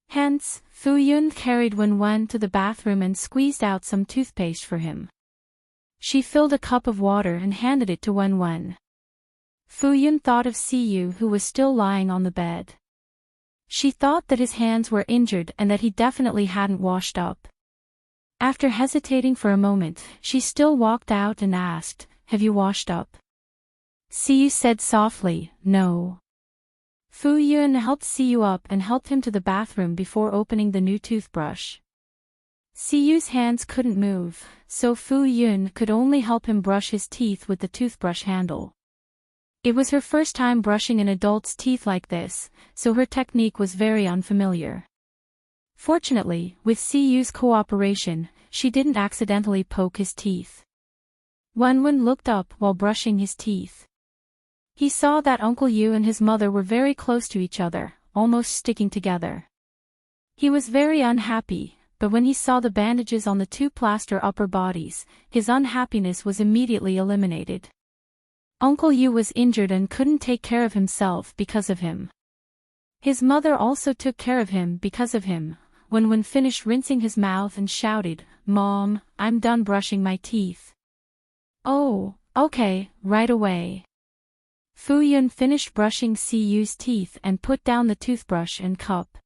Hence, Fu Yun carried Wen to the bathroom and squeezed out some toothpaste for him. She filled a cup of water and handed it to Wen. Fu Yun thought of Siyu who was still lying on the bed. She thought that his hands were injured and that he definitely hadn't washed up. After hesitating for a moment, she still walked out and asked, have you washed up? Siyu said softly, no. Fu Yun helped Siyu up and helped him to the bathroom before opening the new toothbrush. Siyu's hands couldn't move, so Fu Yun could only help him brush his teeth with the toothbrush handle. It was her first time brushing an adult's teeth like this, so her technique was very unfamiliar. Fortunately, with Siyu's cooperation, she didn't accidentally poke his teeth. Wen looked up while brushing his teeth. He saw that Uncle Yu and his mother were very close to each other, almost sticking together. He was very unhappy, but when he saw the bandages on the two plaster upper bodies, his unhappiness was immediately eliminated. Uncle Yu was injured and couldn't take care of himself because of him. His mother also took care of him because of him. Wen finished rinsing his mouth and shouted, Mom, I'm done brushing my teeth. Oh, okay, right away. Fu Yun finished brushing Siyu's teeth and put down the toothbrush and cup.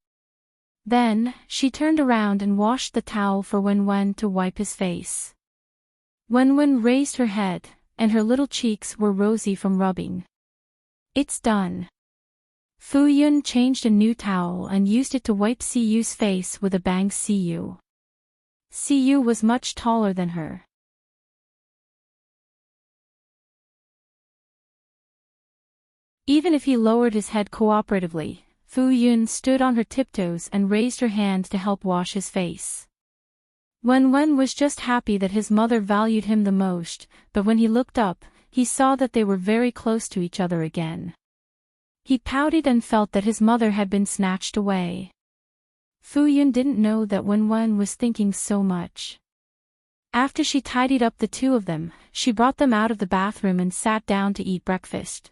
Then, she turned around and washed the towel for Wen to wipe his face. Wen raised her head, and her little cheeks were rosy from rubbing. It's done. Fu Yun changed a new towel and used it to wipe Siyu's face with a bang. Siyu was much taller than her. Even if he lowered his head cooperatively, Fu Yun stood on her tiptoes and raised her hand to help wash his face. Wen was just happy that his mother valued him the most, but when he looked up, he saw that they were very close to each other again. He pouted and felt that his mother had been snatched away. Fu Yun didn't know that Wen was thinking so much. After she tidied up the two of them, she brought them out of the bathroom and sat down to eat breakfast.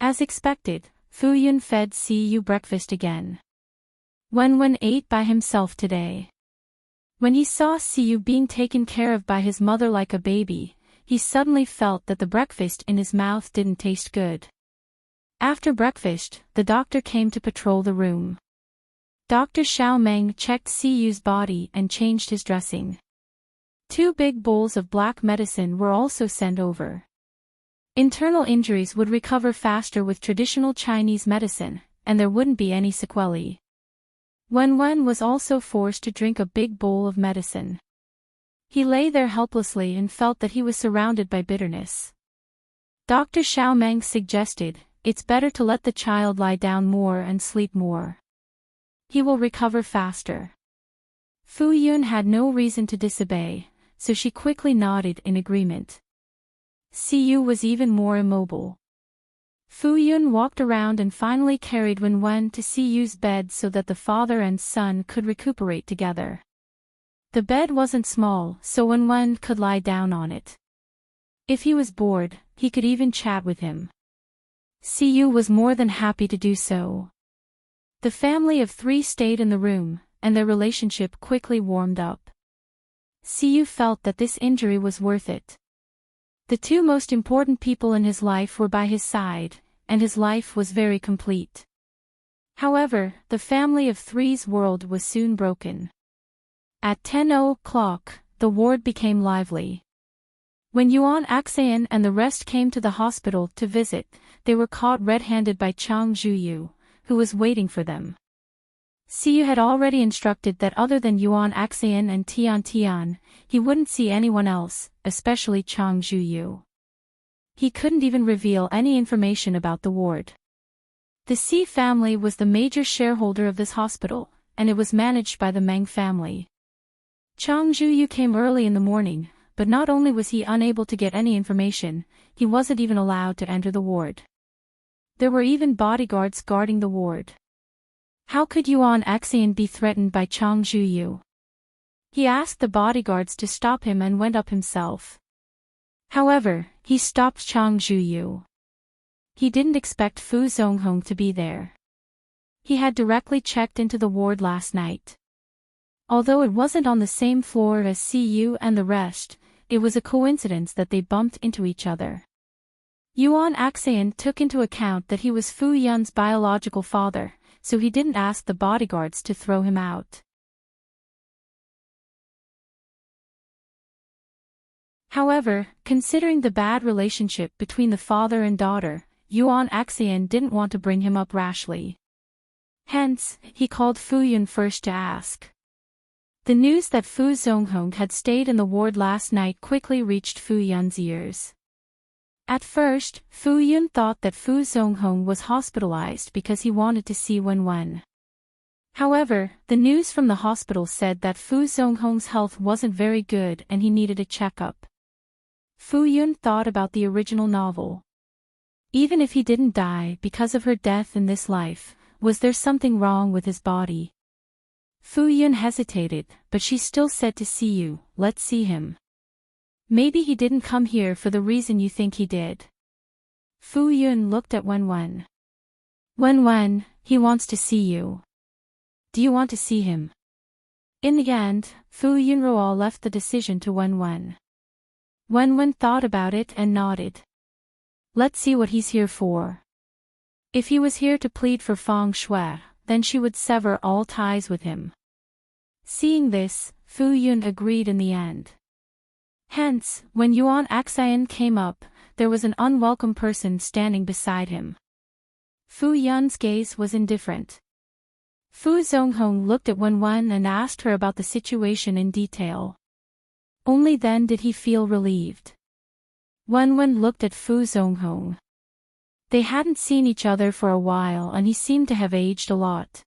As expected, Fu Yun fed Siyu breakfast again. Wen ate by himself today. When he saw Siyu being taken care of by his mother like a baby, he suddenly felt that the breakfast in his mouth didn't taste good. After breakfast, the doctor came to patrol the room. Dr. Xiaomeng checked Siyu's body and changed his dressing. 2 big bowls of black medicine were also sent over. Internal injuries would recover faster with traditional Chinese medicine, and there wouldn't be any sequelae. Wen was also forced to drink a big bowl of medicine. He lay there helplessly and felt that he was surrounded by bitterness. Dr. Xiaomeng suggested, it's better to let the child lie down more and sleep more. He will recover faster. Fu Yun had no reason to disobey, so she quickly nodded in agreement. Siyu was even more immobile. Fu Yun walked around and finally carried Wen to Siyu's bed so that the father and son could recuperate together. The bed wasn't small, so Wen could lie down on it. If he was bored, he could even chat with him. Siyu was more than happy to do so. The family of 3 stayed in the room, and their relationship quickly warmed up. Siyu felt that this injury was worth it. The 2 most important people in his life were by his side, and his life was very complete. However, the family of 3's world was soon broken. At 10 o'clock, the ward became lively. When Yuan Axayan and the rest came to the hospital to visit, they were caught red-handed by Chang Zhuyu, who was waiting for them. Siyu had already instructed that other than Yuan Axayan and Tian, he wouldn't see anyone else, especially Chang Zhuyu. he couldn't even reveal any information about the ward. The C family was the major shareholder of this hospital, and it was managed by the Meng family. Chang Zhuyu came early in the morning, but not only was he unable to get any information, he wasn't even allowed to enter the ward. There were even bodyguards guarding the ward. How could Yuan Xian be threatened by Chang Zhuyu? He asked the bodyguards to stop him and went up himself. However, he stopped Chang Zhuyu. He didn't expect Fu Zonghong to be there. He had directly checked into the ward last night. Although it wasn't on the same floor as CU and the rest, it was a coincidence that they bumped into each other. Yuan Xian took into account that he was Fu Yun's biological father, so he didn't ask the bodyguards to throw him out. However, considering the bad relationship between the father and daughter, Yuan Xian didn't want to bring him up rashly. Hence, he called Fu Yun first to ask. The news that Fu Zonghong had stayed in the ward last night quickly reached Fu Yun's ears. At first, Fu Yun thought that Fu Zonghong was hospitalized because he wanted to see Wen. However, the news from the hospital said that Fu Zonghong's health wasn't very good and he needed a checkup. Fu Yun thought about the original novel. Even if he didn't die because of her death in this life, was there something wrong with his body? Fu Yun hesitated, but she still said to Siyu, "Let's see him. Maybe he didn't come here for the reason you think he did." Fu Yun looked at Wen. Wen, he wants to see you. Do you want to see him? In the end, Fu Yunruo left the decision to Wen. Wen thought about it and nodded. Let's see what he's here for. If he was here to plead for Fang Shui, then she would sever all ties with him. Seeing this, Fu Yun agreed in the end. Hence, when Yuan Xian came up, there was an unwelcome person standing beside him. Fu Yun's gaze was indifferent. Fu Zonghong looked at Wen and asked her about the situation in detail. Only then did he feel relieved. Wen looked at Fu Zonghong. They hadn't seen each other for a while and he seemed to have aged a lot.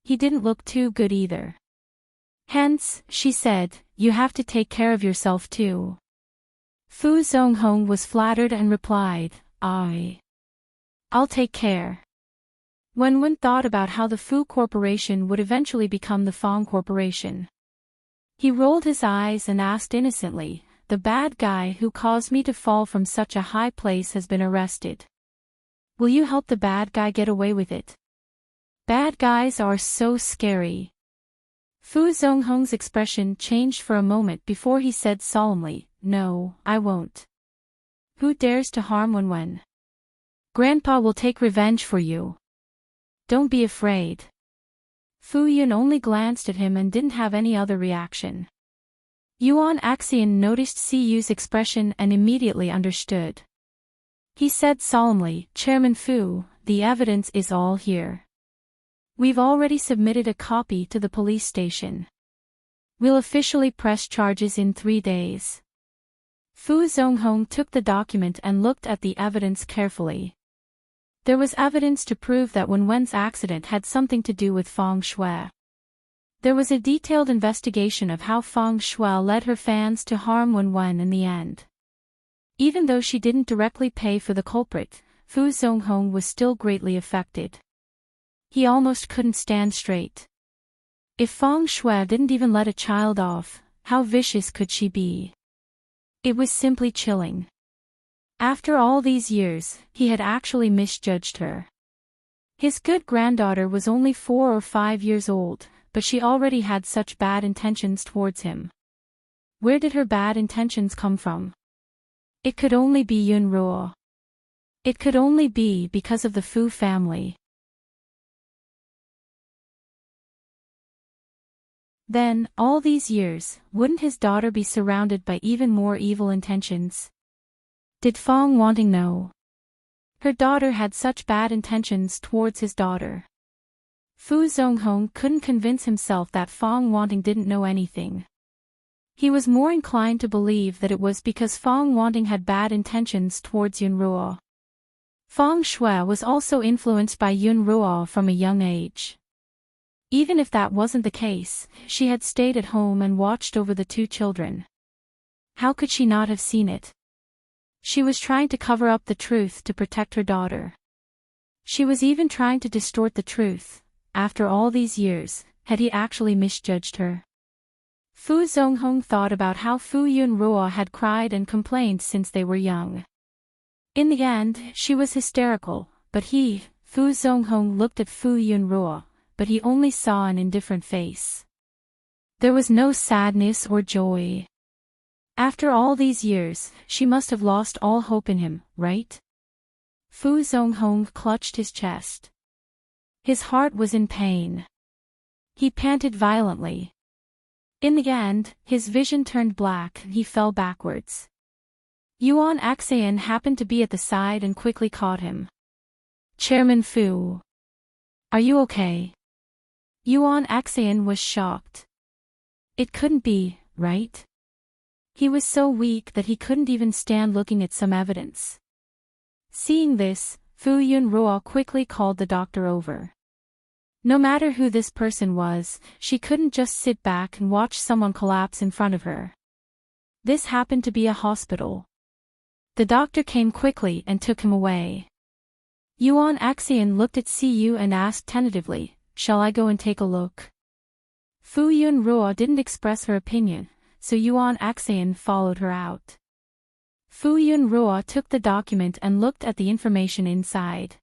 He didn't look too good either. Hence, she said, "You have to take care of yourself too." Fu Zonghong was flattered and replied, I'll take care." Wen thought about how the Fu Corporation would eventually become the Fang Corporation. He rolled his eyes and asked innocently, "The bad guy who caused me to fall from such a high place has been arrested. Will you help the bad guy get away with it? Bad guys are so scary." Fu Zonghong's expression changed for a moment before he said solemnly, "No, I won't." "Who dares to harm Wen? Grandpa will take revenge for you. Don't be afraid." Fu Yun only glanced at him and didn't have any other reaction. Yuan Xian noticed Siyu's expression and immediately understood. He said solemnly, "Chairman Fu, the evidence is all here. We've already submitted a copy to the police station. We'll officially press charges in 3 days." Fu Zonghong took the document and looked at the evidence carefully. There was evidence to prove that Wen's accident had something to do with Fang Shui. There was a detailed investigation of how Fang Shui led her fans to harm Wen in the end. Even though she didn't directly pay for the culprit, Fu Zonghong was still greatly affected. He almost couldn't stand straight. If Fang Shui didn't even let a child off, how vicious could she be? It was simply chilling. After all these years, he had actually misjudged her. His good granddaughter was only 4 or 5 years old, but she already had such bad intentions towards him. Where did her bad intentions come from? It could only be Yun Ruo. It could only be because of the Fu family. Then, all these years, wouldn't his daughter be surrounded by even more evil intentions? Did Fang Wanting know? Her daughter had such bad intentions towards his daughter. Fu Zonghong couldn't convince himself that Fang Wanting didn't know anything. He was more inclined to believe that it was because Fong Wanting had bad intentions towards Yun Ruo. Fong Shui was also influenced by Yun Ruo from a young age. Even if that wasn't the case, she had stayed at home and watched over the two children. How could she not have seen it? She was trying to cover up the truth to protect her daughter. She was even trying to distort the truth. After all these years, had he actually misjudged her? Fu Zonghong thought about how Fu Yun Ruo had cried and complained since they were young. In the end, she was hysterical, but Fu Zonghong looked at Fu Yun Ruo, but he only saw an indifferent face. There was no sadness or joy. After all these years, she must have lost all hope in him, right? Fu Zonghong clutched his chest. His heart was in pain. He panted violently. In the end, his vision turned black and he fell backwards. Yuan Axayan happened to be at the side and quickly caught him. Chairman Fu. Are you okay? Yuan Axayan was shocked. It couldn't be, right? He was so weak that he couldn't even stand looking at some evidence. Seeing this, Fu Yun Ruo quickly called the doctor over. No matter who this person was, she couldn't just sit back and watch someone collapse in front of her. This happened to be a hospital. The doctor came quickly and took him away. Yuan Axayan looked at Siyu and asked tentatively, "Shall I go and take a look?" Fu Yun Ruo didn't express her opinion, so Yuan Axayan followed her out. Fu Yun Ruo took the document and looked at the information inside.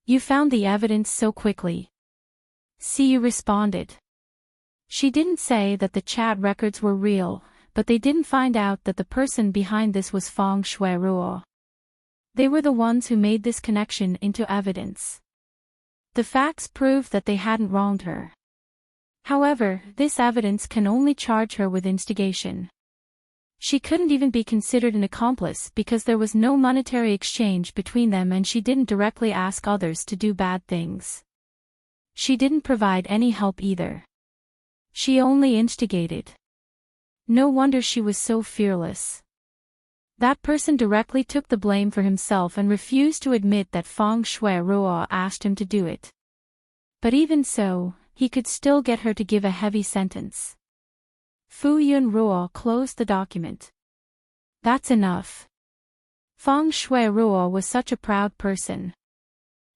"You found the evidence so quickly?" Siyu responded. She didn't say that the chat records were real, but they didn't find out that the person behind this was Fong Shui Ruo. They were the ones who made this connection into evidence. The facts proved that they hadn't wronged her. However, this evidence can only charge her with instigation. She couldn't even be considered an accomplice because there was no monetary exchange between them and she didn't directly ask others to do bad things. She didn't provide any help either. She only instigated. No wonder she was so fearless. That person directly took the blame for himself and refused to admit that Fong Shui Ruo asked him to do it. But even so, he could still get her to give a heavy sentence. Fu Yun Ruo closed the document. That's enough. Fong Shui Ruo was such a proud person.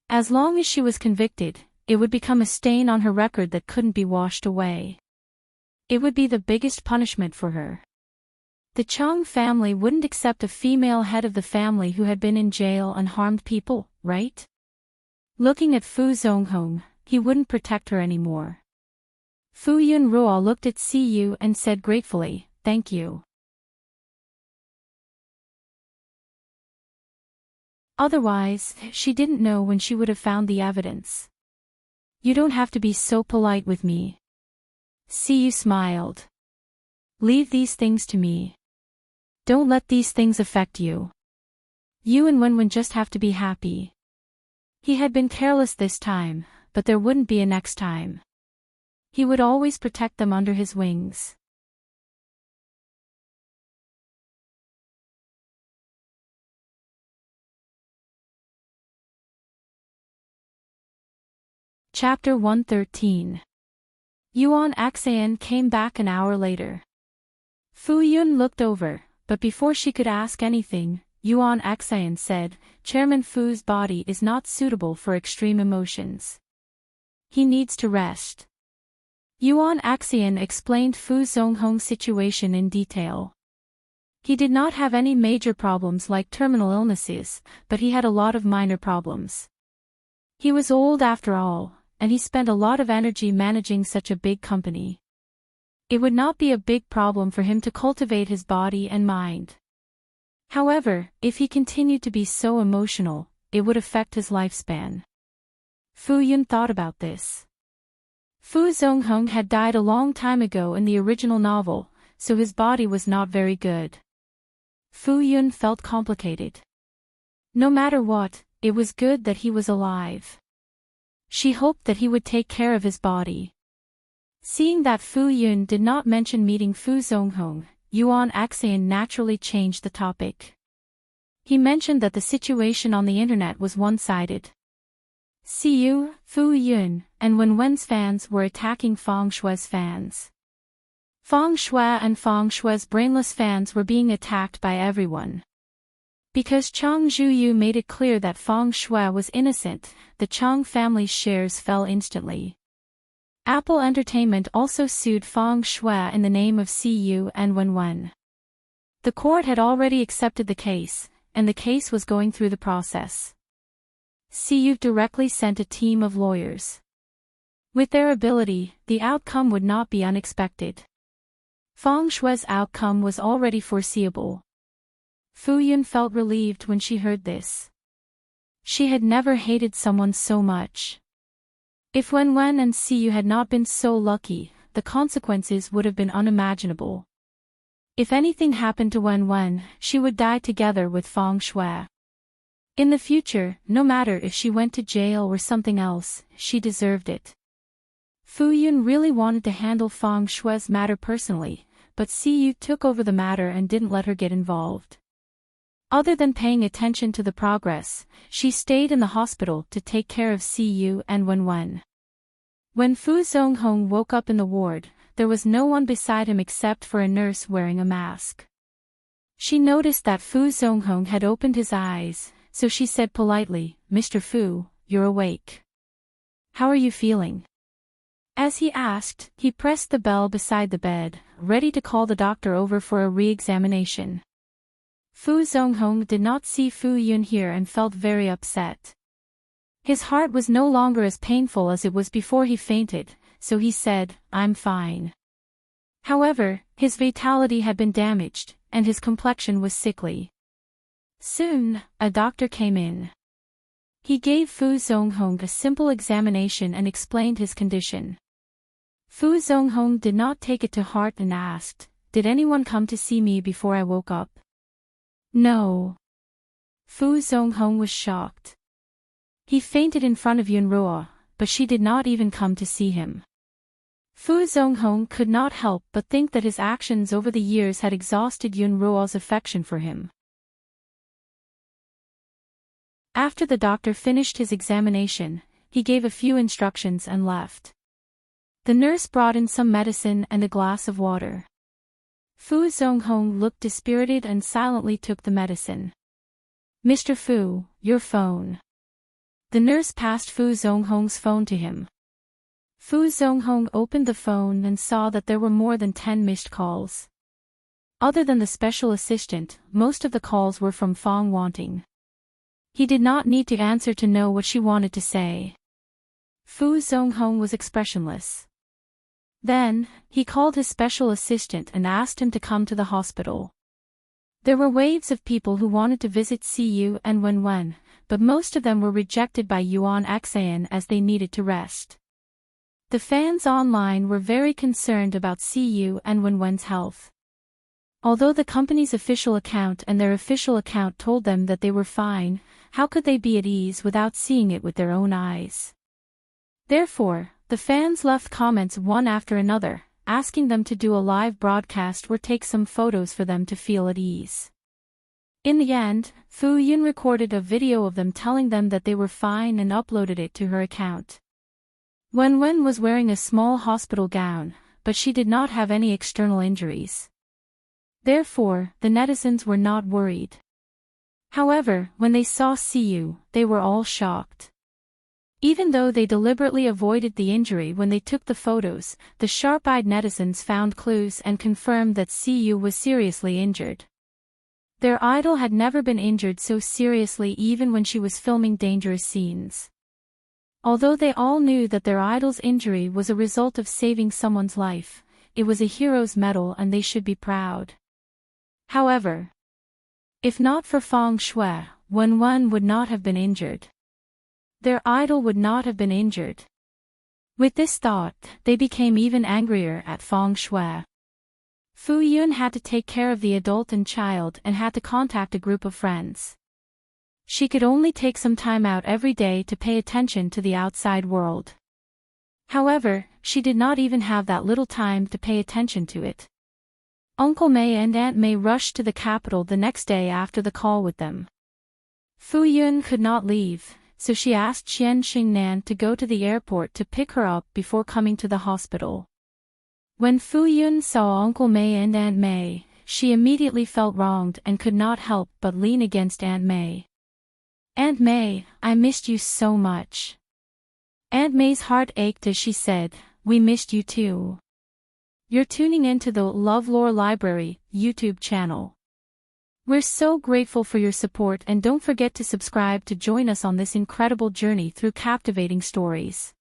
As long as she was convicted, it would become a stain on her record that couldn't be washed away. It would be the biggest punishment for her. The Chung family wouldn't accept a female head of the family who had been in jail and harmed people, right? Looking at Fu Zonghong, he wouldn't protect her anymore. Fu Yun Ruo looked at Siyu and said gratefully, "Thank you." Otherwise, she didn't know when she would have found the evidence. "You don't have to be so polite with me." Siyu smiled. "Leave these things to me. Don't let these things affect you. You and Wenwen just have to be happy." He had been careless this time, but there wouldn't be a next time. He would always protect them under his wings. Chapter 113. Yuan Axayan came back an hour later. Fu Yun looked over, but before she could ask anything, Yuan Axayan said, "Chairman Fu's body is not suitable for extreme emotions. He needs to rest." Yuan Axayan explained Fu Zonghong's situation in detail. He did not have any major problems like terminal illnesses, but he had a lot of minor problems. He was old after all, and he spent a lot of energy managing such a big company. It would not be a big problem for him to cultivate his body and mind. However, if he continued to be so emotional, it would affect his lifespan. Fu Yun thought about this. Fu Zonghong had died a long time ago in the original novel, so his body was not very good. Fu Yun felt complicated. No matter what, it was good that he was alive. She hoped that he would take care of his body. Seeing that Fu Yun did not mention meeting Fu Zonghong, Yuan Axian naturally changed the topic. He mentioned that the situation on the internet was one-sided. Siyu, Fu Yun, and Wenwen's fans were attacking Feng Shui's fans. Feng Shui and Feng Shui's brainless fans were being attacked by everyone. Because Chang Zhuyu made it clear that Feng Shui was innocent, the Chang family's shares fell instantly. Apple Entertainment also sued Feng Shui in the name of Siyu and Wenwen. The court had already accepted the case, and the case was going through the process. Siyu directly sent a team of lawyers. With their ability, the outcome would not be unexpected. Feng Shui's outcome was already foreseeable. Fu Yun felt relieved when she heard this. She had never hated someone so much. If Wenwen and Siyu had not been so lucky, the consequences would have been unimaginable. If anything happened to Wenwen, she would die together with Feng Shui. In the future, no matter if she went to jail or something else, she deserved it. Fu Yun really wanted to handle Feng Shui's matter personally, but Siyu took over the matter and didn't let her get involved. Other than paying attention to the progress, she stayed in the hospital to take care of Siyu and Wenwen. When Fu Zonghong woke up in the ward, there was no one beside him except for a nurse wearing a mask. She noticed that Fu Zonghong had opened his eyes, so she said politely, "Mr. Fu, you're awake. How are you feeling?" As he asked, he pressed the bell beside the bed, ready to call the doctor over for a re-examination. Fu Zonghong did not see Fu Yun here and felt very upset. His heart was no longer as painful as it was before he fainted, so he said, "I'm fine." However, his vitality had been damaged, and his complexion was sickly. Soon, a doctor came in. He gave Fu Zonghong a simple examination and explained his condition. Fu Zonghong did not take it to heart and asked, "Did anyone come to see me before I woke up?" "No." Fu Zonghong was shocked. He fainted in front of Yunruo, but she did not even come to see him. Fu Zonghong could not help but think that his actions over the years had exhausted Yunruo's affection for him. After the doctor finished his examination, he gave a few instructions and left. The nurse brought in some medicine and a glass of water. Fu Zonghong looked dispirited and silently took the medicine. "Mr. Fu, your phone." The nurse passed Fu Zonghong's phone to him. Fu Zonghong opened the phone and saw that there were more than 10 missed calls. Other than the special assistant, most of the calls were from Feng Wanting. He did not need to answer to know what she wanted to say. Fu Zonghong was expressionless. Then, he called his special assistant and asked him to come to the hospital. There were waves of people who wanted to visit Siyu and Wenwen, but most of them were rejected by Yuan Axian as they needed to rest. The fans online were very concerned about Siyu and Wenwen's health. Although the company's official account and their official account told them that they were fine, how could they be at ease without seeing it with their own eyes? Therefore, the fans left comments one after another, asking them to do a live broadcast or take some photos for them to feel at ease. In the end, Fu Yun recorded a video of them telling them that they were fine and uploaded it to her account. Wenwen was wearing a small hospital gown, but she did not have any external injuries. Therefore, the netizens were not worried. However, when they saw Siyu, they were all shocked. Even though they deliberately avoided the injury when they took the photos, the sharp-eyed netizens found clues and confirmed that Siyu was seriously injured. Their idol had never been injured so seriously even when she was filming dangerous scenes. Although they all knew that their idol's injury was a result of saving someone's life, it was a hero's medal and they should be proud. However, if not for Feng Shui, Wenwen would not have been injured. Their idol would not have been injured. With this thought, they became even angrier at Feng Shui. Fu Yun had to take care of the adult and child and had to contact a group of friends. She could only take some time out every day to pay attention to the outside world. However, she did not even have that little time to pay attention to it. Uncle May and Aunt May rushed to the capital the next day after the call with them. Fu Yun could not leave, so she asked Xian Xingnan to go to the airport to pick her up before coming to the hospital. When Fu Yun saw Uncle May and Aunt May, she immediately felt wronged and could not help but lean against Aunt May. "Aunt May, I missed you so much." Aunt May's heart ached as she said, "We missed you too." You're tuning into the LoveLore Library YouTube channel. We're so grateful for your support, and don't forget to subscribe to join us on this incredible journey through captivating stories.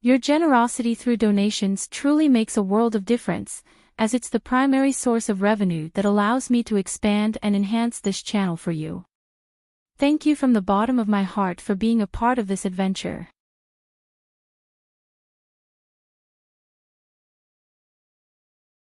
Your generosity through donations truly makes a world of difference, as it's the primary source of revenue that allows me to expand and enhance this channel for you. Thank you from the bottom of my heart for being a part of this adventure.